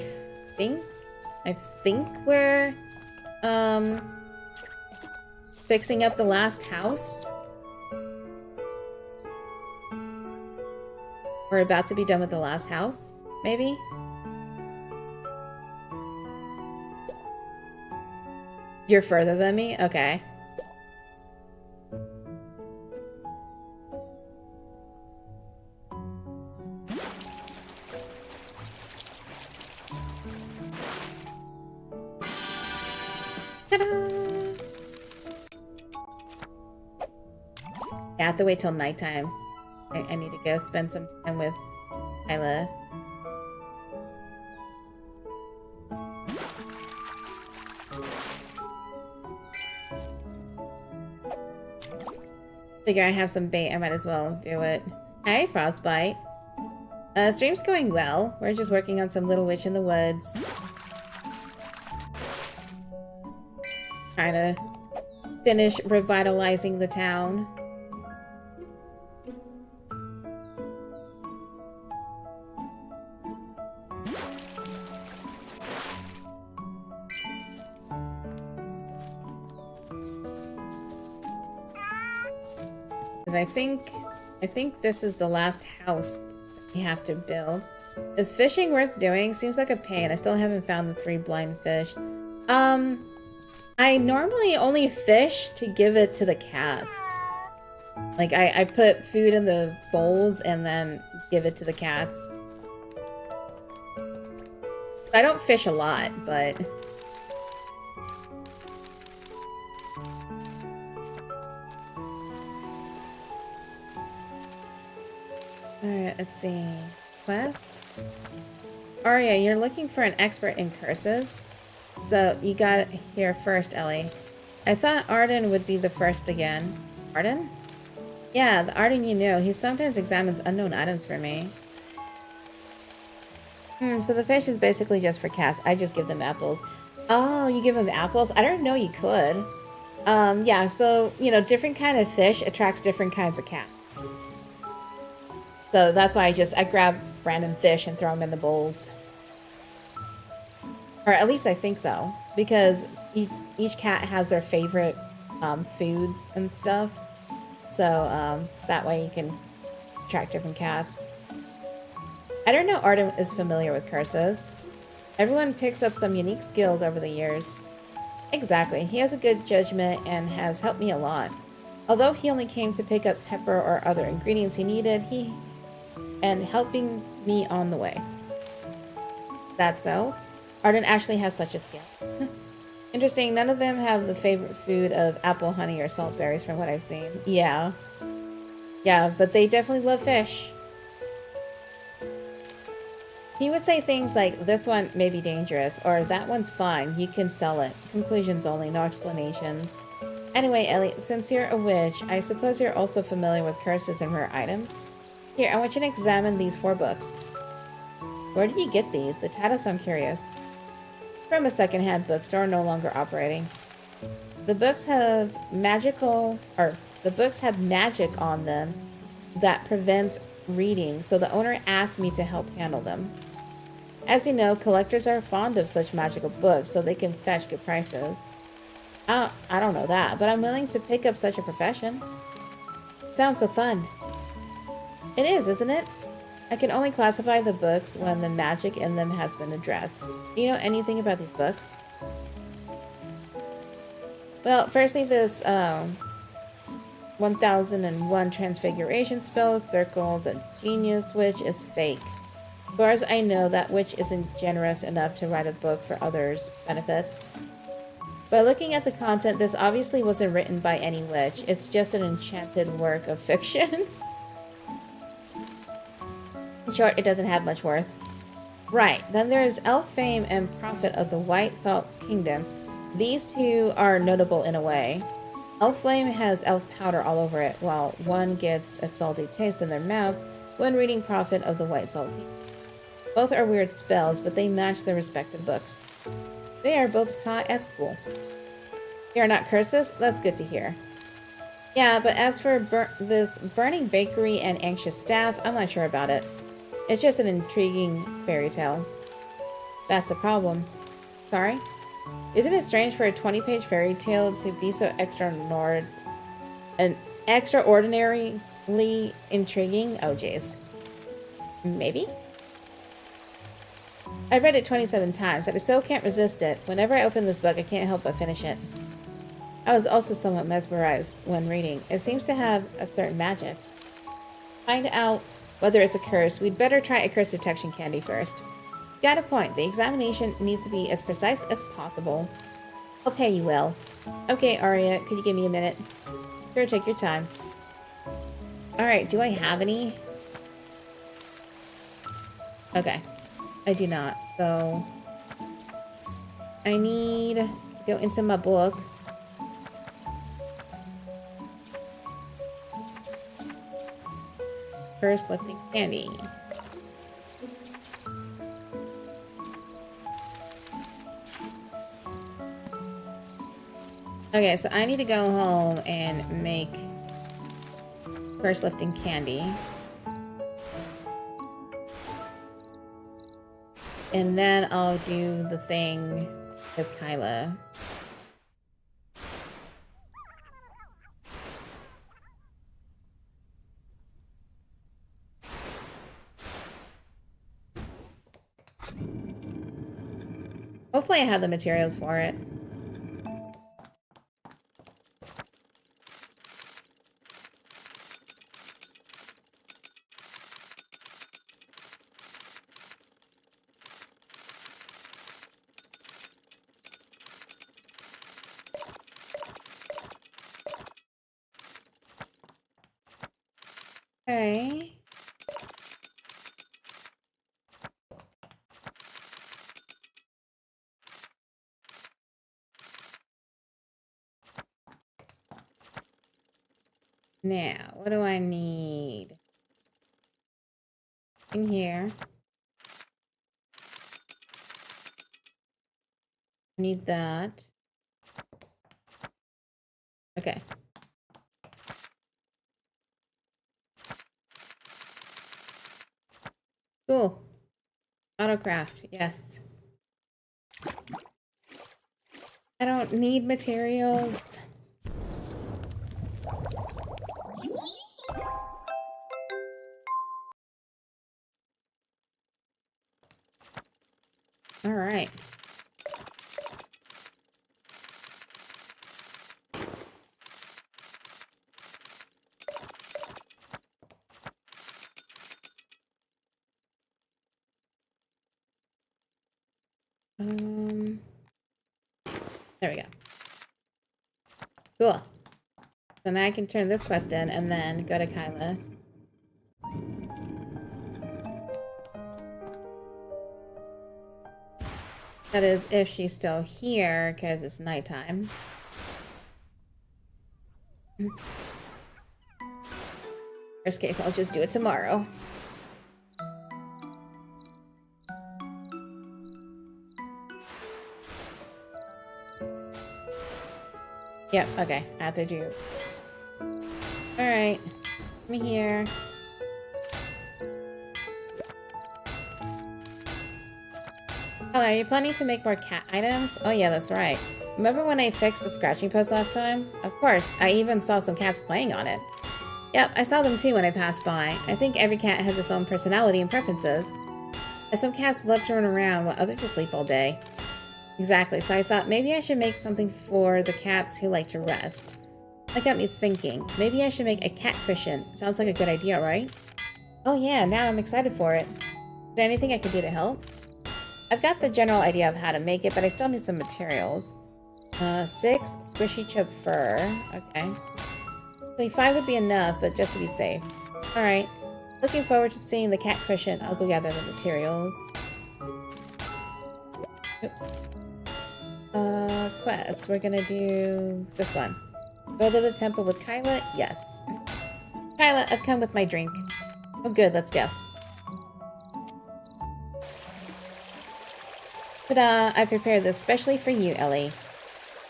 think we're, fixing up the last house. We're about to be done with the last house, maybe? You're further than me? Okay. Ta-da! I have to wait till nighttime. I need to go spend some time with Kyla. Figure I have some bait, I might as well do it. Hey, Frostbite. Stream's going well. We're just working on some Little Witch in the Woods. Trying to finish revitalizing the town. I think this is the last house we have to build. Is fishing worth doing? Seems like a pain. I still haven't found the 3 blind fish. I normally only fish to give it to the cats. Like, I put food in the bowls and then give it to the cats. I don't fish a lot, but... Alright, let's see. Quest? Arya, you're looking for an expert in curses? So, you got it here first, Ellie. I thought Arden would be the first again. Arden? Yeah, the Arden you know. He sometimes examines unknown items for me. So the fish is basically just for cats. I just give them apples. Oh, you give them apples? I didn't know you could. Yeah, so, you know, different kind of fish attracts different kinds of cats. So that's why I grab random fish and throw them in the bowls. Or at least I think so. Because each cat has their favorite foods and stuff. So that way you can attract different cats. I don't know Arden is familiar with curses. Everyone picks up some unique skills over the years. Exactly. He has a good judgment and has helped me a lot. Although he only came to pick up pepper or other ingredients he needed, and helping me on the way. That's so? Arden actually has such a skill. Interesting, none of them have the favorite food of apple, honey, or salt berries from what I've seen. Yeah. Yeah, but they definitely love fish. He would say things like, this one may be dangerous, or that one's fine, you can sell it. Conclusions only, no explanations. Anyway, Ellie, since you're a witch, I suppose you're also familiar with curses and rare items? Here, I want you to examine these 4 books. Where did you get these? The titles sound curious. From a secondhand bookstore no longer operating. The books have magic on them that prevents reading, so the owner asked me to help handle them. As you know, collectors are fond of such magical books, so they can fetch good prices. I don't know that, but I'm willing to pick up such a profession. Sounds so fun. It is, isn't it? I can only classify the books when the magic in them has been addressed. Do you know anything about these books? Well, firstly, this 1001 Transfiguration spell, Circle the Genius Witch, is fake. As far as I know, that witch isn't generous enough to write a book for others' benefits. By looking at the content, this obviously wasn't written by any witch. It's just an enchanted work of fiction. In short, it doesn't have much worth. Right, then there's Elfame and Prophet of the White Salt Kingdom. These 2 are notable in a way. Elflame has elf powder all over it, while one gets a salty taste in their mouth when reading Prophet of the White Salt Kingdom. Both are weird spells, but they match their respective books. They are both taught at school. They are not curses? That's good to hear. Yeah, but as for this burning bakery and anxious staff, I'm not sure about it. It's just an intriguing fairy tale. That's the problem. Sorry? Isn't it strange for a 20-page fairy tale to be so extraordinarily intriguing? Oh, jeez. Maybe? I've read it 27 times, but I still can't resist it. Whenever I open this book, I can't help but finish it. I was also somewhat mesmerized when reading. It seems to have a certain magic. Find out whether it's a curse. We'd better try a curse detection candy first. Got a point. The examination needs to be as precise as possible. I'll pay you well. Okay, Arya, could you give me a minute? Sure, take your time. Alright, do I have any? Okay. I do not, so... I need to go into my book. First, lifting candy. Okay, so I need to go home and make first lifting candy. And then I'll do the thing with Kyla. Hopefully I have the materials for it. Okay. Now, what do I need? In here. I need that. Okay. Cool. Autocraft, yes. I don't need materials. All right. There we go. Cool. So now I can turn this quest in and then go to Kyla. That is if she's still here, because it's nighttime. Worst case, I'll just do it tomorrow. Yep, okay. I have to do. Alright. Come here. Hello, are you planning to make more cat items? Oh yeah, that's right. Remember when I fixed the scratching post last time? Of course, I even saw some cats playing on it. Yep, I saw them too when I passed by. I think every cat has its own personality and preferences. And some cats love to run around while others just sleep all day. Exactly, so I thought maybe I should make something for the cats who like to rest. That got me thinking. Maybe I should make a cat cushion. Sounds like a good idea, right? Oh yeah, now I'm excited for it. Is there anything I can do to help? I've got the general idea of how to make it, but I still need some materials. 6 squishy chip fur. Okay. Only 5 would be enough, but just to be safe. Alright. Looking forward to seeing the cat cushion. I'll go gather the materials. Oops. Quest. We're gonna do this one. Go to the temple with Kyla? Yes. Kyla, I've come with my drink. Oh good, let's go. Ta-da! I prepared this specially for you, Ellie.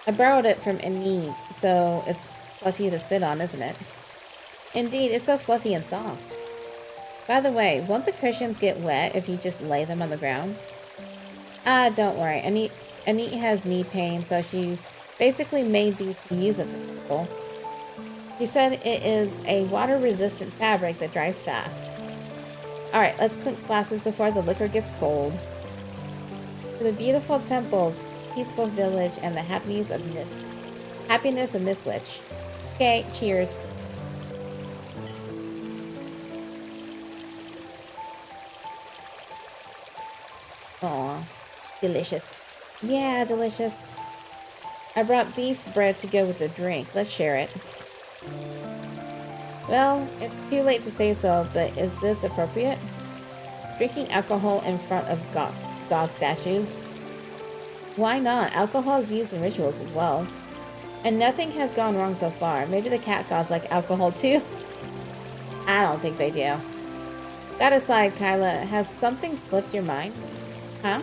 I borrowed it from Annie, so it's fluffy to sit on, isn't it? Indeed, it's so fluffy and soft. By the way, won't the cushions get wet if you just lay them on the ground? Don't worry. Anit has knee pain, so she basically made these to use at the temple. She said it is a water-resistant fabric that dries fast. Alright, let's clink glasses before the liquor gets cold. To the beautiful temple, peaceful village, and the happiness of Miss Witch. Okay, cheers. Aw, delicious. Yeah, delicious. I brought beef bread to go with the drink. Let's share it. Well, it's too late to say so, but is this appropriate? Drinking alcohol in front of god statues? Why not? Alcohol is used in rituals as well. And nothing has gone wrong so far. Maybe the cat gods like alcohol too? I don't think they do. That aside, Kyla, has something slipped your mind? Huh?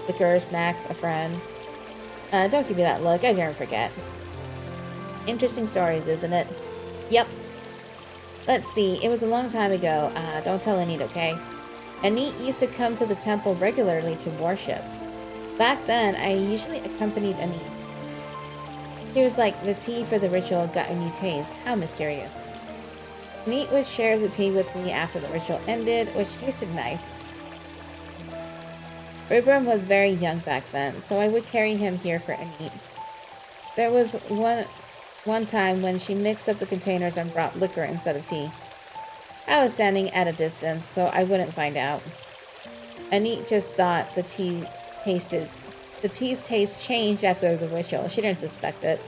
Liquor, snacks, a friend. Don't give me that look. I daren't forget. Interesting stories, isn't it? Yep. Let's see. It was a long time ago. Don't tell Anit, okay? Anit used to come to the temple regularly to worship. Back then, I usually accompanied Anit. He was like, the tea for the ritual got a new taste. How mysterious. Anit would share the tea with me after the ritual ended, which tasted nice. Rubram was very young back then, so I would carry him here for Anit. There was one time when she mixed up the containers and brought liquor instead of tea. I was standing at a distance, so I wouldn't find out. Anit just thought the tea's taste changed after the ritual. She didn't suspect it.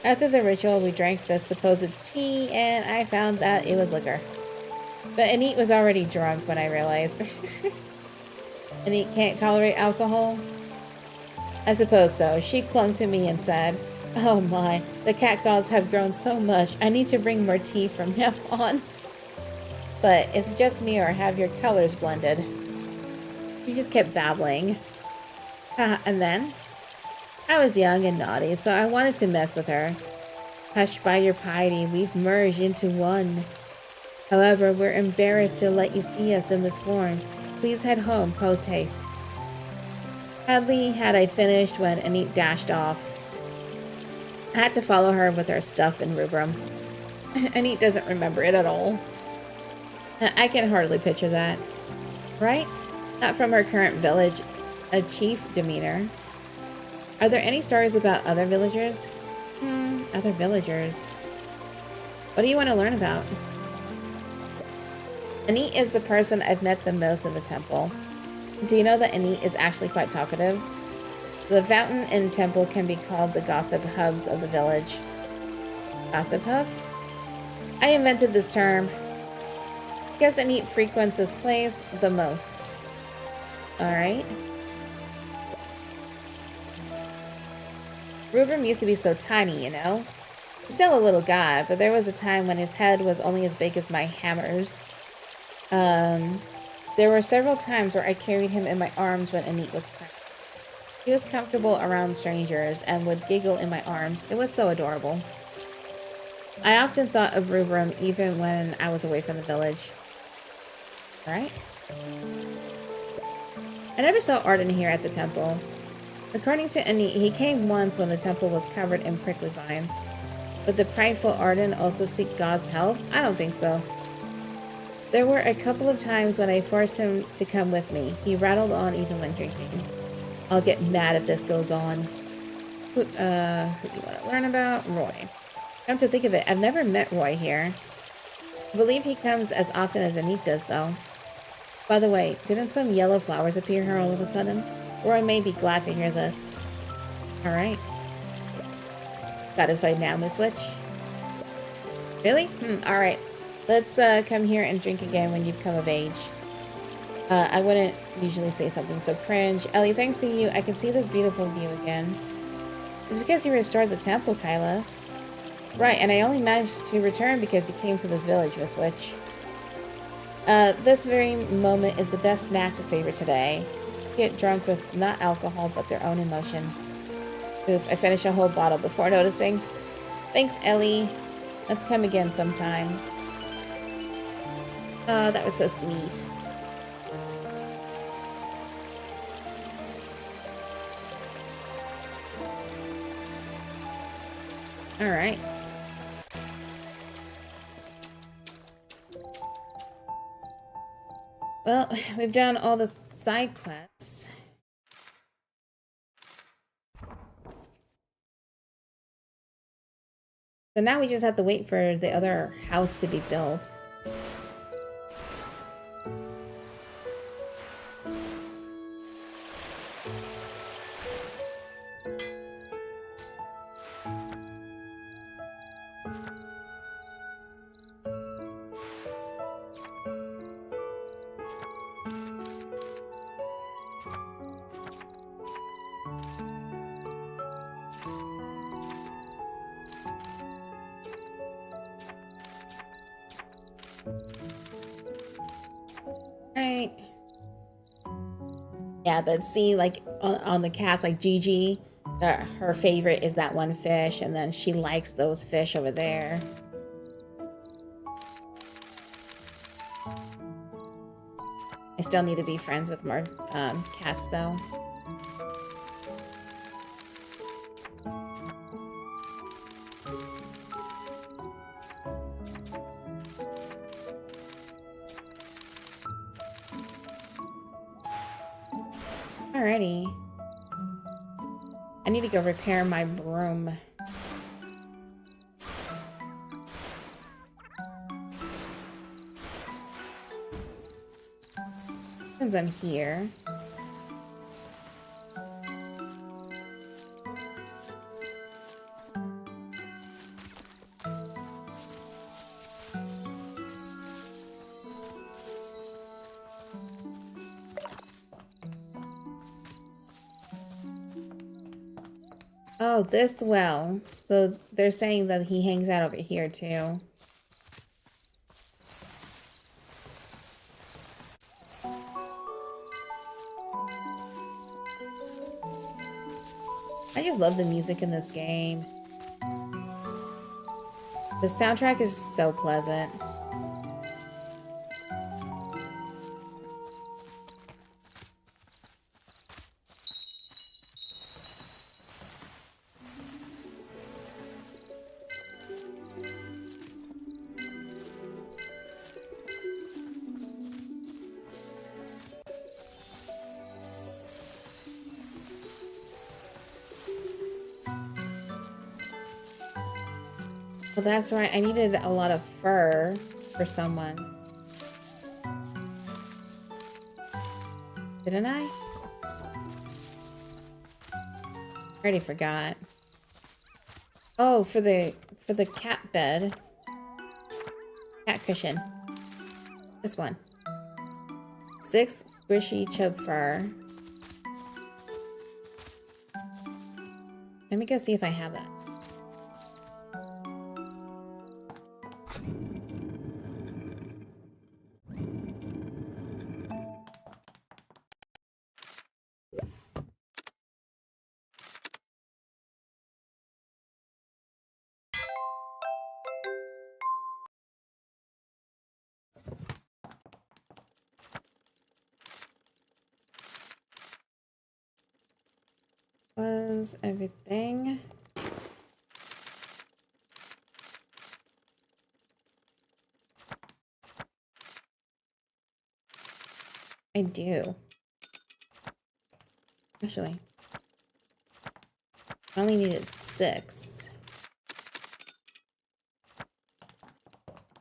After the ritual, we drank the supposed tea, and I found that it was liquor. But Anit was already drunk when I realized. Anit can't tolerate alcohol? I suppose so. She clung to me and said, "Oh my, the cat gods have grown so much. I need to bring more tea from now on." But it's just me, or have your colors blended? She just kept babbling. And then? I was young and naughty, so I wanted to mess with her. Hushed by your piety, we've merged into one. However, we're embarrassed to let you see us in this form. Please head home post-haste. Hardly had I finished when Anit dashed off. I had to follow her with our stuff in Rubram. Anit doesn't remember it at all. I can hardly picture that. Right? Not from her current village, a chief demeanor. Are there any stories about other villagers? Other villagers. What do you want to learn about? Anit is the person I've met the most in the temple. Do you know that Anit is actually quite talkative? The fountain and temple can be called the gossip hubs of the village. Gossip hubs? I invented this term. Because Anit frequents this place the most. Alright. Rubram used to be so tiny, you know? He's still a little guy, but there was a time when his head was only as big as my hammers. There were several times where I carried him in my arms when Anit was crying. He was comfortable around strangers and would giggle in my arms. It was so adorable. I often thought of Rubram even when I was away from the village. Alright. I never saw Arden here at the temple. According to Anit, he came once when the temple was covered in prickly vines. Would the prideful Arden also seek God's help? I don't think so. There were a couple of times when I forced him to come with me. He rattled on even when drinking. I'll get mad if this goes on. Who do you want to learn about? Roy. Come to think of it, I've never met Roy here. I believe he comes as often as Anit does, though. By the way, didn't some yellow flowers appear here all of a sudden? Roy may be glad to hear this. Alright. Satisfied now, Miss Witch? Really? Alright. Let's come here and drink again when you've come of age. I wouldn't usually say something so cringe. Ellie, thanks to you, I can see this beautiful view again. It's because you restored the temple, Kyla. Right, and I only managed to return because you came to this village, Miss Witch. This very moment is the best snack to savor today. Get drunk with not alcohol, but their own emotions. Oof, I finished a whole bottle before noticing. Thanks, Ellie. Let's come again sometime. Oh, that was so sweet. All right. Well, we've done all the side quests. So now we just have to wait for the other house to be built. Right. Yeah, but see, like, on the cast, like, Gigi, her favorite is that one fish, and then she likes those fish over there. I still need to be friends with more cats, though. Alrighty. I need to go repair my broom. Since I'm here. Oh, this well. So they're saying that he hangs out over here too. I just love the music in this game. The soundtrack is so pleasant. Well, that's right. I needed a lot of fur for someone. Didn't I? I already forgot. Oh, for the cat bed. Cat cushion. This one. 6 squishy chub fur. Let me go see if I have that. Was everything? I do. Actually, I only needed 6.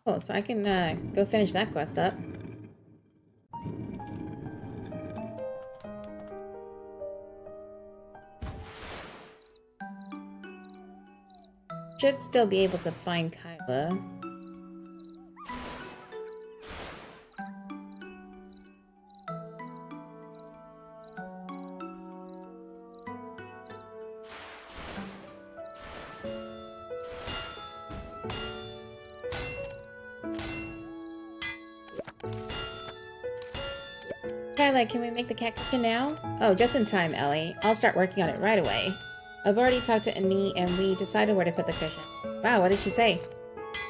Oh, so I can go finish that quest up. Should still be able to find Kyla. Kyla, can we make the cat cookie now? Oh, just in time, Ellie. I'll start working on it right away. I've already talked to Annie and we decided where to put the cushion. Wow, what did she say?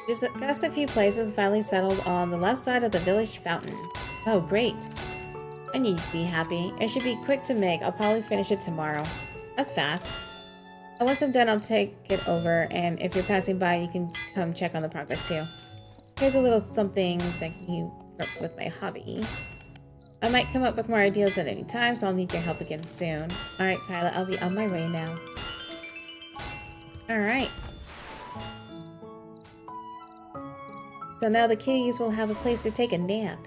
Discussed a few places, finally settled on the left side of the village fountain. Oh, great. I need to be happy. It should be quick to make. I'll probably finish it tomorrow. That's fast. And once I'm done, I'll take it over, and if you're passing by, you can come check on the progress too. Here's a little something thanking you with my hobby. I might come up with more ideas at any time, so I'll need your help again soon. Alright, Kyla, I'll be on my way now. Alright. So now the kitties will have a place to take a nap.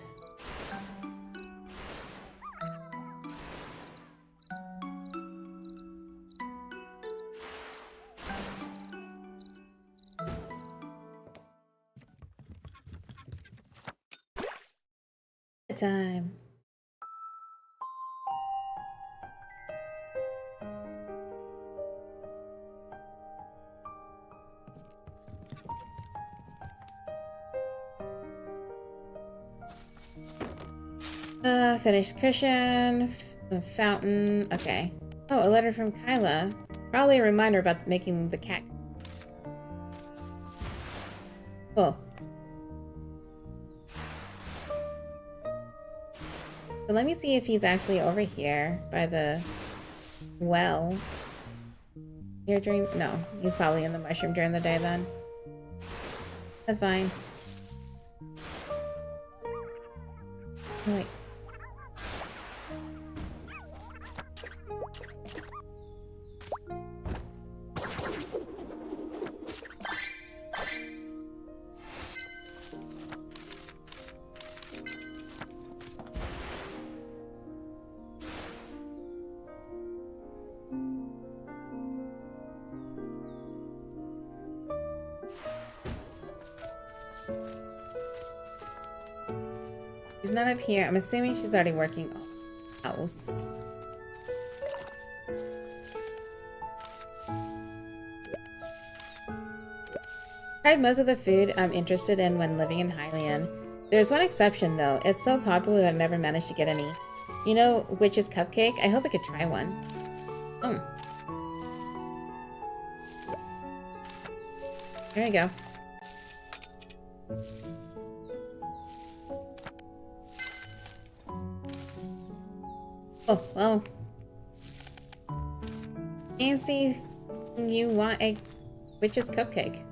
Time. Finished cushion, fountain, okay. Oh, a letter from Kyla. Probably a reminder about making the cat. Cool. So let me see if he's actually over here by the well. Here during, no, he's probably in the mushroom during the day then. That's fine. Oh, wait. She's not up here. I'm assuming she's already working on the house. Tried most of the food I'm interested in when living in Hylian. There's one exception though. It's so popular that I never managed to get any. You know, Witch's Cupcake? I hope I could try one. Oh. There we go. Oh, well. Nancy, you want a Witch's Cupcake.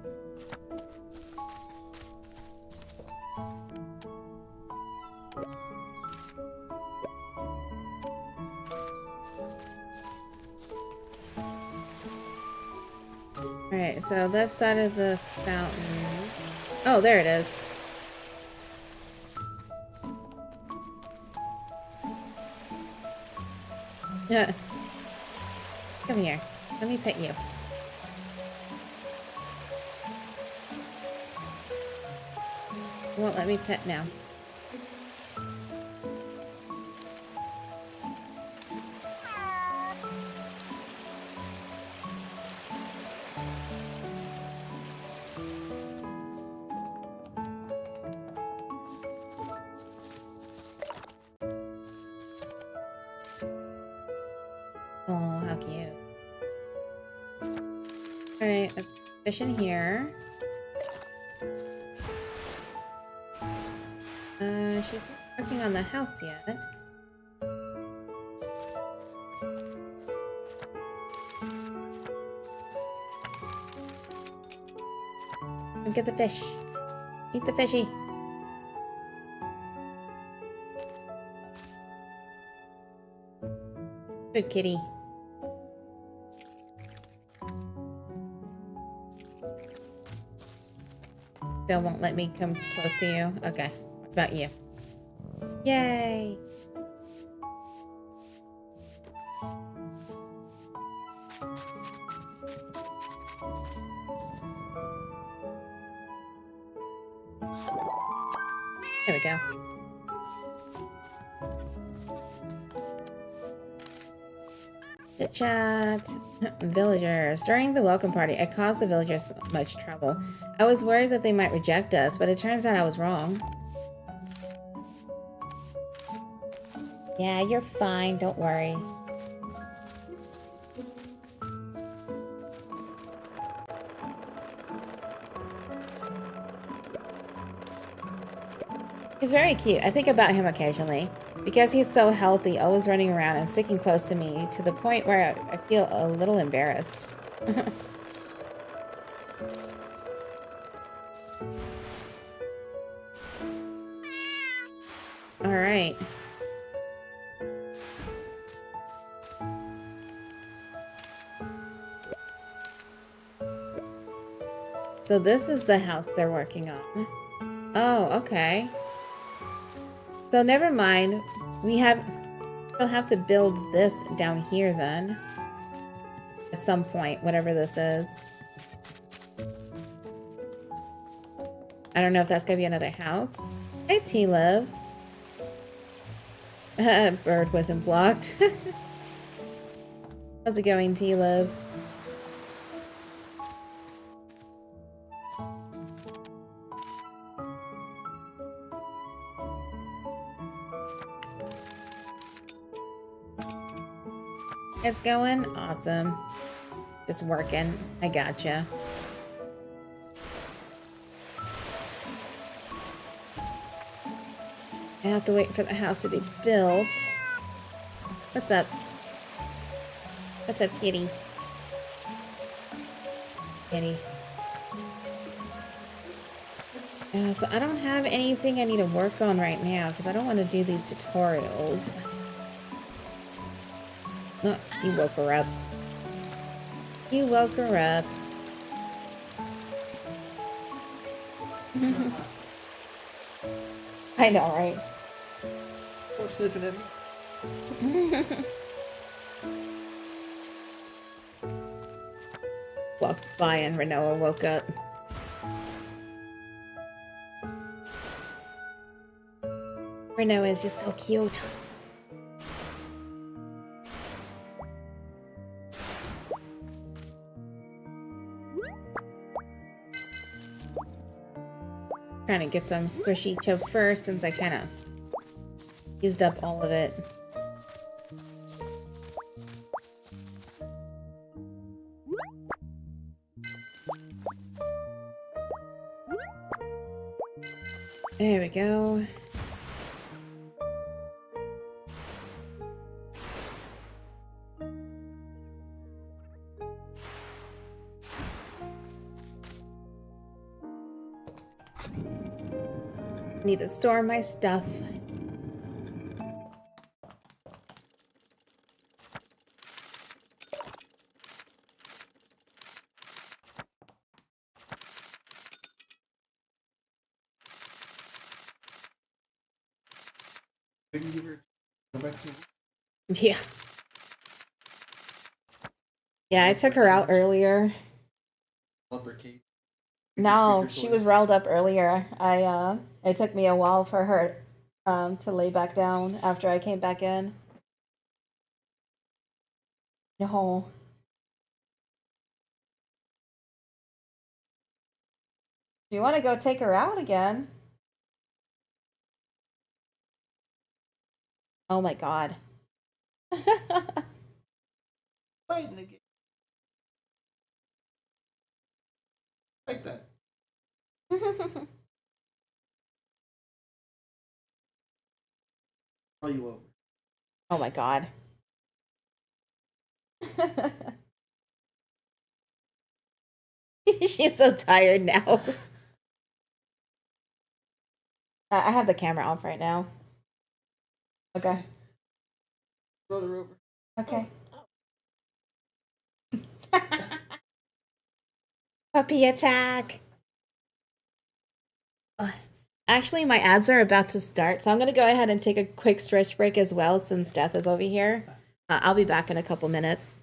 Alright, so left side of the fountain. Oh, there it is. Yeah. Come here. Let me pet you. You won't let me pet now. Oh, how cute. Alright, let's fish in here. She's not working on the house yet. Come get the fish. Eat the fishy. Good kitty. Still won't let me come close to you? Okay. What about you? Yay! There we go. Chit chat. Villagers. During the welcome party, I caused the villagers much trouble. I was worried that they might reject us, but it turns out I was wrong. Yeah, you're fine. Don't worry. He's very cute. I think about him occasionally because he's so healthy, always running around and sticking close to me to the point where I feel a little embarrassed. All right. So this is the house they're working on. Oh, okay. So never mind. We'll have to build this down here then. At some point, whatever this is. I don't know if that's gonna be another house. Hey, T-Liv. Bird wasn't blocked. How's it going, T-Liv? It's going? Awesome. Just working. I gotcha. I have to wait for the house to be built. What's up? What's up, kitty? Kitty. So I don't have anything I need to work on right now because I don't want to do these tutorials. No, you woke her up. You woke her up. I know, right? Stop sniffing at me. Walked by and Renoa woke up. Renoa is just so cute. Trying to get some squishy chip first since I kind of used up all of it. There we go. Need to store my stuff. Go back to Yeah. Yeah, I took her out earlier. uppercase. No, she was riled up earlier. It took me a while for her to lay back down after I came back in. No. Do you want to go take her out again? Oh my god. Fighting again. Like that. Are you over? Oh my god. She's so tired now. I have the camera off right now. Okay. Brother over. Okay. Puppy attack. Actually, my ads are about to start, so I'm going to go ahead and take a quick stretch break as well since Death is over here. I'll be back in a couple minutes.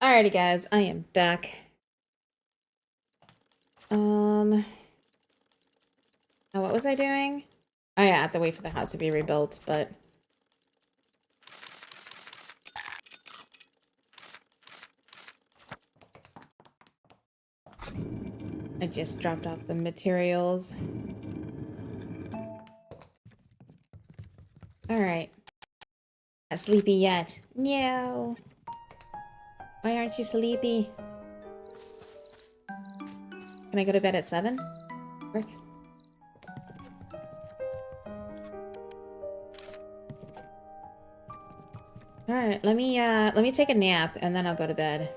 Alrighty, guys, I am back. Oh, what was I doing? Oh yeah, I have to wait for the house to be rebuilt, but I just dropped off some materials. Alright. Not sleepy yet. No. Why aren't you sleepy? Can I go to bed at 7? Rick? Alright, let me take a nap and then I'll go to bed.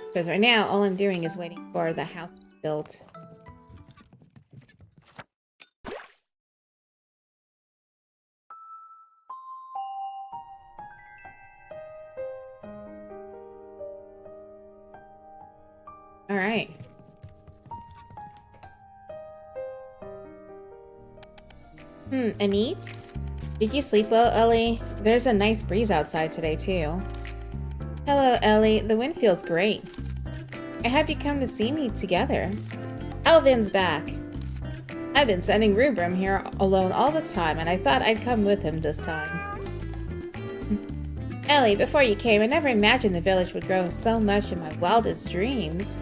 Because right now, all I'm doing is waiting for the house to be built. Alright. Anit? Did you sleep well, Ellie? There's a nice breeze outside today, too. Hello, Ellie. The wind feels great. I have you come to see me together. Alvin's back. I've been sending Rubram here alone all the time, and I thought I'd come with him this time. Ellie, before you came, I never imagined the village would grow so much in my wildest dreams.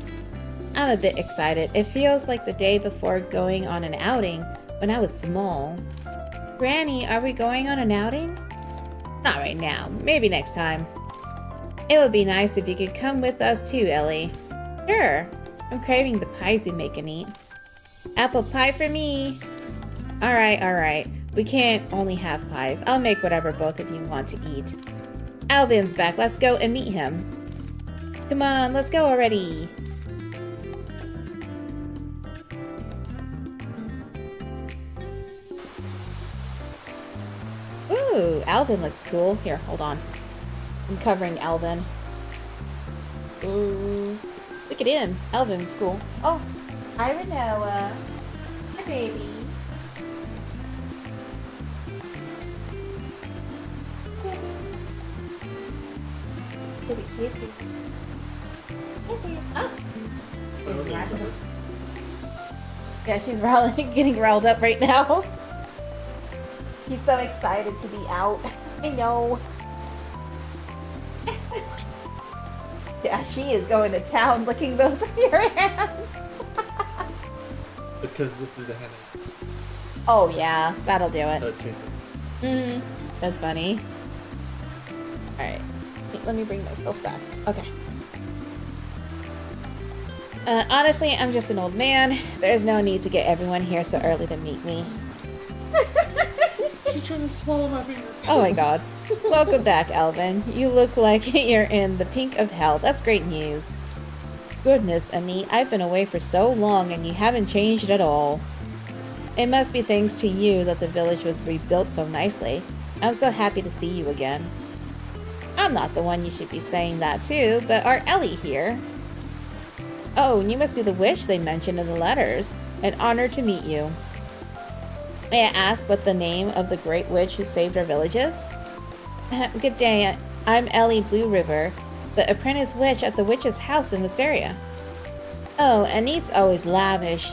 I'm a bit excited. It feels like the day before going on an outing when I was small. Granny, are we going on an outing? Not right now. Maybe next time. It would be nice if you could come with us too, Ellie. Sure. I'm craving the pies you make and eat. Apple pie for me. Alright. We can't only have pies. I'll make whatever both of you want to eat. Alvin's back. Let's go and meet him. Come on, let's go already. Ooh, Alvin looks cool. Here, hold on. I'm covering Alvin. Ooh. Look at him. Alvin's cool. Oh, hi, Renoa. Hi, baby. Kissy. Oh. Yeah, she's getting riled up right now. He's so excited to be out. I know. Yeah, she is going to town licking those in your hands. It's because this is the henna. Oh yeah, that'll do it. So it tastes like... That's funny. Alright. Let me bring myself back. Okay. Honestly, I'm just an old man. There's no need to get everyone here so early to meet me. She's trying to swallow my finger. Oh my god. Welcome back, Alvin. You look like you're in the pink of hell. That's great news. Goodness, Annie, I've been away for so long and you haven't changed at all. It must be thanks to you that the village was rebuilt so nicely. I'm so happy to see you again. I'm not the one you should be saying that to, but our Ellie here. Oh, you must be the witch they mentioned in the letters. An honor to meet you. May I ask what the name of the great witch who saved our villages? Good day, I'm Ellie Blue River, the apprentice witch at the witch's house in Wisteria. Oh, Anit's always lavish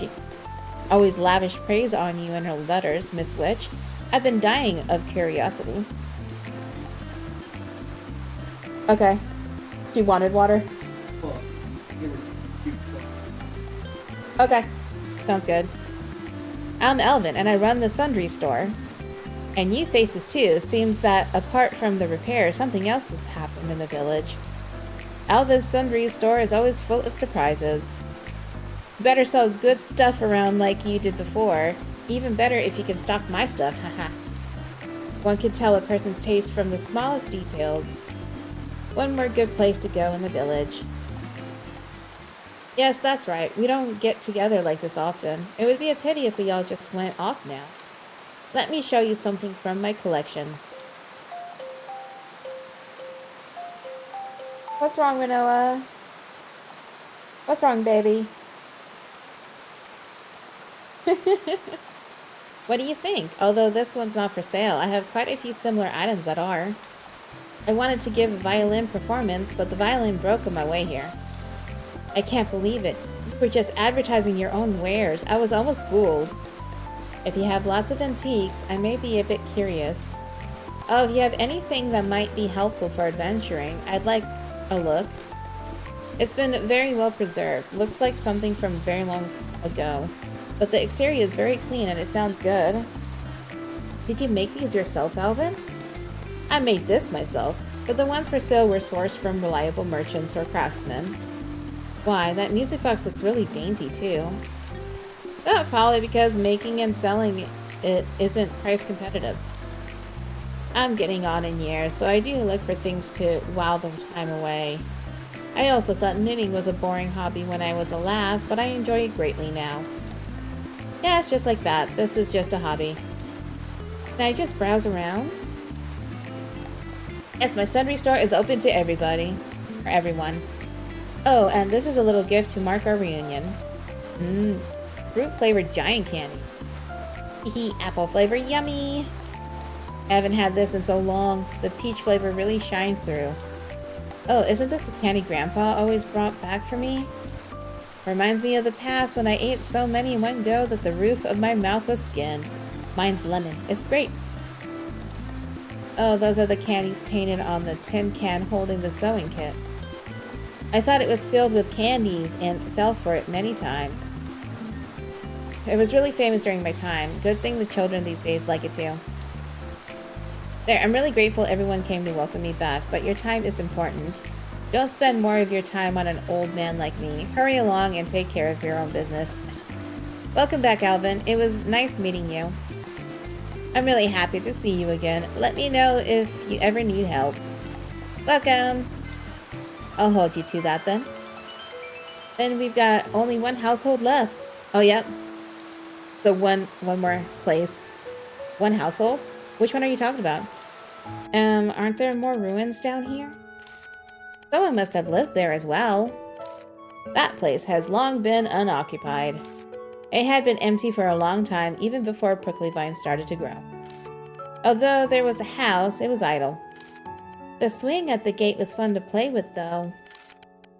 praise on you in her letters, Miss Witch. I've been dying of curiosity. Okay. She wanted water? Well, give her cute stuff. Okay. Sounds good. I'm Elvin, and I run the sundry store. And you faces too. Seems that apart from the repair, something else has happened in the village. Alvin's sundry store is always full of surprises. Better sell good stuff around like you did before. Even better if you can stock my stuff, haha. One can tell a person's taste from the smallest details. One more good place to go in the village. Yes, that's right. We don't get together like this often. It would be a pity if we all just went off now. Let me show you something from my collection. What's wrong, Renoa? What's wrong, baby? What do you think? Although this one's not for sale, I have quite a few similar items that are. I wanted to give a violin performance, but the violin broke on my way here. I can't believe it. You were just advertising your own wares. I was almost fooled. If you have lots of antiques, I may be a bit curious. Oh, if you have anything that might be helpful for adventuring, I'd like a look. It's been very well preserved. Looks like something from very long ago. But the exterior is very clean and it sounds good. Did you make these yourself, Alvin? I made this myself, but the ones for sale were sourced from reliable merchants or craftsmen. Why, that music box looks really dainty too. Oh, probably because making and selling it isn't price competitive. I'm getting on in years, so I do look for things to while the time away. I also thought knitting was a boring hobby when I was a lass, but I enjoy it greatly now. Yeah, it's just like that. This is just a hobby. Can I just browse around? Yes, my sundry store is open to everybody. Or everyone. Oh, and this is a little gift to mark our reunion. Fruit-flavored giant candy. Hee apple flavor, yummy! I haven't had this in so long. The peach flavor really shines through. Oh, isn't this the candy Grandpa always brought back for me? Reminds me of the past when I ate so many in one go that the roof of my mouth was skinned. Mine's lemon. It's great. Oh, those are the candies painted on the tin can holding the sewing kit. I thought it was filled with candies and fell for it many times. It was really famous during my time. Good thing the children these days like it too. There, I'm really grateful everyone came to welcome me back, but your time is important. Don't spend more of your time on an old man like me. Hurry along and take care of your own business. Welcome back, Alvin. It was nice meeting you. I'm really happy to see you again. Let me know if you ever need help. Welcome. I'll hold you to that then. Then we've got only one household left. Oh, yep. The one more place. One household? Which one are you talking about? Aren't there more ruins down here? Someone must have lived there as well. That place has long been unoccupied. It had been empty for a long time, even before prickly vines started to grow. Although there was a house, it was idle. The swing at the gate was fun to play with, though.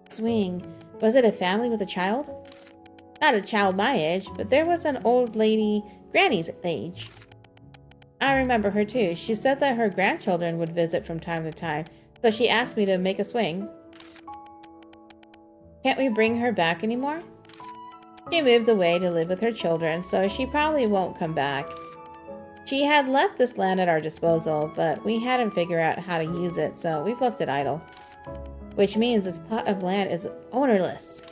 Swing. Was it a family with a child? Not a child my age, but there was an old lady, Granny's age. I remember her too. She said that her grandchildren would visit from time to time, so she asked me to make a swing. Can't we bring her back anymore? She moved away to live with her children, so she probably won't come back. She had left this land at our disposal, but we hadn't figured out how to use it, so we've left it idle. Which means this plot of land is ownerless.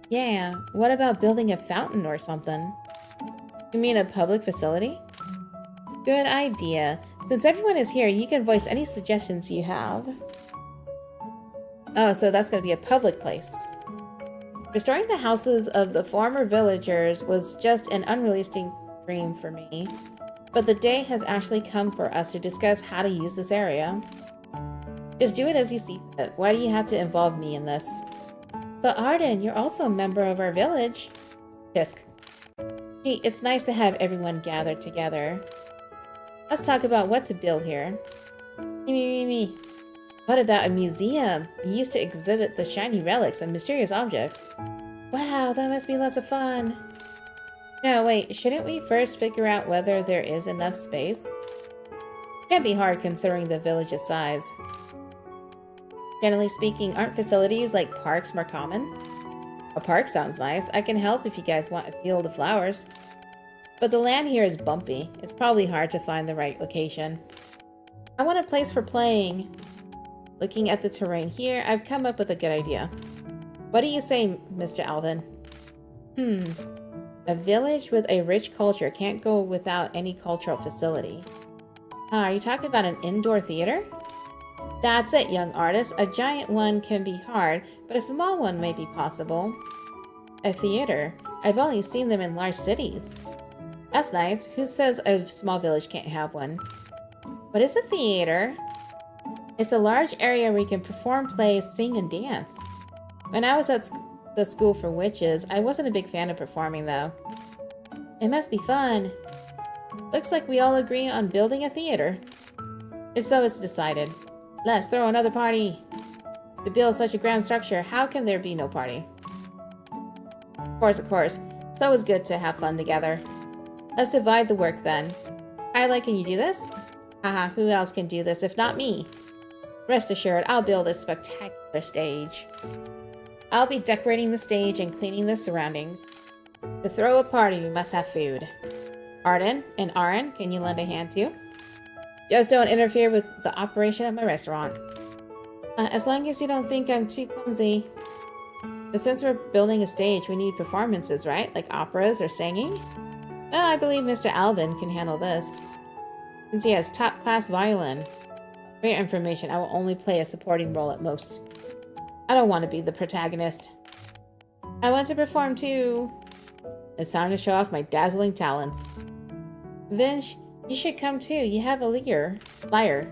Yeah, what about building a fountain or something? You mean a public facility? Good idea. Since everyone is here, you can voice any suggestions you have. Oh, so that's going to be a public place. Restoring the houses of the former villagers was just an unrealistic dream for me. But the day has actually come for us to discuss how to use this area. Just do it as you see fit. Why do you have to involve me in this? But Arden, you're also a member of our village. Fisk. Hey, it's nice to have everyone gathered together. Let's talk about what to build here. Me. What about a museum? You used to exhibit the shiny relics and mysterious objects. Wow, that must be lots of fun. No, wait, shouldn't we first figure out whether there is enough space? Can't be hard considering the village's size. Generally speaking, aren't facilities like parks more common? A park sounds nice. I can help if you guys want a field of flowers. But the land here is bumpy. It's probably hard to find the right location. I want a place for playing. Looking at the terrain here, I've come up with a good idea. What do you say, Mr. Alvin? A village with a rich culture can't go without any cultural facility. Are you talking about an indoor theater? That's it, young artist. A giant one can be hard, but a small one may be possible. A theater? I've only seen them in large cities. That's nice. Who says a small village can't have one? What is a theater? It's a large area where you can perform plays, sing, and dance. When I was at the school for witches, I wasn't a big fan of performing, though. It must be fun. Looks like we all agree on building a theater. If so, it's decided. Let's throw another party. To build such a grand structure, how can there be no party? Of course, of course. It's always good to have fun together. Let's divide the work then. Kyla, can you do this? Haha, who else can do this if not me? Rest assured, I'll build a spectacular stage. I'll be decorating the stage and cleaning the surroundings. To throw a party, we must have food. Arden and Aaron, can you lend a hand too? Just don't interfere with the operation of my restaurant. As long as you don't think I'm too clumsy. But since we're building a stage, we need performances, right? Like operas or singing? Well, I believe Mr. Alvin can handle this. Since he has top-class violin. For your information, I will only play a supporting role at most. I don't want to be the protagonist. I want to perform too. It's time to show off my dazzling talents. Vince, you should come too. You have a lyre.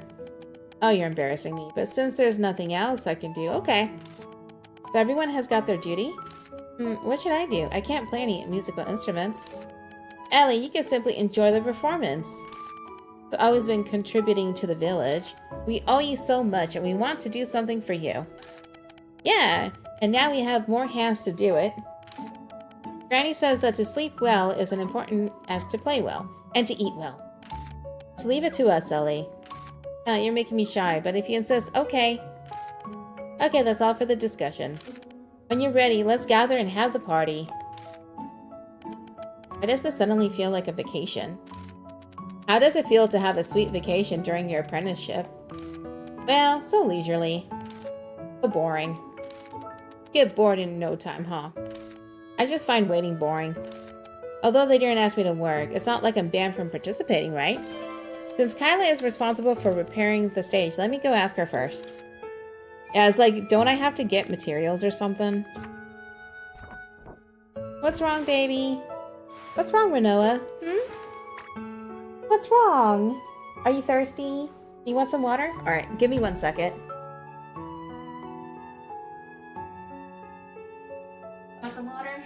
Oh, you're embarrassing me. But since there's nothing else I can do, okay. So everyone has got their duty? What should I do? I can't play any musical instruments. Ellie, you can simply enjoy the performance. You've always been contributing to the village. We owe you so much and we want to do something for you. Yeah, and now we have more hands to do it. Granny says that to sleep well is as important as to play well, and to eat well. So leave it to us, Ellie. You're making me shy, but if you insist, okay. Okay, that's all for the discussion. When you're ready, let's gather and have the party. Why does this suddenly feel like a vacation? How does it feel to have a sweet vacation during your apprenticeship? Well, so leisurely. So boring. Get bored in no time, huh? I just find waiting boring. Although they didn't ask me to work, it's not like I'm banned from participating, right? Since Kyla is responsible for repairing the stage, let me go ask her first. Yeah, it's like, don't I have to get materials or something? What's wrong, baby? What's wrong, Renoa? What's wrong? Are you thirsty? You want some water? Alright, give me 1 second. Want some water?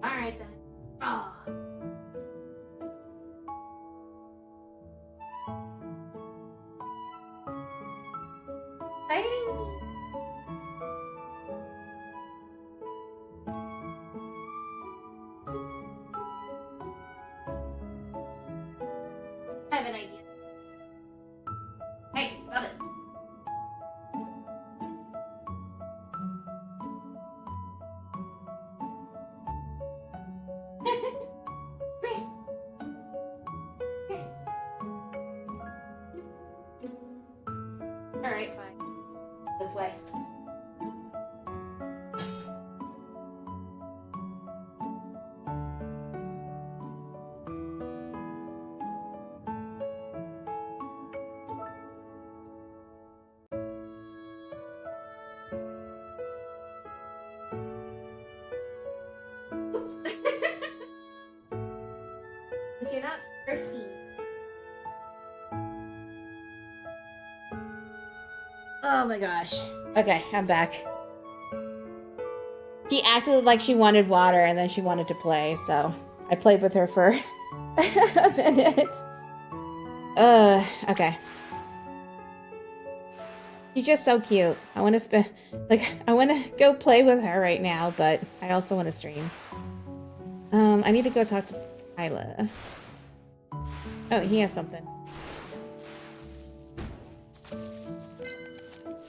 Alright then. Oh. I have an idea. Hey, stop it. Alright, fine. This way. Oops. Since you're not thirsty. Oh my gosh. Okay, I'm back. She acted like she wanted water and then she wanted to play, so I played with her for a minute. Okay. She's just so cute. I want to I want to go play with her right now, but I also want to stream. I need to go talk to Kyla. Oh, he has something.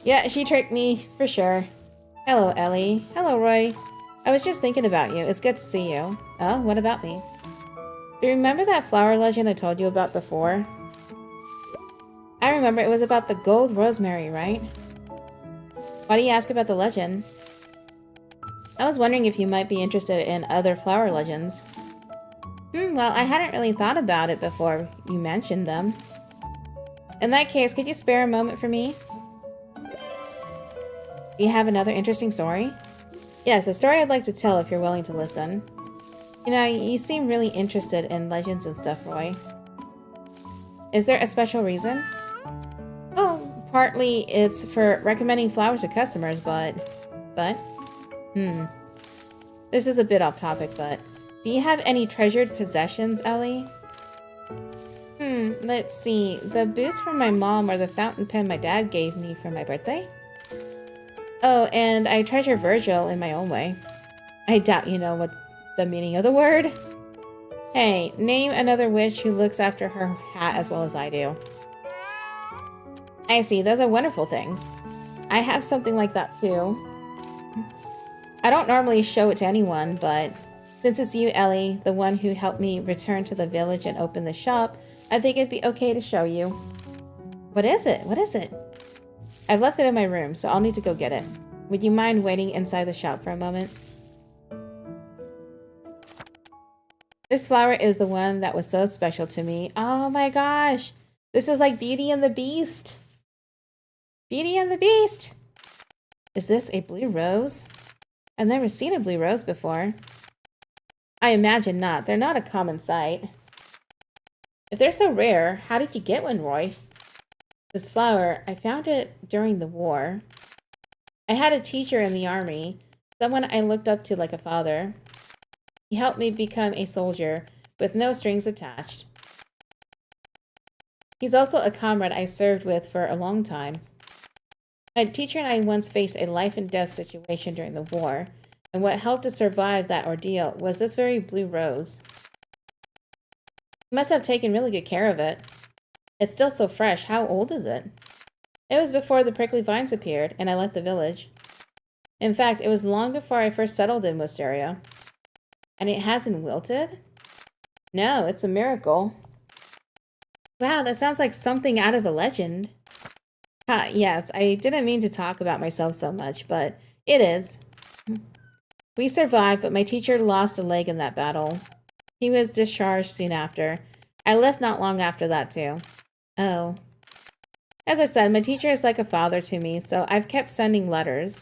Yeah, she tricked me, for sure. Hello, Ellie. Hello, Roy. I was just thinking about you. It's good to see you. Oh, what about me? Do you remember that flower legend I told you about before? I remember it was about the gold rosemary, right? Why do you ask about the legend? I was wondering if you might be interested in other flower legends. Well, I hadn't really thought about it before you mentioned them. In that case, could you spare a moment for me? Do you have another interesting story? Yes, a story I'd like to tell if you're willing to listen. You know, you seem really interested in legends and stuff, Roy. Is there a special reason? Oh, partly it's for recommending flowers to customers, but... This is a bit off topic, but... Do you have any treasured possessions, Ellie? Let's see. The boots from my mom or the fountain pen my dad gave me for my birthday? Oh, and I treasure Virgil in my own way. I doubt you know what the meaning of the word. Hey, name another witch who looks after her hat as well as I do. I see, those are wonderful things. I have something like that too. I don't normally show it to anyone, but since it's you, Ellie, the one who helped me return to the village and open the shop, I think it'd be okay to show you. What is it? What is it? I've left it in my room, so I'll need to go get it. Would you mind waiting inside the shop for a moment? This flower is the one that was so special to me. Oh my gosh! This is like Beauty and the Beast! Beauty and the Beast! Is this a blue rose? I've never seen a blue rose before. I imagine not. They're not a common sight. If they're so rare, how did you get one, Roy? This flower, I found it during the war. I had a teacher in the army, someone I looked up to like a father. He helped me become a soldier with no strings attached. He's also a comrade I served with for a long time. My teacher and I once faced a life and death situation during the war, and what helped us survive that ordeal was this very blue rose. He must have taken really good care of it. It's still so fresh. How old is it? It was before the prickly vines appeared, and I left the village. In fact, it was long before I first settled in Wisteria. And it hasn't wilted? No, it's a miracle. Wow, that sounds like something out of a legend. Yes, I didn't mean to talk about myself so much, but it is. We survived, but my teacher lost a leg in that battle. He was discharged soon after. I left not long after that, too. Oh. As I said, my teacher is like a father to me, so I've kept sending letters.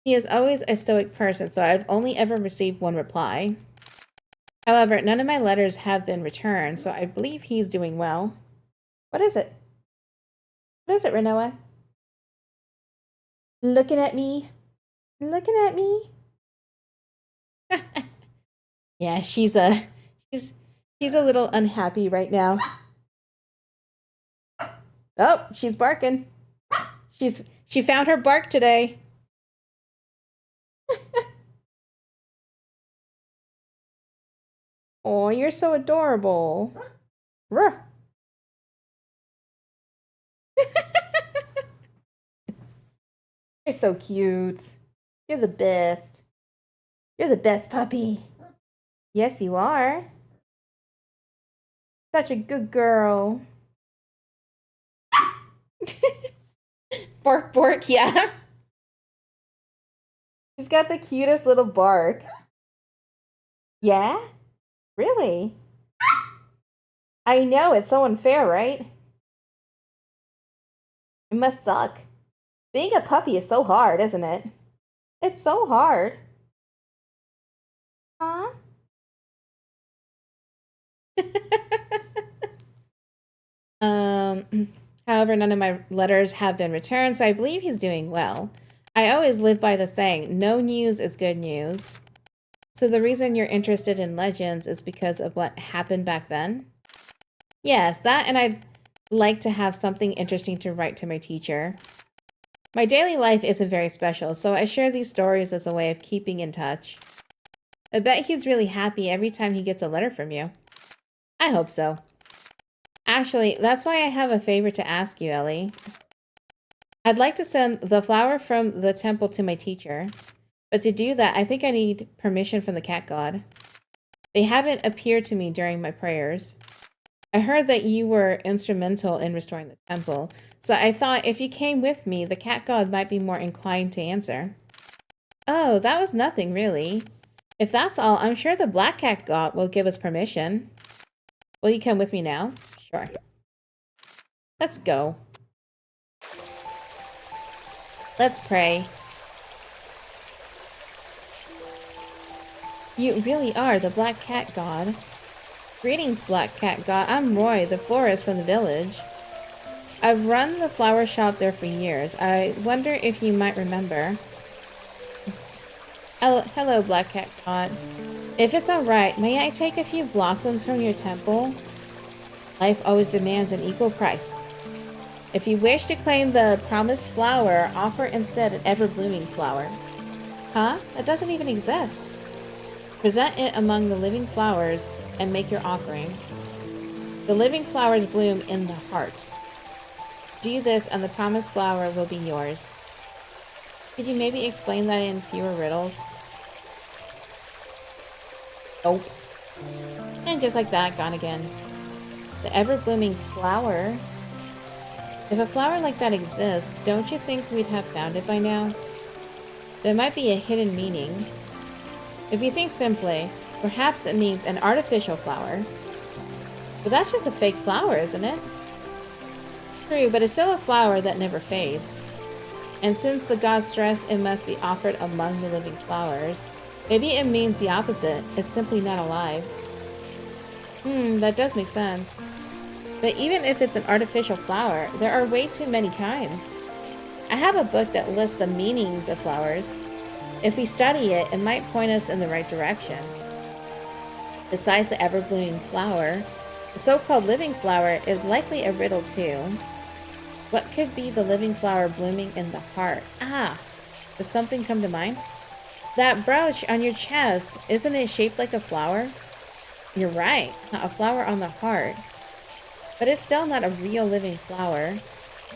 He is always a stoic person, so I've only ever received one reply. However, none of my letters have been returned, so I believe he's doing well. What is it? What is it, Renoa? Looking at me? Looking at me? Yeah, she's a little unhappy right now. Oh, she's barking. She found her bark today. Oh, you're so adorable. Ruh. You're so cute. You're the best. You're the best puppy. Yes, you are. Such a good girl. Bark, bark, yeah. She's got the cutest little bark. Yeah? Really? I know, it's so unfair, right? It must suck. Being a puppy is so hard, isn't it? It's so hard. Huh? However, none of my letters have been returned, so I believe he's doing well. I always live by the saying, no news is good news. So the reason you're interested in legends is because of what happened back then? Yes, that, and I'd like to have something interesting to write to my teacher. My daily life isn't very special, so I share these stories as a way of keeping in touch. I bet he's really happy every time he gets a letter from you. I hope so. Actually, that's why I have a favor to ask you, Ellie. I'd like to send the flower from the temple to my teacher, but to do that, I think I need permission from the cat god. They haven't appeared to me during my prayers. I heard that you were instrumental in restoring the temple, so I thought if you came with me, the cat god might be more inclined to answer. Oh, that was nothing, really. If that's all, I'm sure the black cat god will give us permission. Will you come with me now? Sure. Let's go. Let's pray. You really are the black cat god. Greetings, black cat god. I'm Roy, the florist from the village. I've run the flower shop there for years. I wonder if you might remember. Hello, Black Cat God. If it's alright, may I take a few blossoms from your temple? Life always demands an equal price. If you wish to claim the promised flower, offer instead an ever-blooming flower. Huh? That doesn't even exist. Present it among the living flowers and make your offering. The living flowers bloom in the heart. Do this and the promised flower will be yours. Could you maybe explain that in fewer riddles? Nope. And just like that, gone again. The ever-blooming flower? If a flower like that exists, don't you think we'd have found it by now? There might be a hidden meaning. If you think simply, perhaps it means an artificial flower. But that's just a fake flower, isn't it? True, but it's still a flower that never fades. And since the gods stress it must be offered among the living flowers, maybe it means the opposite. It's simply not alive. That does make sense. But even if it's an artificial flower, there are way too many kinds. I have a book that lists the meanings of flowers. If we study it, it might point us in the right direction. Besides the ever-blooming flower, the so-called living flower is likely a riddle too. What could be the living flower blooming in the heart? Ah, does something come to mind? That brooch on your chest, isn't it shaped like a flower? You're right, a flower on the heart. But it's still not a real living flower.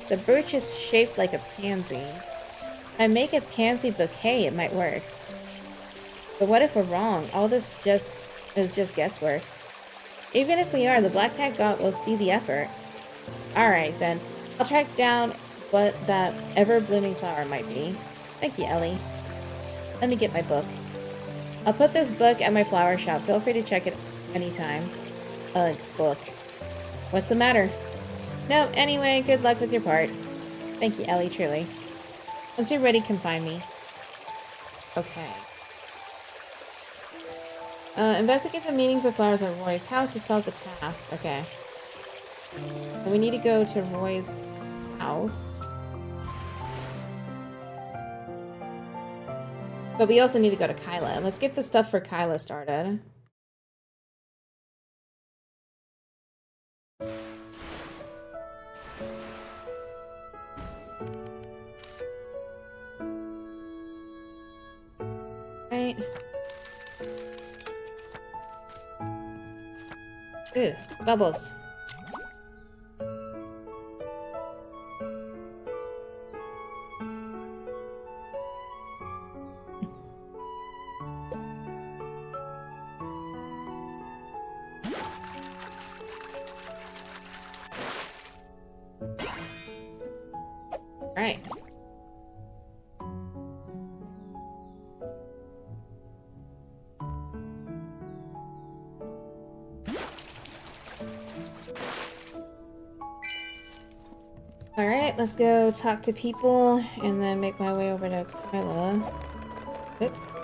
The brooch is shaped like a pansy. If I make a pansy bouquet, it might work. But what if we're wrong? All this is just guesswork. Even if we are, the Black Cat God will see the effort. Alright then, I'll track down what that ever-blooming flower might be. Thank you, Ellie. Let me get my book. I'll put this book at my flower shop. Feel free to check it anytime. Ugh, book. What's the matter? No, anyway, good luck with your part. Thank you, Ellie, truly. Once you're ready, come find me. Okay. Investigate the meanings of flowers at Roy's house to solve the task. Okay. And we need to go to Roy's house. But we also need to go to Kyla. Let's get the stuff for Kyla started. Right. Ooh, bubbles. Right. Alright, let's go talk to people and then make my way over to Kyla. Oops.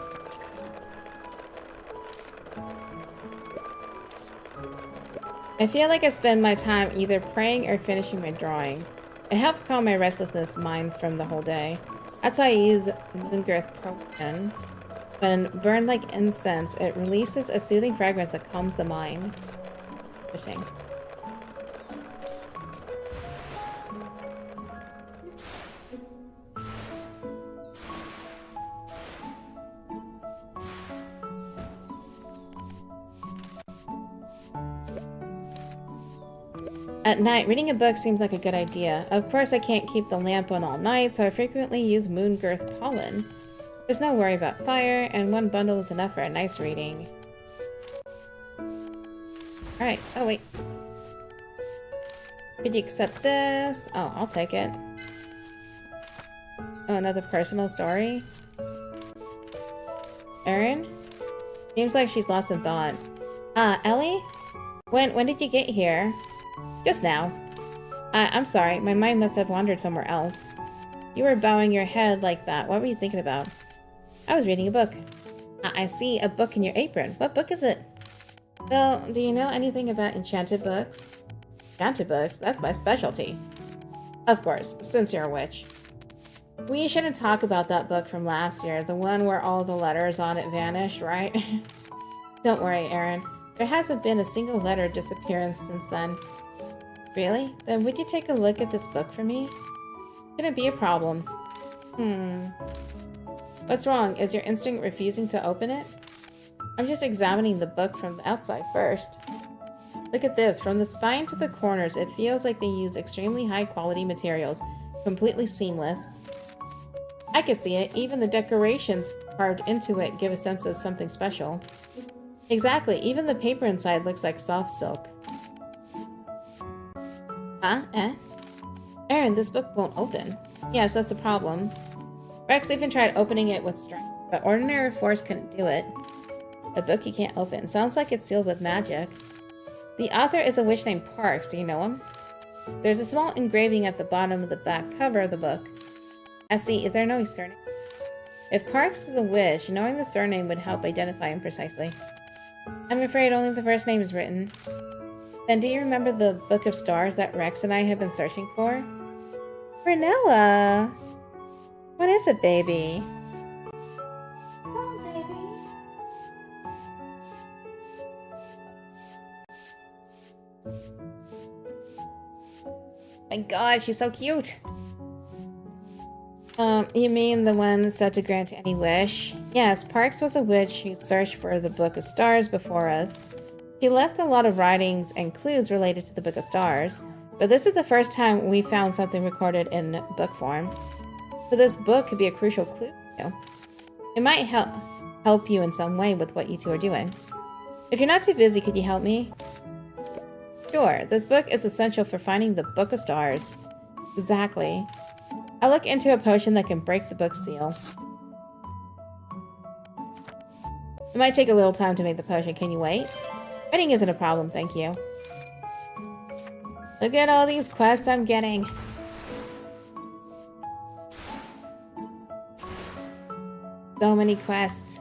I feel like I spend my time either praying or finishing my drawings. It helps calm my restlessness mind from the whole day. That's why I use Moongirth Potion. When burned like incense, it releases a soothing fragrance that calms the mind. Interesting. At night, reading a book seems like a good idea. Of course, I can't keep the lamp on all night, so I frequently use Moongirth pollen. There's no worry about fire, and one bundle is enough for a nice reading. Alright, oh wait. Could you accept this? Oh, I'll take it. Oh, another personal story? Erin? Seems like she's lost in thought. Ellie? When did you get here? Just now. I'm sorry, my mind must have wandered somewhere else. You were bowing your head like that. What were you thinking about? I was reading a book. I see a book in your apron. What book is it? Well, do you know anything about enchanted books? Enchanted books? That's my specialty. Of course, since you're a witch. We shouldn't talk about that book from last year, the one where all the letters on it vanished, right? Don't worry, Aaron. There hasn't been a single letter disappearance since then. Really? Then would you take a look at this book for me? Shouldn't be a problem. What's wrong? Is your instinct refusing to open it? I'm just examining the book from the outside first. Look at this. From the spine to the corners, it feels like they use extremely high-quality materials. Completely seamless. I can see it. Even the decorations carved into it give a sense of something special. Exactly. Even the paper inside looks like soft silk. Huh? Eh? Aaron, this book won't open. Yes, that's the problem. Rex even tried opening it with strength, but ordinary force couldn't do it. A book you can't open. Sounds like it's sealed with magic. The author is a witch named Parks. Do you know him? There's a small engraving at the bottom of the back cover of the book. I see. Is there no surname? If Parks is a witch, knowing the surname would help identify him precisely. I'm afraid only the first name is written. Then do you remember the Book of Stars that Rex and I have been searching for? Renella! What is it, baby? Come on, baby. My god, she's so cute! You mean the one set to grant any wish? Yes, Parks was a witch who searched for the Book of Stars before us. He left a lot of writings and clues related to the Book of Stars, but this is the first time we found something recorded in book form. So this book could be a crucial clue for you. It might help you in some way with what you two are doing. If you're not too busy, could you help me? Sure, this book is essential for finding the Book of Stars. Exactly. I'll look into a potion that can break the book seal. It might take a little time to make the potion. Can you wait? Waiting isn't a problem, thank you. Look at all these quests I'm getting. So many quests.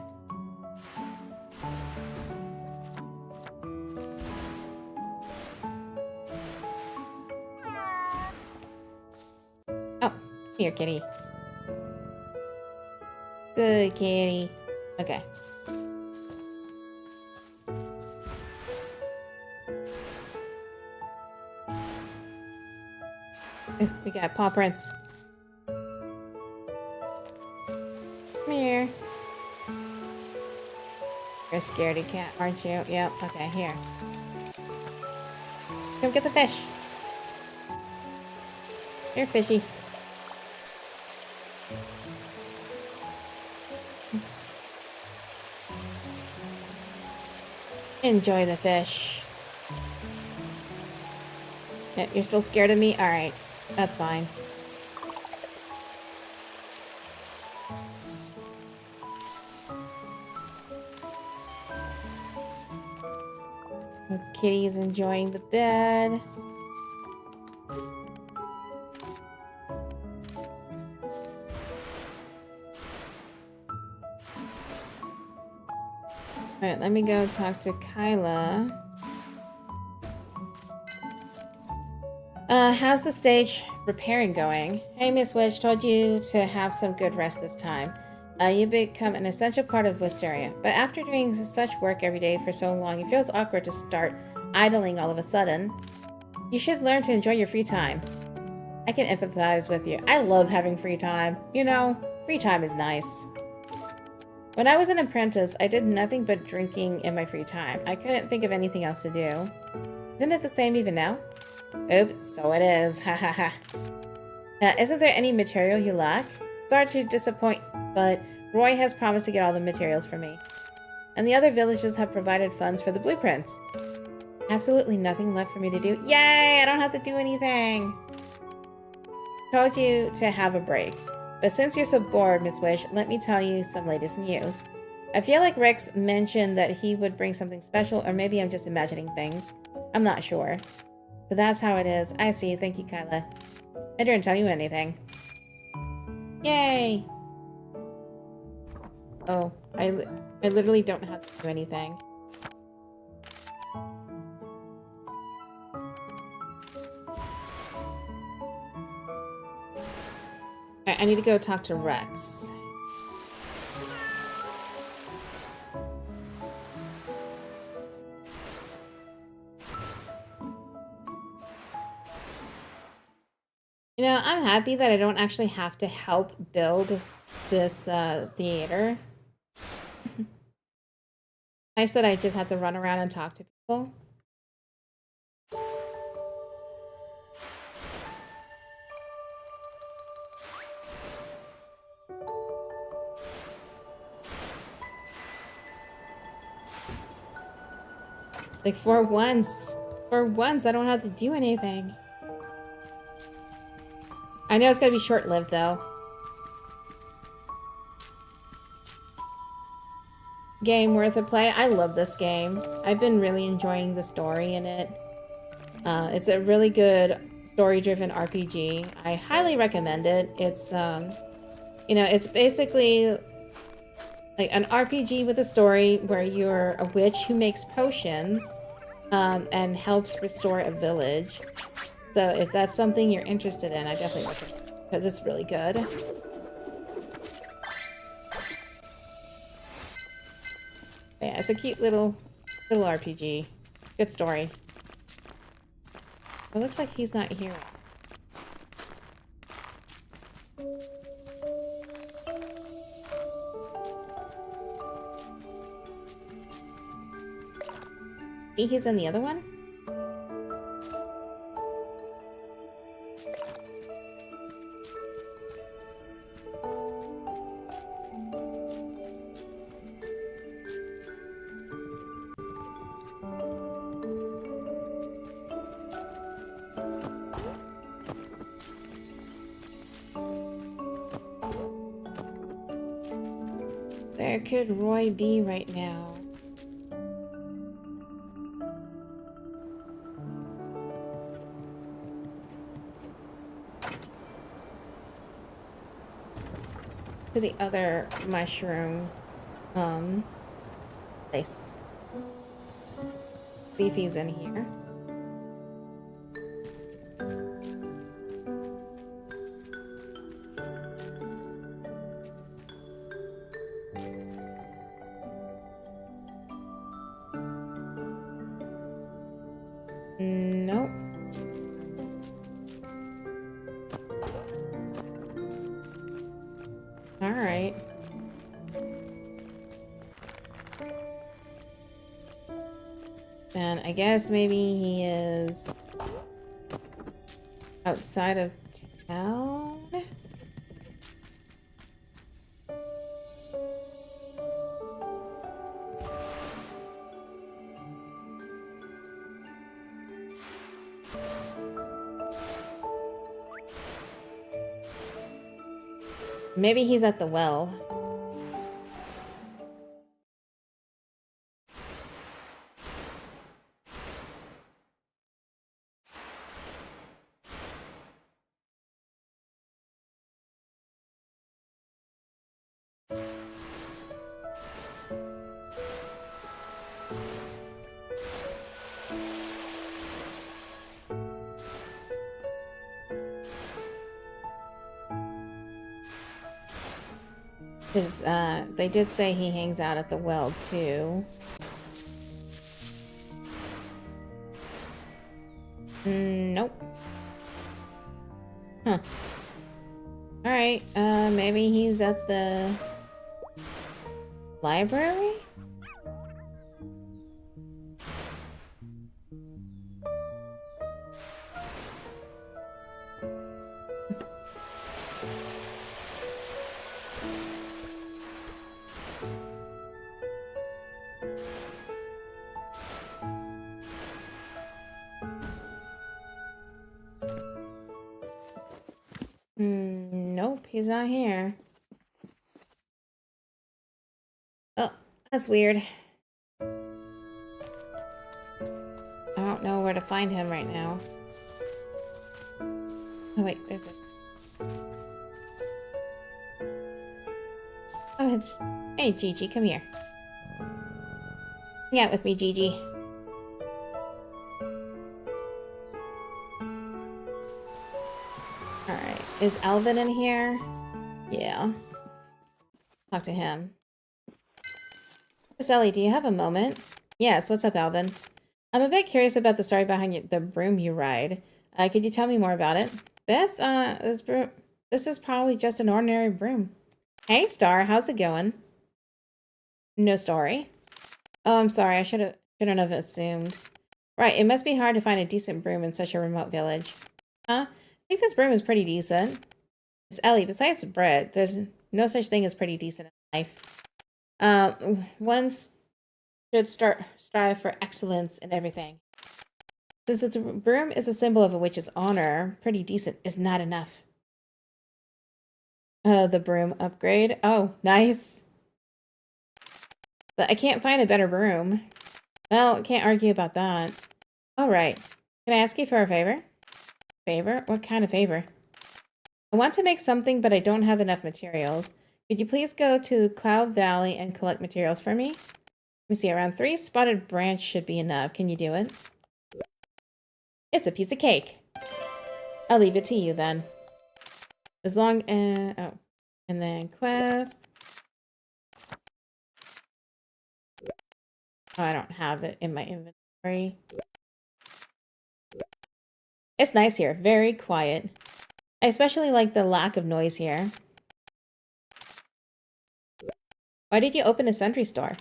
Oh, here, kitty. Good kitty. Okay. Ooh, we got paw prints. Come here. You're a scaredy cat, aren't you? Yep. Okay, here. Come get the fish. Here, fishy. Enjoy the fish. Yeah, you're still scared of me? Alright. That's fine. The kitty's enjoying the bed. Alright, let me go talk to Kyla. How's the stage repairing going? Hey, Miss Witch, told you to have some good rest this time. You become an essential part of Wisteria, but after doing such work every day for so long, it feels awkward to start idling all of a sudden. You should learn to enjoy your free time. I can empathize with you. I love having free time. You know, free time is nice. When I was an apprentice, I did nothing but drinking in my free time. I couldn't think of anything else to do. Isn't it the same even now? Oops, so it is. Ha ha ha. Isn't there any material you lack? Sorry to disappoint, but Roy has promised to get all the materials for me. And the other villages have provided funds for the blueprints. Absolutely nothing left for me to do. Yay! I don't have to do anything! Told you to have a break. But since you're so bored, Miss Wish, let me tell you some latest news. I feel like Rex mentioned that he would bring something special, or maybe I'm just imagining things. I'm not sure. But that's how it is. I see. Thank you, Kyla. I didn't tell you anything. Yay! Oh, I literally don't have to do anything. Alright, I need to go talk to Rex. You know, I'm happy that I don't actually have to help build this theater. Nice that I just have to run around and talk to people. Like, for once, I don't have to do anything. I know it's gonna be short-lived, though. Game worth a play. I love this game. I've been really enjoying the story in it. It's a really good story-driven RPG. I highly recommend it. It's, you know, it's basically like an RPG with a story where you're a witch who makes potions and helps restore a village. So if that's something you're interested in, I definitely recommend it because it's really good. Yeah, it's a cute little RPG. Good story. It looks like he's not here. Maybe he's in the other one? Where could Roy be right now? To the other mushroom place. See if he's in here. Nope. All right. Then I guess maybe he is outside of town. Maybe he's at the well. Because they did say he hangs out at the well too. Nope. Huh. Alright, maybe he's at the library? Nope, he's not here. Oh, that's weird. I don't know where to find him right now. Oh wait, there's a... Oh, it's... Hey, Gigi, come here. Hang out with me, Gigi. Alright. Is Alvin in here? Yeah. Talk to him. Miss Ellie, do you have a moment? Yes, what's up, Alvin? I'm a bit curious about the story behind the broom you ride. Could you tell me more about it? This is probably just an ordinary broom. Hey, Star, how's it going? No story. Oh, I'm sorry. I shouldn't have assumed. Right, it must be hard to find a decent broom in such a remote village. Huh? I think this broom is pretty decent. Miss Ellie, besides bread, there's no such thing as pretty decent in life. One should strive for excellence in everything. Since the broom is a symbol of a witch's honor, pretty decent is not enough. The broom upgrade. Oh, nice. But I can't find a better broom. Well, can't argue about that. All right. Can I ask you for a favor? Favor? What kind of favor? I want to make something, but I don't have enough materials. Could you please go to Cloud Valley and collect materials for me? Let me see, around 3 spotted branch should be enough. Can you do it? It's a piece of cake. I'll leave it to you then. As long as... Oh. And then quest. Oh, I don't have it in my inventory. It's nice here. Very quiet. I especially like the lack of noise here. Why did you open a sundry store?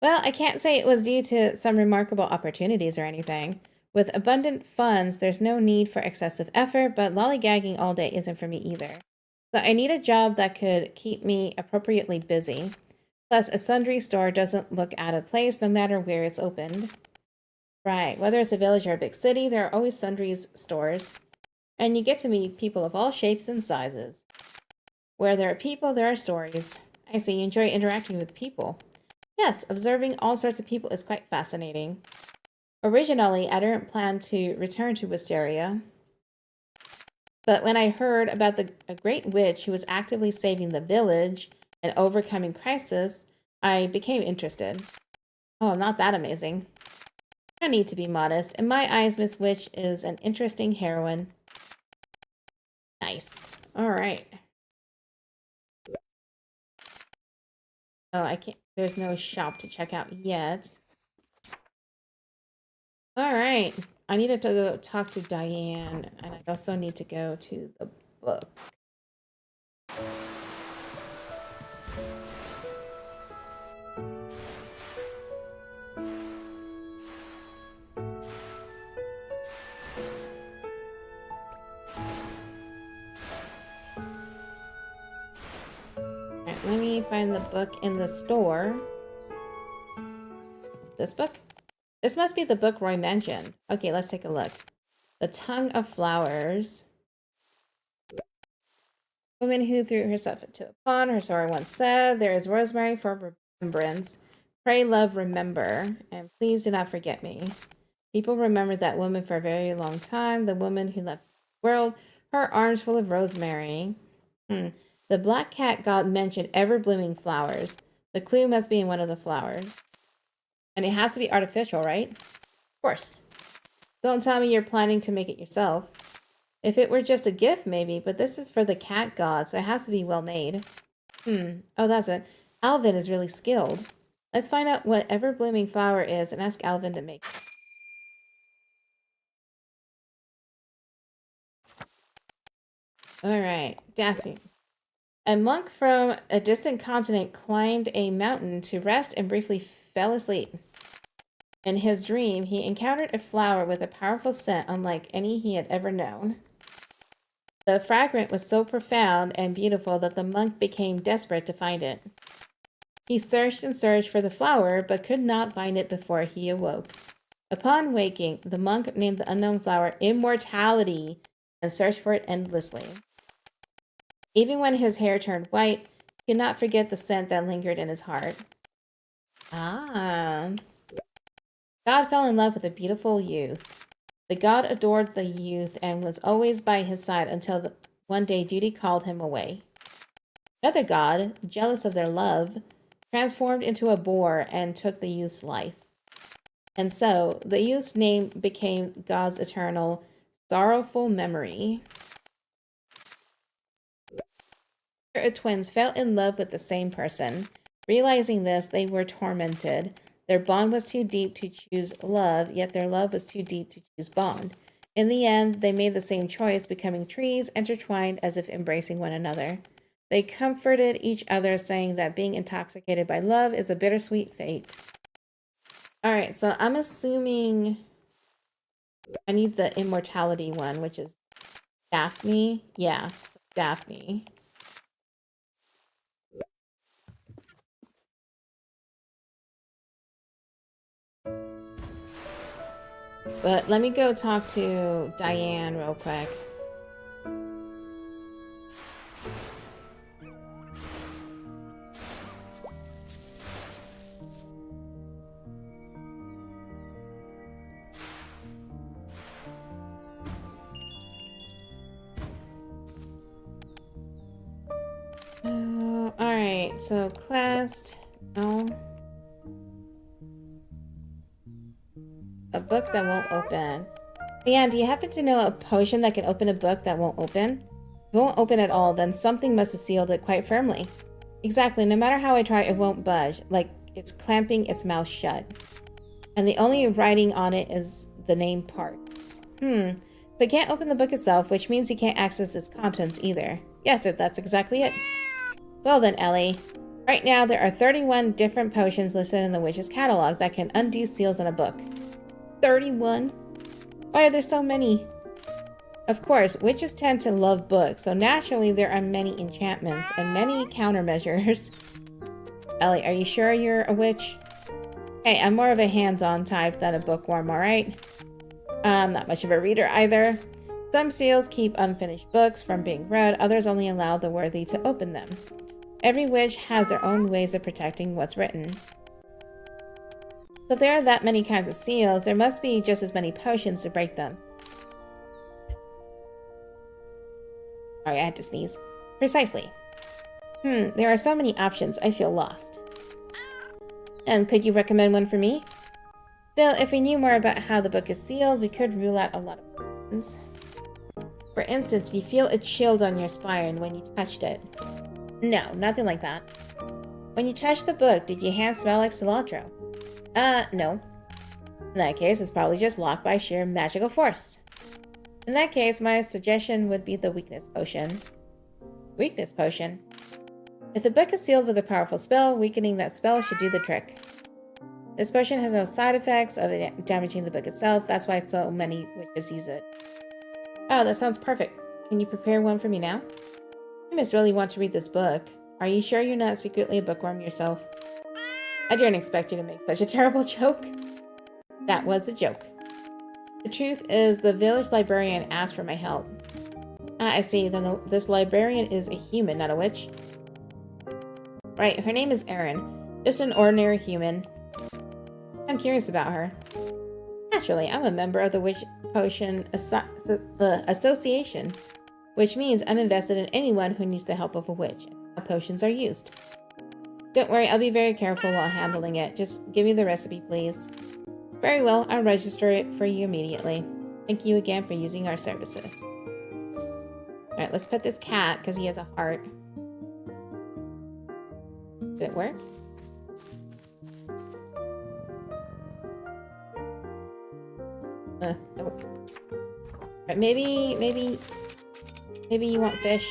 Well, I can't say it was due to some remarkable opportunities or anything. With abundant funds, there's no need for excessive effort, but lollygagging all day isn't for me either. So I need a job that could keep me appropriately busy. Plus, a sundry store doesn't look out of place no matter where it's opened. Right, whether it's a village or a big city, there are always sundries stores. And you get to meet people of all shapes and sizes. Where there are people, there are stories. I see you enjoy interacting with people. Yes, observing all sorts of people is quite fascinating. Originally, I didn't plan to return to Wisteria. But when I heard about a great witch who was actively saving the village and overcoming crisis, I became interested. Oh, not that amazing. I don't need to be modest. In my eyes, Miss Witch is an interesting heroine. Nice. All right. Oh, I can't. There's no shop to check out yet. All right. I needed to go talk to Diane, and I also need to go to the book. Alright, let me find the book in the store. This book? This must be the book Roy mentioned. Okay, let's take a look. The Tongue of Flowers. Woman who threw herself into a pond, her story once said, there is rosemary for remembrance. Pray, love, remember, and please do not forget me. People remember that woman for a very long time, the woman who left the world, her arms full of rosemary. The black cat god mentioned ever-blooming flowers. The clue must be in one of the flowers. And it has to be artificial, right? Of course. Don't tell me you're planning to make it yourself. If it were just a gift, maybe, but this is for the cat god, so it has to be well made. Oh, that's it. Alvin is really skilled. Let's find out what ever-blooming flower is and ask Alvin to make it. Alright, Daphne. A monk from a distant continent climbed a mountain to rest and briefly fell asleep. In his dream, he encountered a flower with a powerful scent unlike any he had ever known. The fragrance was so profound and beautiful that the monk became desperate to find it. He searched and searched for the flower, but could not find it before he awoke. Upon waking, the monk named the unknown flower Immortality and searched for it endlessly. Even when his hair turned white, he could not forget the scent that lingered in his heart. Ah. God fell in love with a beautiful youth. The god adored the youth and was always by his side until one day duty called him away. Another god, jealous of their love, transformed into a boar and took the youth's life. And so, the youth's name became God's eternal, sorrowful memory. twins fell in love with the same person. Realizing this, they were tormented. Their bond was too deep to choose love, yet their love was too deep to choose bond. In the end, they made the same choice, becoming trees intertwined as if embracing one another. They comforted each other, saying that being intoxicated by love is a bittersweet fate. Alright, so I'm assuming I need the immortality one, which is Daphne. Yeah, so Daphne. But let me go talk to Diane real quick. Alright, so quest. No. A book that won't open. Leanne, do you happen to know a potion that can open a book that won't open? If it won't open at all, then something must have sealed it quite firmly. Exactly, no matter how I try, it won't budge, like it's clamping its mouth shut. And the only writing on it is the name parts. They can't open the book itself, which means you can't access its contents either. Yes, that's exactly it. Well then, Ellie. Right now, there are 31 different potions listed in the witch's catalog that can undo seals in a book. 31? Why are there so many? Of course, witches tend to love books, so naturally there are many enchantments and many countermeasures. Ellie, are you sure you're a witch? Hey, I'm more of a hands-on type than a bookworm, alright? I'm not much of a reader either. Some seals keep unfinished books from being read, others only allow the worthy to open them. Every witch has their own ways of protecting what's written. So if there are that many kinds of seals, there must be just as many potions to break them. Sorry, I had to sneeze. Precisely. There are so many options, I feel lost. And could you recommend one for me? Still, if we knew more about how the book is sealed, we could rule out a lot of options. For instance, you feel a chill on your spine when you touched it. No, nothing like that. When you touched the book, did your hand smell like cilantro? No. In that case, it's probably just locked by sheer magical force. In that case, my suggestion would be the weakness potion. Weakness potion? If the book is sealed with a powerful spell, weakening that spell should do the trick. This potion has no side effects of it damaging the book itself, that's why so many witches use it. Oh, that sounds perfect. Can you prepare one for me now? You must really want to read this book. Are you sure you're not secretly a bookworm yourself? I didn't expect you to make such a terrible joke. That was a joke. The truth is, the village librarian asked for my help. Ah, I see. Then this librarian is a human, not a witch. Right, her name is Erin. Just an ordinary human. I'm curious about her. Naturally, I'm a member of the Witch Potion Association, which means I'm invested in anyone who needs the help of a witch and how potions are used. Don't worry, I'll be very careful while handling it. Just give me the recipe, please. Very well, I'll register it for you immediately. Thank you again for using our services. Alright, let's pet this cat because he has a heart. Did it work? Nope. Alright, maybe you want fish.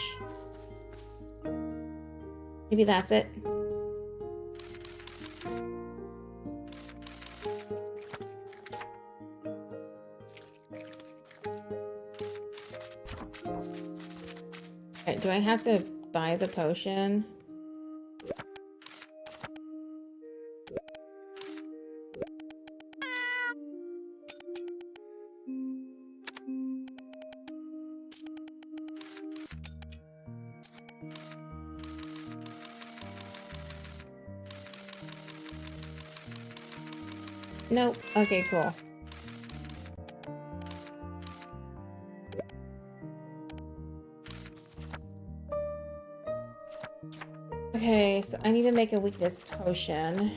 Maybe that's it. Alright, do I have to buy the potion? Nope. Okay, cool. Okay, so I need to make a weakness potion.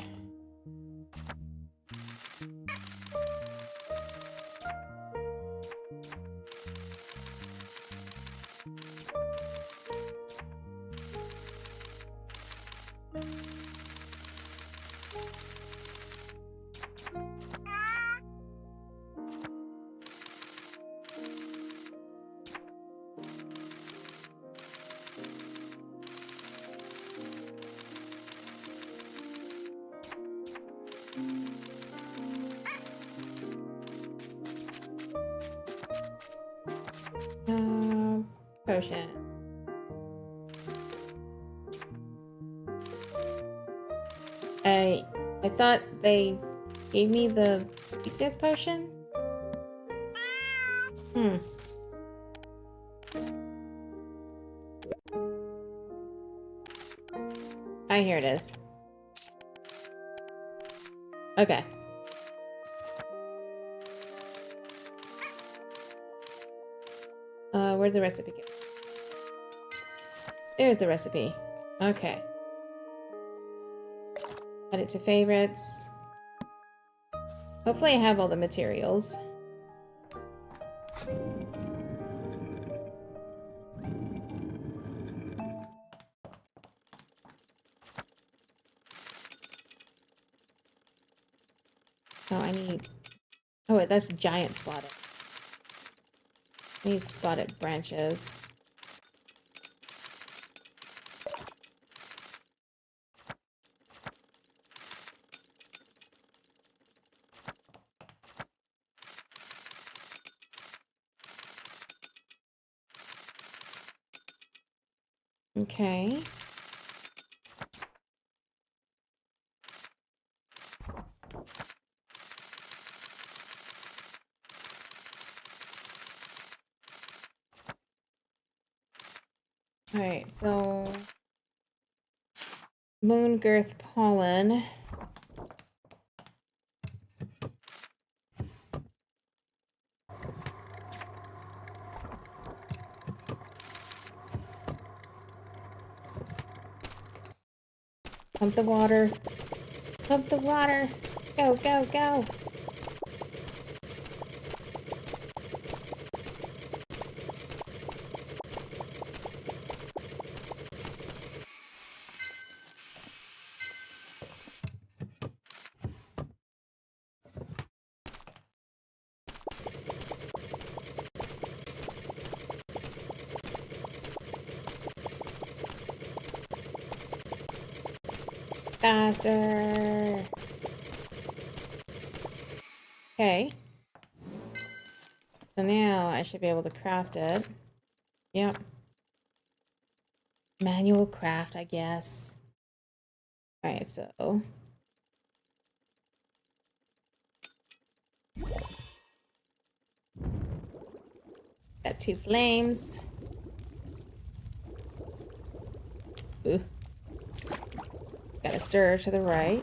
potion. I thought they gave me the weakness potion? Hmm. Here it is. Okay. Where'd the recipe go? There's the recipe. Okay. Add it to favorites. Hopefully I have all the materials. Oh, I need... Oh, wait, that's giant spotted. I need spotted branches. Okay. Alright, so... Moon girth pollen. Pump the water. Pump the water. Go, go, go. Faster. Okay. So now I should be able to craft it. Yep. Manual craft, I guess. Alright, so... Got 2 flames. Ooh. Gotta stir to the right.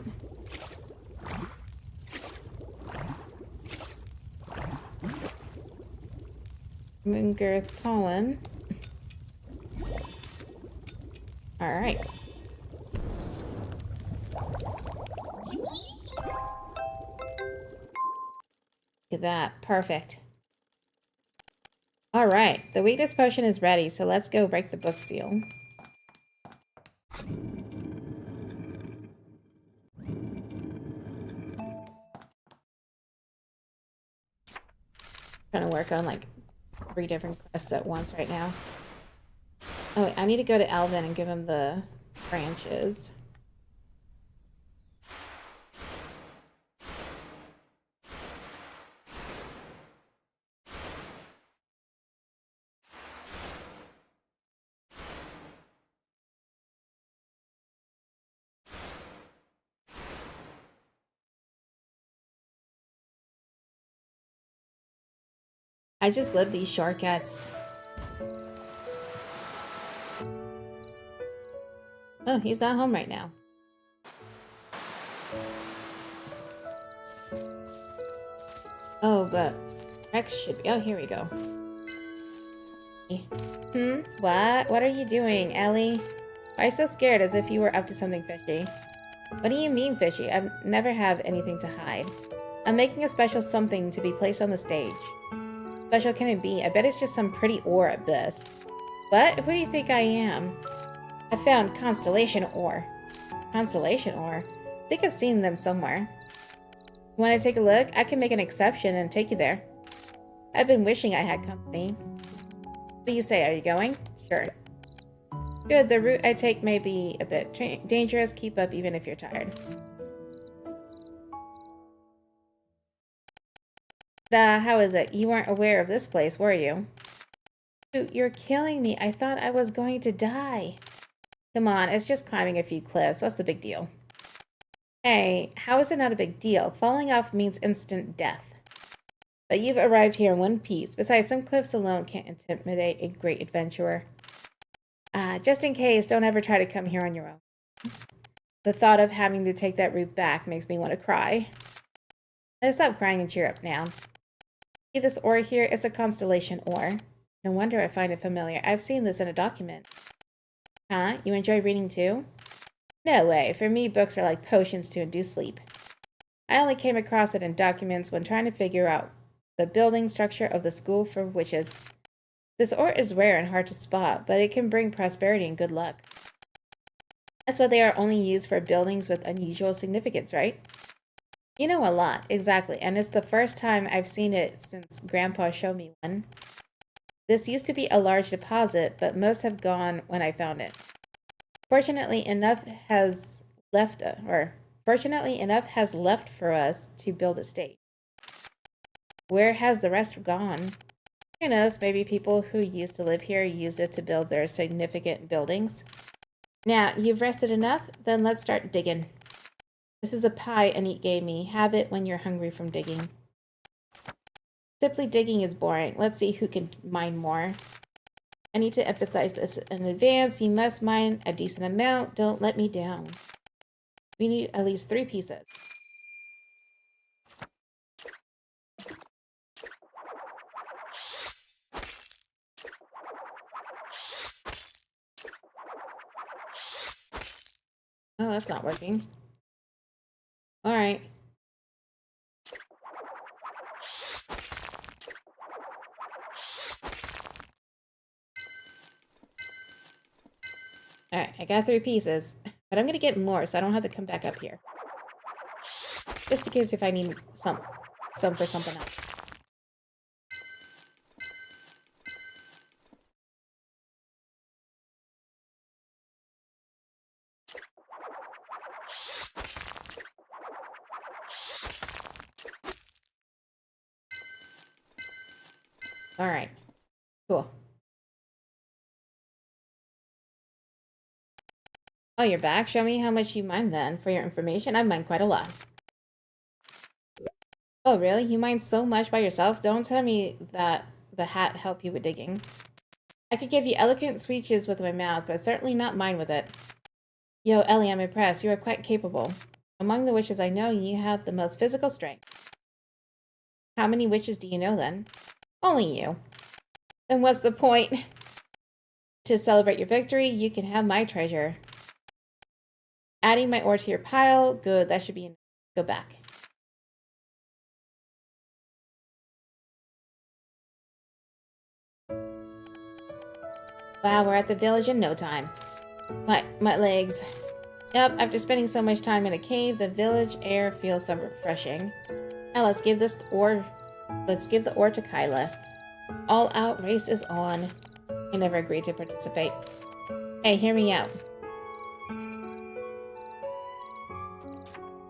Moon girth pollen. Alright. Look at that. Perfect. Alright. The weakness potion is ready, so let's go break the book seal. Trying to work on like 3 different quests at once right now. Oh, wait, I need to go to Alvin and give him the branches. I just love these shortcuts. Oh, he's not home right now. Oh, but Rex should be. Oh, here we go. What? What are you doing, Ellie? Why are you so scared as if you were up to something fishy? What do you mean fishy? I never have anything to hide. I'm making a special something to be placed on the stage. Special can it be? I bet it's just some pretty ore at best. What? Who do you think I am? I found constellation ore. Constellation ore? I think I've seen them somewhere. You want to take a look? I can make an exception and take you there. I've been wishing I had company. What do you say? Are you going? Sure. Good, the route I take may be a bit dangerous. Keep up even if you're tired. How is it? You weren't aware of this place, were you? Dude, you're killing me. I thought I was going to die. Come on, it's just climbing a few cliffs. What's the big deal? Hey, how is it not a big deal? Falling off means instant death. But you've arrived here in one piece. Besides, some cliffs alone can't intimidate a great adventurer. Just in case, don't ever try to come here on your own. The thought of having to take that route back makes me want to cry. Let's stop crying and cheer up now. See this ore here? It's a constellation ore. No wonder I find it familiar. I've seen this in a document. Huh? You enjoy reading too? No way. For me, books are like potions to induce sleep. I only came across it in documents when trying to figure out the building structure of the school for witches. This ore is rare and hard to spot, but it can bring prosperity and good luck. That's why they are only used for buildings with unusual significance, right? You know a lot, exactly, and it's the first time I've seen it since Grandpa showed me one. This used to be a large deposit, but most have gone when I found it. Fortunately, enough has left for us to build a state. Where has the rest gone? Who knows, maybe people who used to live here used it to build their significant buildings. Now, you've rested enough? Then let's start digging. This is a pie Anik gave me. Have it when you're hungry from digging. Simply digging is boring. Let's see who can mine more. I need to emphasize this in advance. You must mine a decent amount. Don't let me down. We need at least 3 pieces. Oh, that's not working. Alright. Alright, I got 3 pieces. But I'm gonna get more so I don't have to come back up here. Just in case if I need some for something else. Alright. Cool. Oh, you're back? Show me how much you mine then. For your information, I mine quite a lot. Oh, really? You mine so much by yourself? Don't tell me that the hat helped you with digging. I could give you eloquent speeches with my mouth, but certainly not mine with it. Yo, Ellie, I'm impressed. You are quite capable. Among the witches I know, you have the most physical strength. How many witches do you know, then? Only you. Then what's the point? To celebrate your victory, you can have my treasure. Adding my ore to your pile. Good, that should be enough. Go back. Wow, we're at the village in no time. My legs. Yep, after spending so much time in a cave, the village air feels so refreshing. Now let's give the ore to Kyla. All out race is on. I never agreed to participate. Hey, hear me out.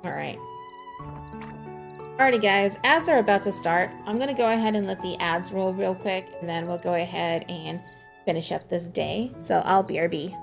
Alright. Alrighty guys, ads are about to start. I'm gonna go ahead and let the ads roll real quick, and then we'll go ahead and finish up this day. So I'll BRB.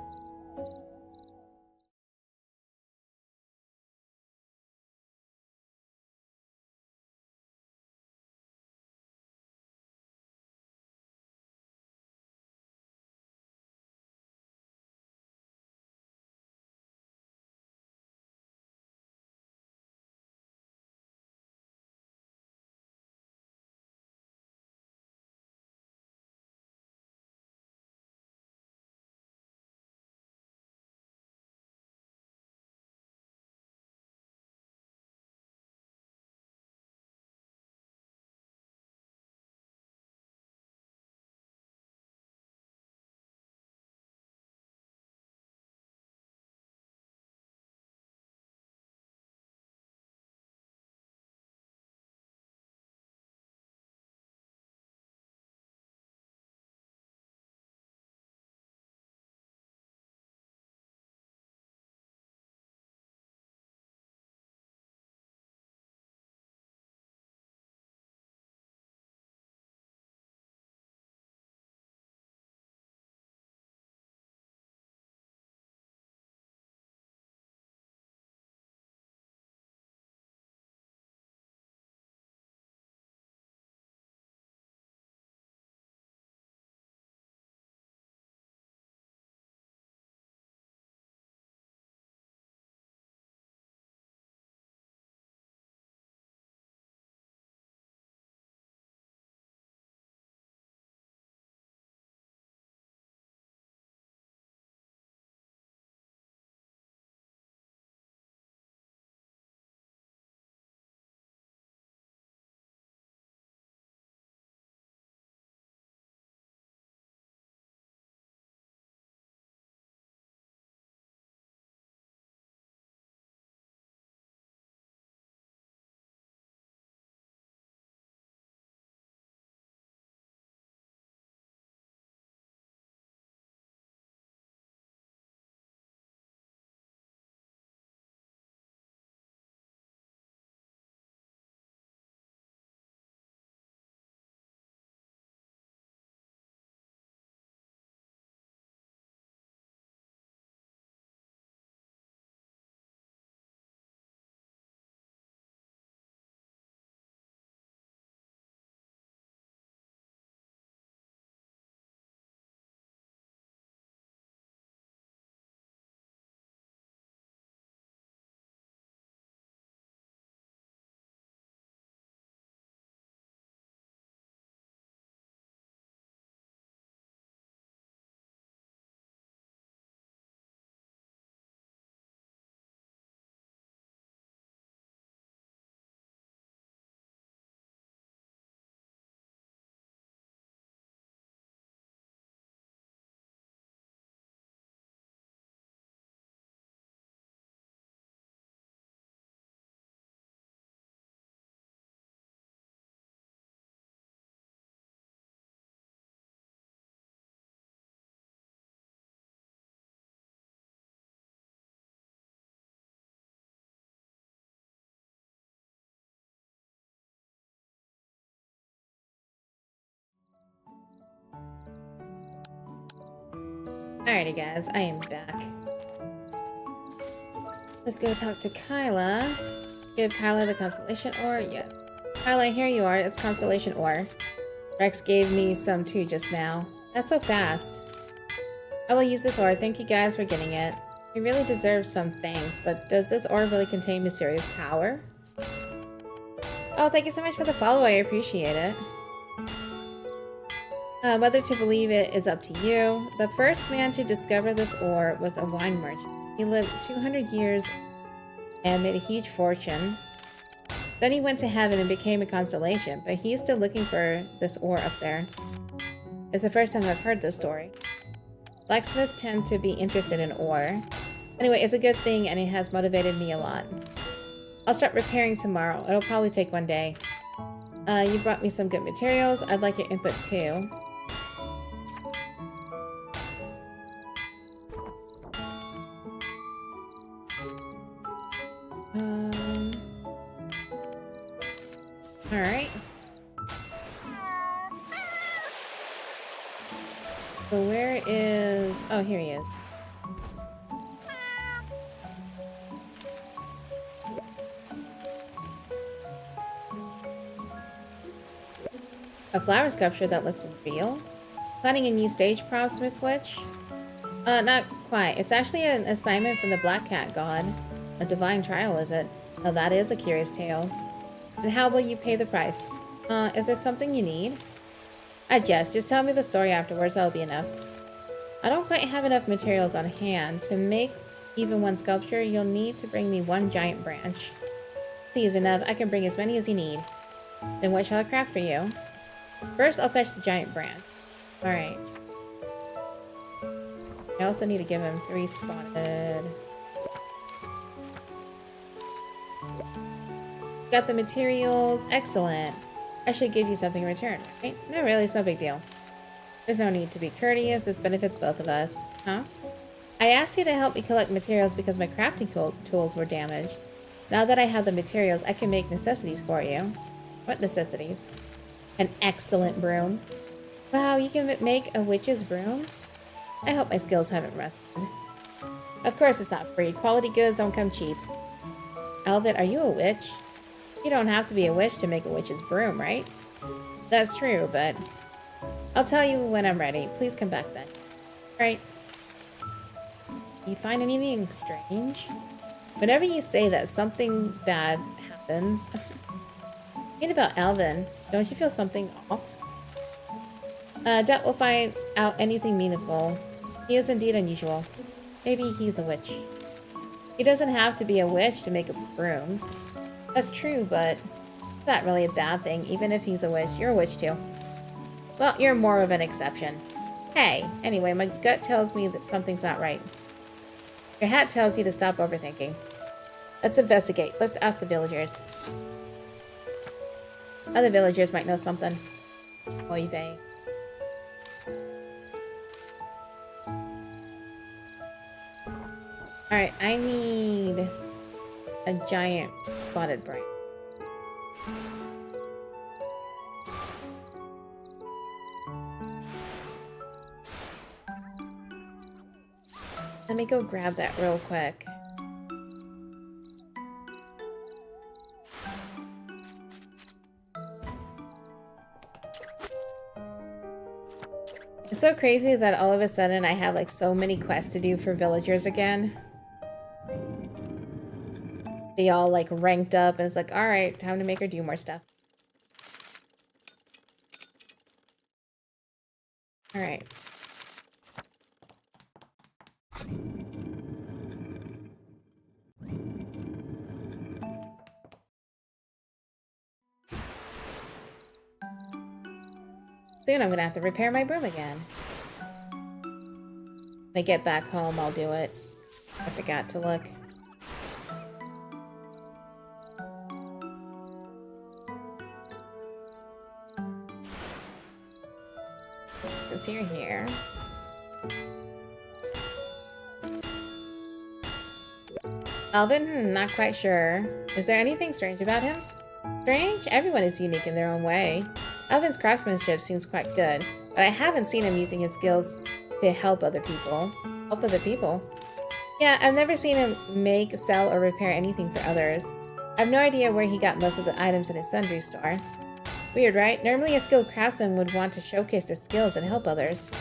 Alrighty, guys, I am back. Let's go talk to Kyla. Give Kyla the constellation ore. Yeah. Kyla, here you are. It's constellation ore. Rex gave me some too just now. That's so fast. I will use this ore. Thank you guys for getting it. You really deserve some thanks, but does this ore really contain mysterious power? Oh, thank you so much for the follow. I appreciate it. Whether to believe it is up to you. The first man to discover this ore was a wine merchant. He lived 200 years and made a huge fortune. Then he went to heaven and became a constellation, but he's still looking for this ore up there. It's the first time I've heard this story. Blacksmiths tend to be interested in ore. Anyway, it's a good thing and it has motivated me a lot. I'll start repairing tomorrow. It'll probably take one day. You brought me some good materials. I'd like your input too. Alright. So where is... Oh, here he is. A flower sculpture that looks real? Planning a new stage props, Miss Witch? Not quite. It's actually an assignment from the Black Cat God. A divine trial, is it? Oh, that is a curious tale. And how will you pay the price? Is there something you need? I jest. Just tell me the story afterwards. That'll be enough. I don't quite have enough materials on hand. To make even one sculpture, you'll need to bring me one giant branch. See is enough. I can bring as many as you need. Then what shall I craft for you? First, I'll fetch the giant branch. Alright. I also need to give him 3 spotted. Got the materials. Excellent. I should give you something in return, right? No, really, it's no big deal. There's no need to be courteous. This benefits both of us. Huh? I asked you to help me collect materials because my crafting tools were damaged. Now that I have the materials, I can make necessities for you. What necessities? An excellent broom. Wow, you can make a witch's broom? I hope my skills haven't rusted. Of course it's not free. Quality goods don't come cheap. Alvin, are you a witch? You don't have to be a witch to make a witch's broom, right? That's true, but I'll tell you when I'm ready. Please come back then. Right? You find anything strange? Whenever you say that, something bad happens. Read about Alvin. Don't you feel something off? Doubt we'll find out anything meaningful. He is indeed unusual. Maybe he's a witch. He doesn't have to be a witch to make brooms. That's true, but it's not really a bad thing, even if he's a witch. You're a witch too. Well, you're more of an exception. Hey, anyway, my gut tells me that something's not right. Your hat tells you to stop overthinking. Let's investigate. Let's ask the villagers. Other villagers might know something. Oy vey. Alright, I need a giant spotted brain. Let me go grab that real quick. It's so crazy that all of a sudden I have like so many quests to do for villagers again. They all like ranked up and it's like, all right, time to make her do more stuff. All right. Soon I'm gonna have to repair my broom again. When I get back home, I'll do it. I forgot to look. Since you're here. Alvin? Not quite sure. Is there anything strange about him? Strange? Everyone is unique in their own way. Alvin's craftsmanship seems quite good, but I haven't seen him using his skills to help other people. Help other people? Yeah, I've never seen him make, sell, or repair anything for others. I have no idea where he got most of the items in his sundry store. Weird, right? Normally a skilled craftsman would want to showcase their skills and help others.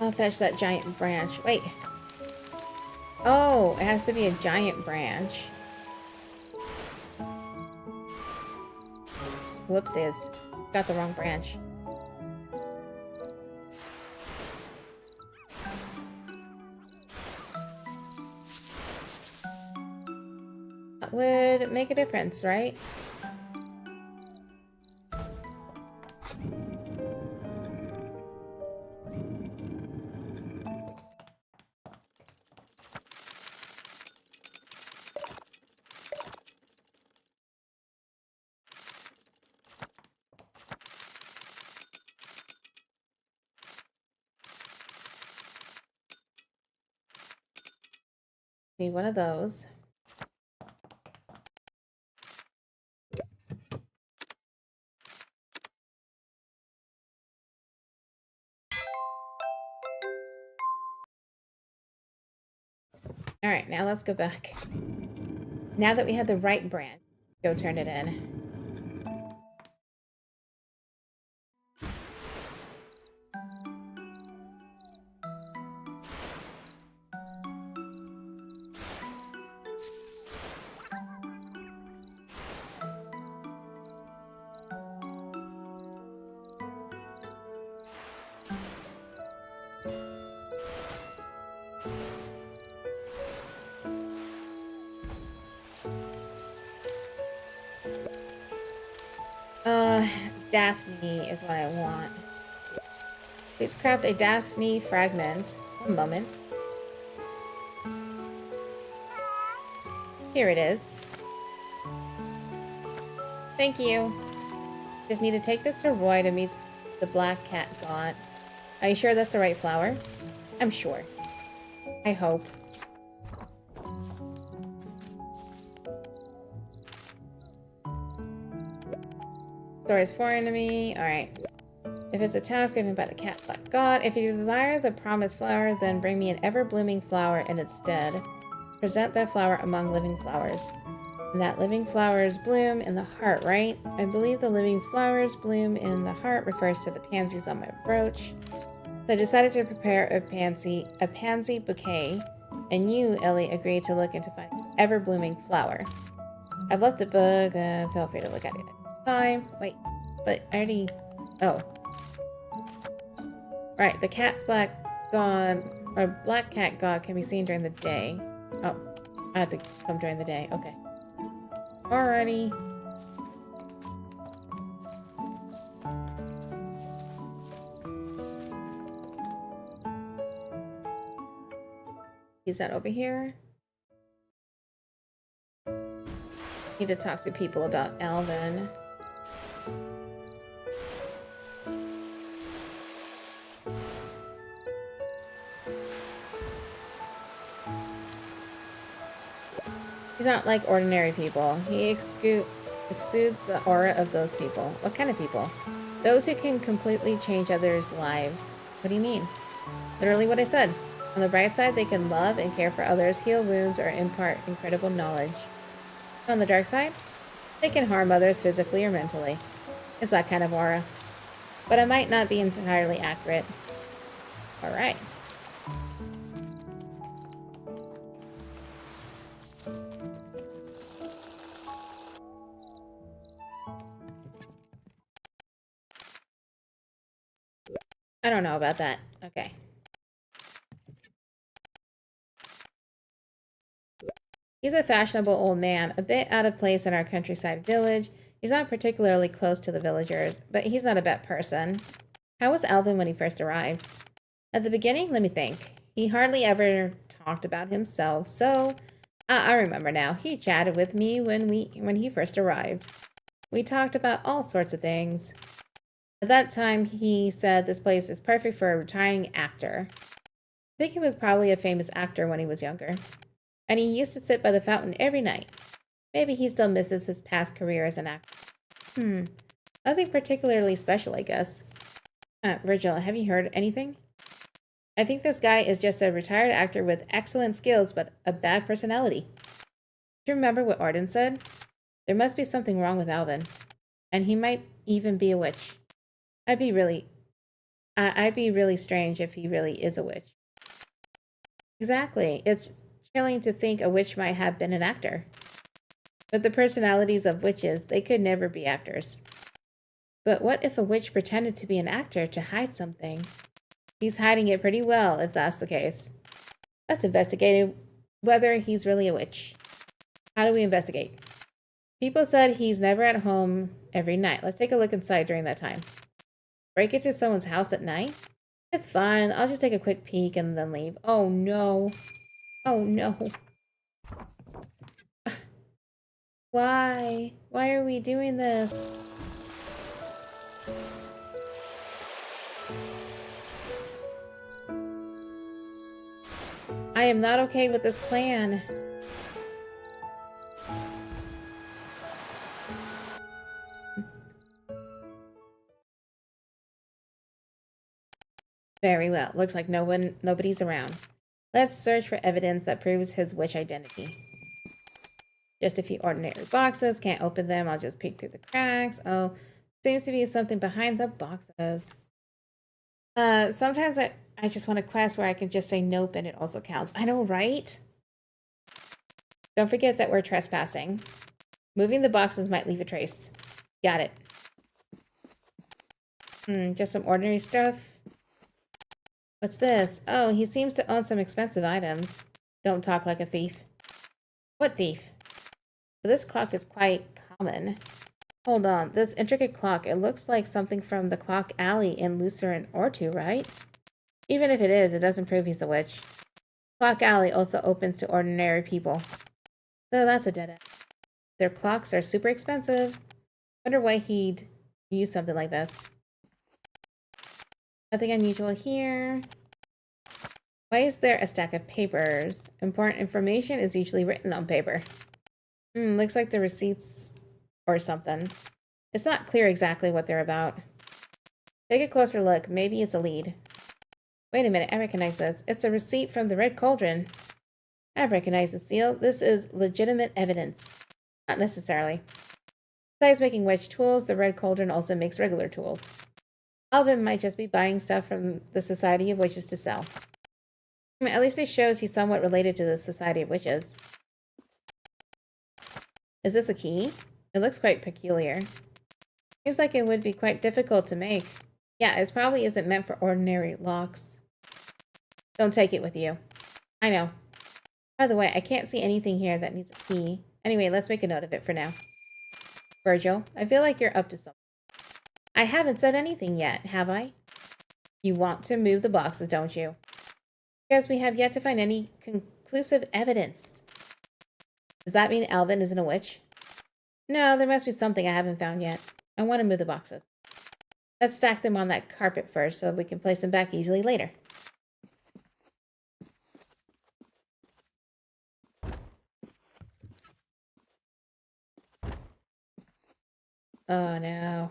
I'll fetch that giant branch. Wait. Oh, it has to be a giant branch. Whoopsies. Got the wrong branch. That would make a difference, right? Need one of those. Alright, now let's go back. Now that we have the right branch, go turn it in. Daphne is what I want. Please craft a Daphne fragment. One moment. Here it is. Thank you. Just need to take this to Roy to meet the black cat god. Are you sure that's the right flower? I'm sure. I hope. Story is foreign to me. Alright. If it's a task given by the cat black god, if you desire the promised flower, then bring me an ever-blooming flower in its stead. Present that flower among living flowers. And that living flowers bloom in the heart, right? I believe the living flowers bloom in the heart refers to the pansies on my brooch. So I decided to prepare a pansy bouquet, and you, Ellie, agreed to look into finding an ever-blooming flower. I've left the book, feel free to look at it at time. Wait, but I already... Oh. Right, the cat black god, or black cat god can be seen during the day. Oh, I have to come during the day, okay. Alrighty. Is that over here? Need to talk to people about Alvin. He's not like ordinary people. He exudes the aura of those people. What kind of people? Those who can completely change others' lives. What do you mean? Literally what I said. On the bright side, they can love and care for others, heal wounds, or impart incredible knowledge. On the dark side, they can harm others physically or mentally. It's that kind of aura. But I might not be entirely accurate. Alright. I don't know about that. Okay. He's a fashionable old man, a bit out of place in our countryside village. He's not particularly close to the villagers, but he's not a bad person. How was Alvin when he first arrived? At the beginning, let me think. He hardly ever talked about himself, so... I remember now. He chatted with me when he first arrived. We talked about all sorts of things. At that time, he said this place is perfect for a retiring actor. I think he was probably a famous actor when he was younger. And he used to sit by the fountain every night. Maybe he still misses his past career as an actor. Nothing particularly special, I guess. Virgil, have you heard anything? I think this guy is just a retired actor with excellent skills, but a bad personality. Do you remember what Arden said? There must be something wrong with Alvin. And he might even be a witch. I'd be really strange if he really is a witch. Exactly. It's chilling to think a witch might have been an actor. With the personalities of witches, they could never be actors. But what if a witch pretended to be an actor to hide something? He's hiding it pretty well, if that's the case. Let's investigate whether he's really a witch. How do we investigate? People said he's never at home every night. Let's take a look inside during that time. Break into someone's house at night? It's fine. I'll just take a quick peek and then leave. Oh no. Oh no. Why? Why are we doing this? I am not okay with this plan. Very well. Looks like nobody's around. Let's search for evidence that proves his witch identity. Just a few ordinary boxes. Can't open them. I'll just peek through the cracks. Oh, seems to be something behind the boxes. Sometimes I just want a quest where I can just say nope and it also counts. I know, right? Don't forget that we're trespassing. Moving the boxes might leave a trace. Got it. Just some ordinary stuff. What's this? Oh, he seems to own some expensive items. Don't talk like a thief. What thief? But this clock is quite common. Hold on, this intricate clock, it looks like something from the clock alley in Lucerne or two, right? Even if it is, it doesn't prove he's a witch. Clock alley also opens to ordinary people. So that's a dead end. Their clocks are super expensive. Wonder why he'd use something like this. Nothing unusual here. Why is there a stack of papers? Important information is usually written on paper. Looks like the receipts or something. It's not clear exactly what they're about. Take a closer look. Maybe it's a lead. Wait a minute, I recognize this. It's a receipt from the Red Cauldron. I recognize the seal. This is legitimate evidence. Not necessarily. Besides making witch tools, the Red Cauldron also makes regular tools. Alvin might just be buying stuff from the Society of Witches to sell. At least it shows he's somewhat related to the Society of Witches. Is this a key? It looks quite peculiar. Seems like it would be quite difficult to make. Yeah, it probably isn't meant for ordinary locks. Don't take it with you. I know. By the way, I can't see anything here that needs a key. Anyway, let's make a note of it for now. Virgil, I feel like you're up to something. I haven't said anything yet, have I? You want to move the boxes, don't you? Because we have yet to find any conclusive evidence. Does that mean Alvin isn't a witch? No, there must be something I haven't found yet. I want to move the boxes. Let's stack them on that carpet first so we can place them back easily later. Oh no.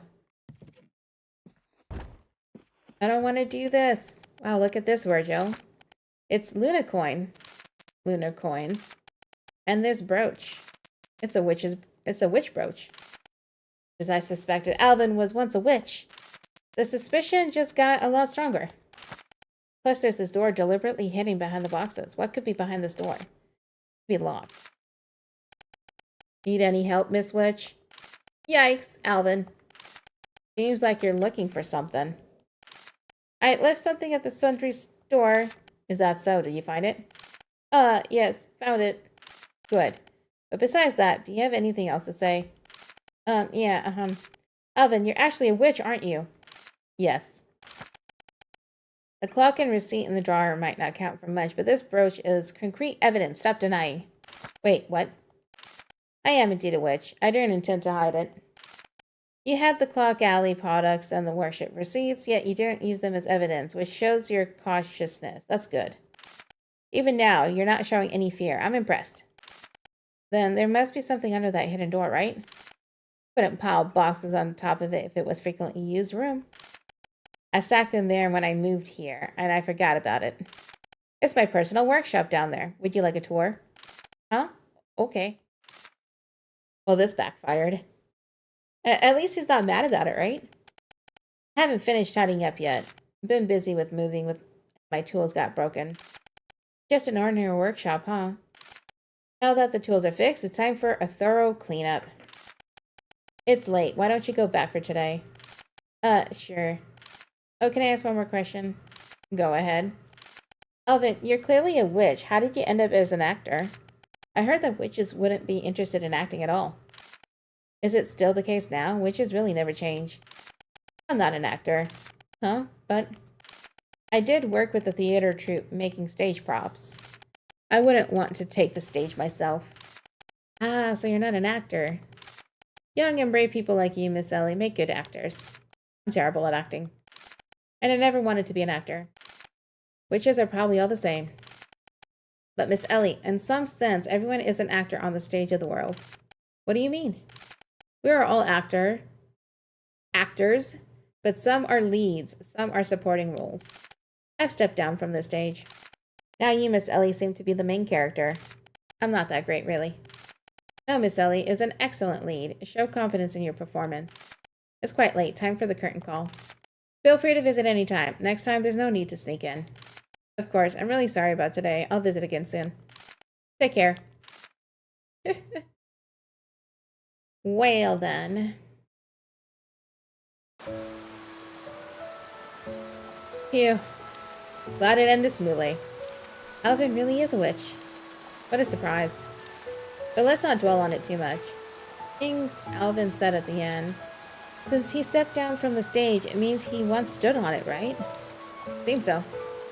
I don't want to do this. Wow, look at this, Virgil. It's Luna coins. And this brooch. It's a witch brooch. As I suspected, Alvin was once a witch. The suspicion just got a lot stronger. Plus, there's this door deliberately hidden behind the boxes. What could be behind this door? Be locked. Need any help, Miss Witch? Yikes, Alvin. Seems like you're looking for something. I left something at the sundry store. Is that so? Did you find it? Yes, found it. Good. But besides that, do you have anything else to say? Yeah. Alvin, you're actually a witch, aren't you? Yes. The clock and receipt in the drawer might not count for much, but this brooch is concrete evidence. Stop denying. Wait, what? I am indeed a witch. I didn't intend to hide it. You had the Clock Alley products and the worship receipts, yet you didn't use them as evidence, which shows your cautiousness. That's good. Even now, you're not showing any fear. I'm impressed. Then there must be something under that hidden door, right? Couldn't pile boxes on top of it if it was frequently used room. I stacked them there when I moved here, and I forgot about it. It's my personal workshop down there. Would you like a tour? Huh? Okay. Well, this backfired. At least he's not mad about it, right? I haven't finished tidying up yet. I've been busy with moving with my tools got broken. Just an ordinary workshop, huh? Now that the tools are fixed, it's time for a thorough cleanup. It's late. Why don't you go back for today? Sure. Oh, can I ask one more question? Go ahead. Alvin, you're clearly a witch. How did you end up as an actor? I heard that witches wouldn't be interested in acting at all. Is it still the case now? Witches really never change. I'm not an actor. Huh? But I did work with the theater troupe making stage props. I wouldn't want to take the stage myself. Ah, so you're not an actor. Young and brave people like you, Miss Ellie, make good actors. I'm terrible at acting. And I never wanted to be an actor. Witches are probably all the same. But Miss Ellie, in some sense, everyone is an actor on the stage of the world. What do you mean? We are all actors, but some are leads, some are supporting roles. I've stepped down from the stage. Now you, Miss Ellie, seem to be the main character. I'm not that great, really. No, Miss Ellie is an excellent lead. Show confidence in your performance. It's quite late. Time for the curtain call. Feel free to visit any time. Next time, there's no need to sneak in. Of course, I'm really sorry about today. I'll visit again soon. Take care. Well, then. Phew. Glad it ended smoothly. Alvin really is a witch. What a surprise. But let's not dwell on it too much. Things Alvin said at the end. Since he stepped down from the stage, it means he once stood on it, right? Seems so.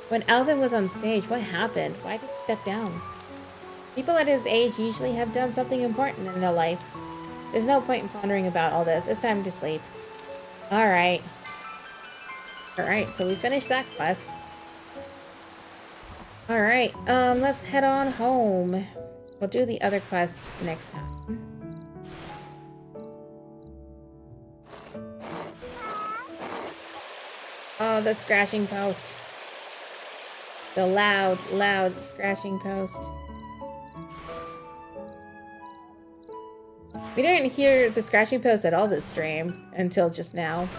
When Alvin was on stage, what happened? Why did he step down? People at his age usually have done something important in their life. There's no point in pondering about all this. It's time to sleep. Alright. Alright, so we finished that quest. Alright, let's head on home. We'll do the other quests next time. Oh, the scratching post. The loud, loud scratching post. We didn't hear the scratching post at all this stream until just now.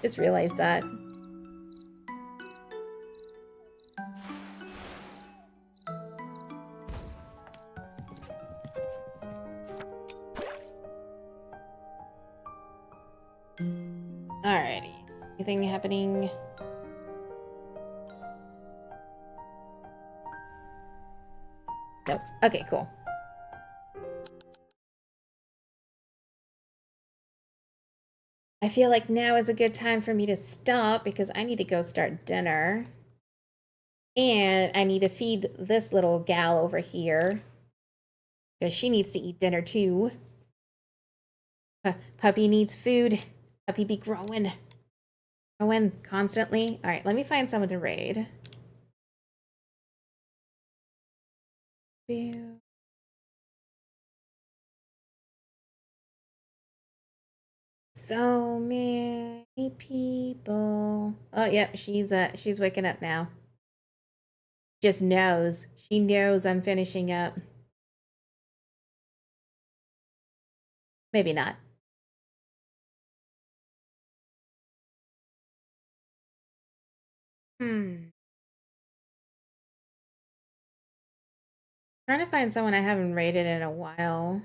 Just realized that. Alrighty. Anything happening? Nope. Okay, cool. I feel like now is a good time for me to stop because I need to go start dinner. And I need to feed this little gal over here because she needs to eat dinner too. Puppy needs food. Puppy be growing. Growing constantly. All right, let me find someone to raid. So many people. Oh, yep, she's waking up now. Just knows. She knows I'm finishing up. Maybe not. Trying to find someone I haven't raided in a while.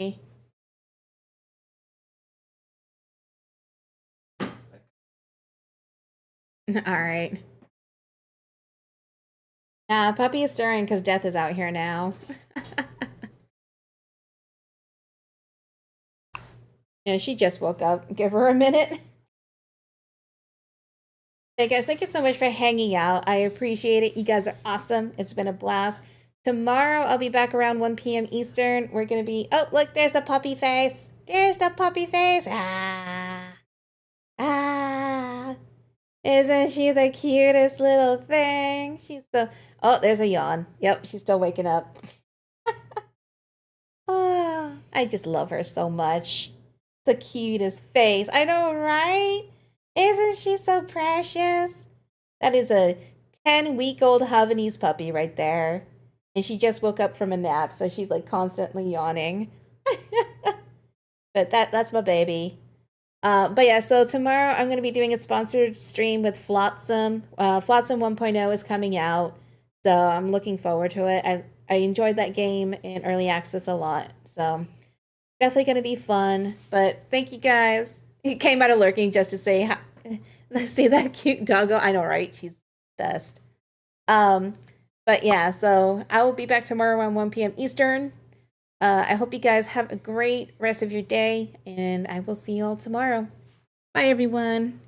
Okay. All right. Puppy is stirring because Death is out here now. Yeah, she just woke up. Give her a minute. Hey guys, thank you so much for hanging out. I appreciate it. You guys are awesome. It's been a blast. Tomorrow I'll be back around 1 p.m. Eastern. We're gonna be oh look, there's the puppy face. There's the puppy face. Ah. Ah. Isn't she the cutest little thing? She's so oh, there's a yawn. Yep, she's still waking up. Oh, I just love her so much. The cutest face. I know, right? Isn't she so precious? That is a 10-week-old Havanese puppy right there. And she just woke up from a nap, so she's like constantly yawning. But that's my baby. But yeah, so tomorrow I'm going to be doing a sponsored stream with Flotsam. Flotsam 1.0 is coming out, so I'm looking forward to it. I enjoyed that game in early access a lot, so definitely going to be fun. But thank you guys. He came out of lurking just to say, see that cute doggo. I know, right? She's best. Um, but yeah, so I will be back tomorrow around 1 p.m. Eastern. I hope you guys have a great rest of your day, and I will see you all tomorrow. Bye, everyone.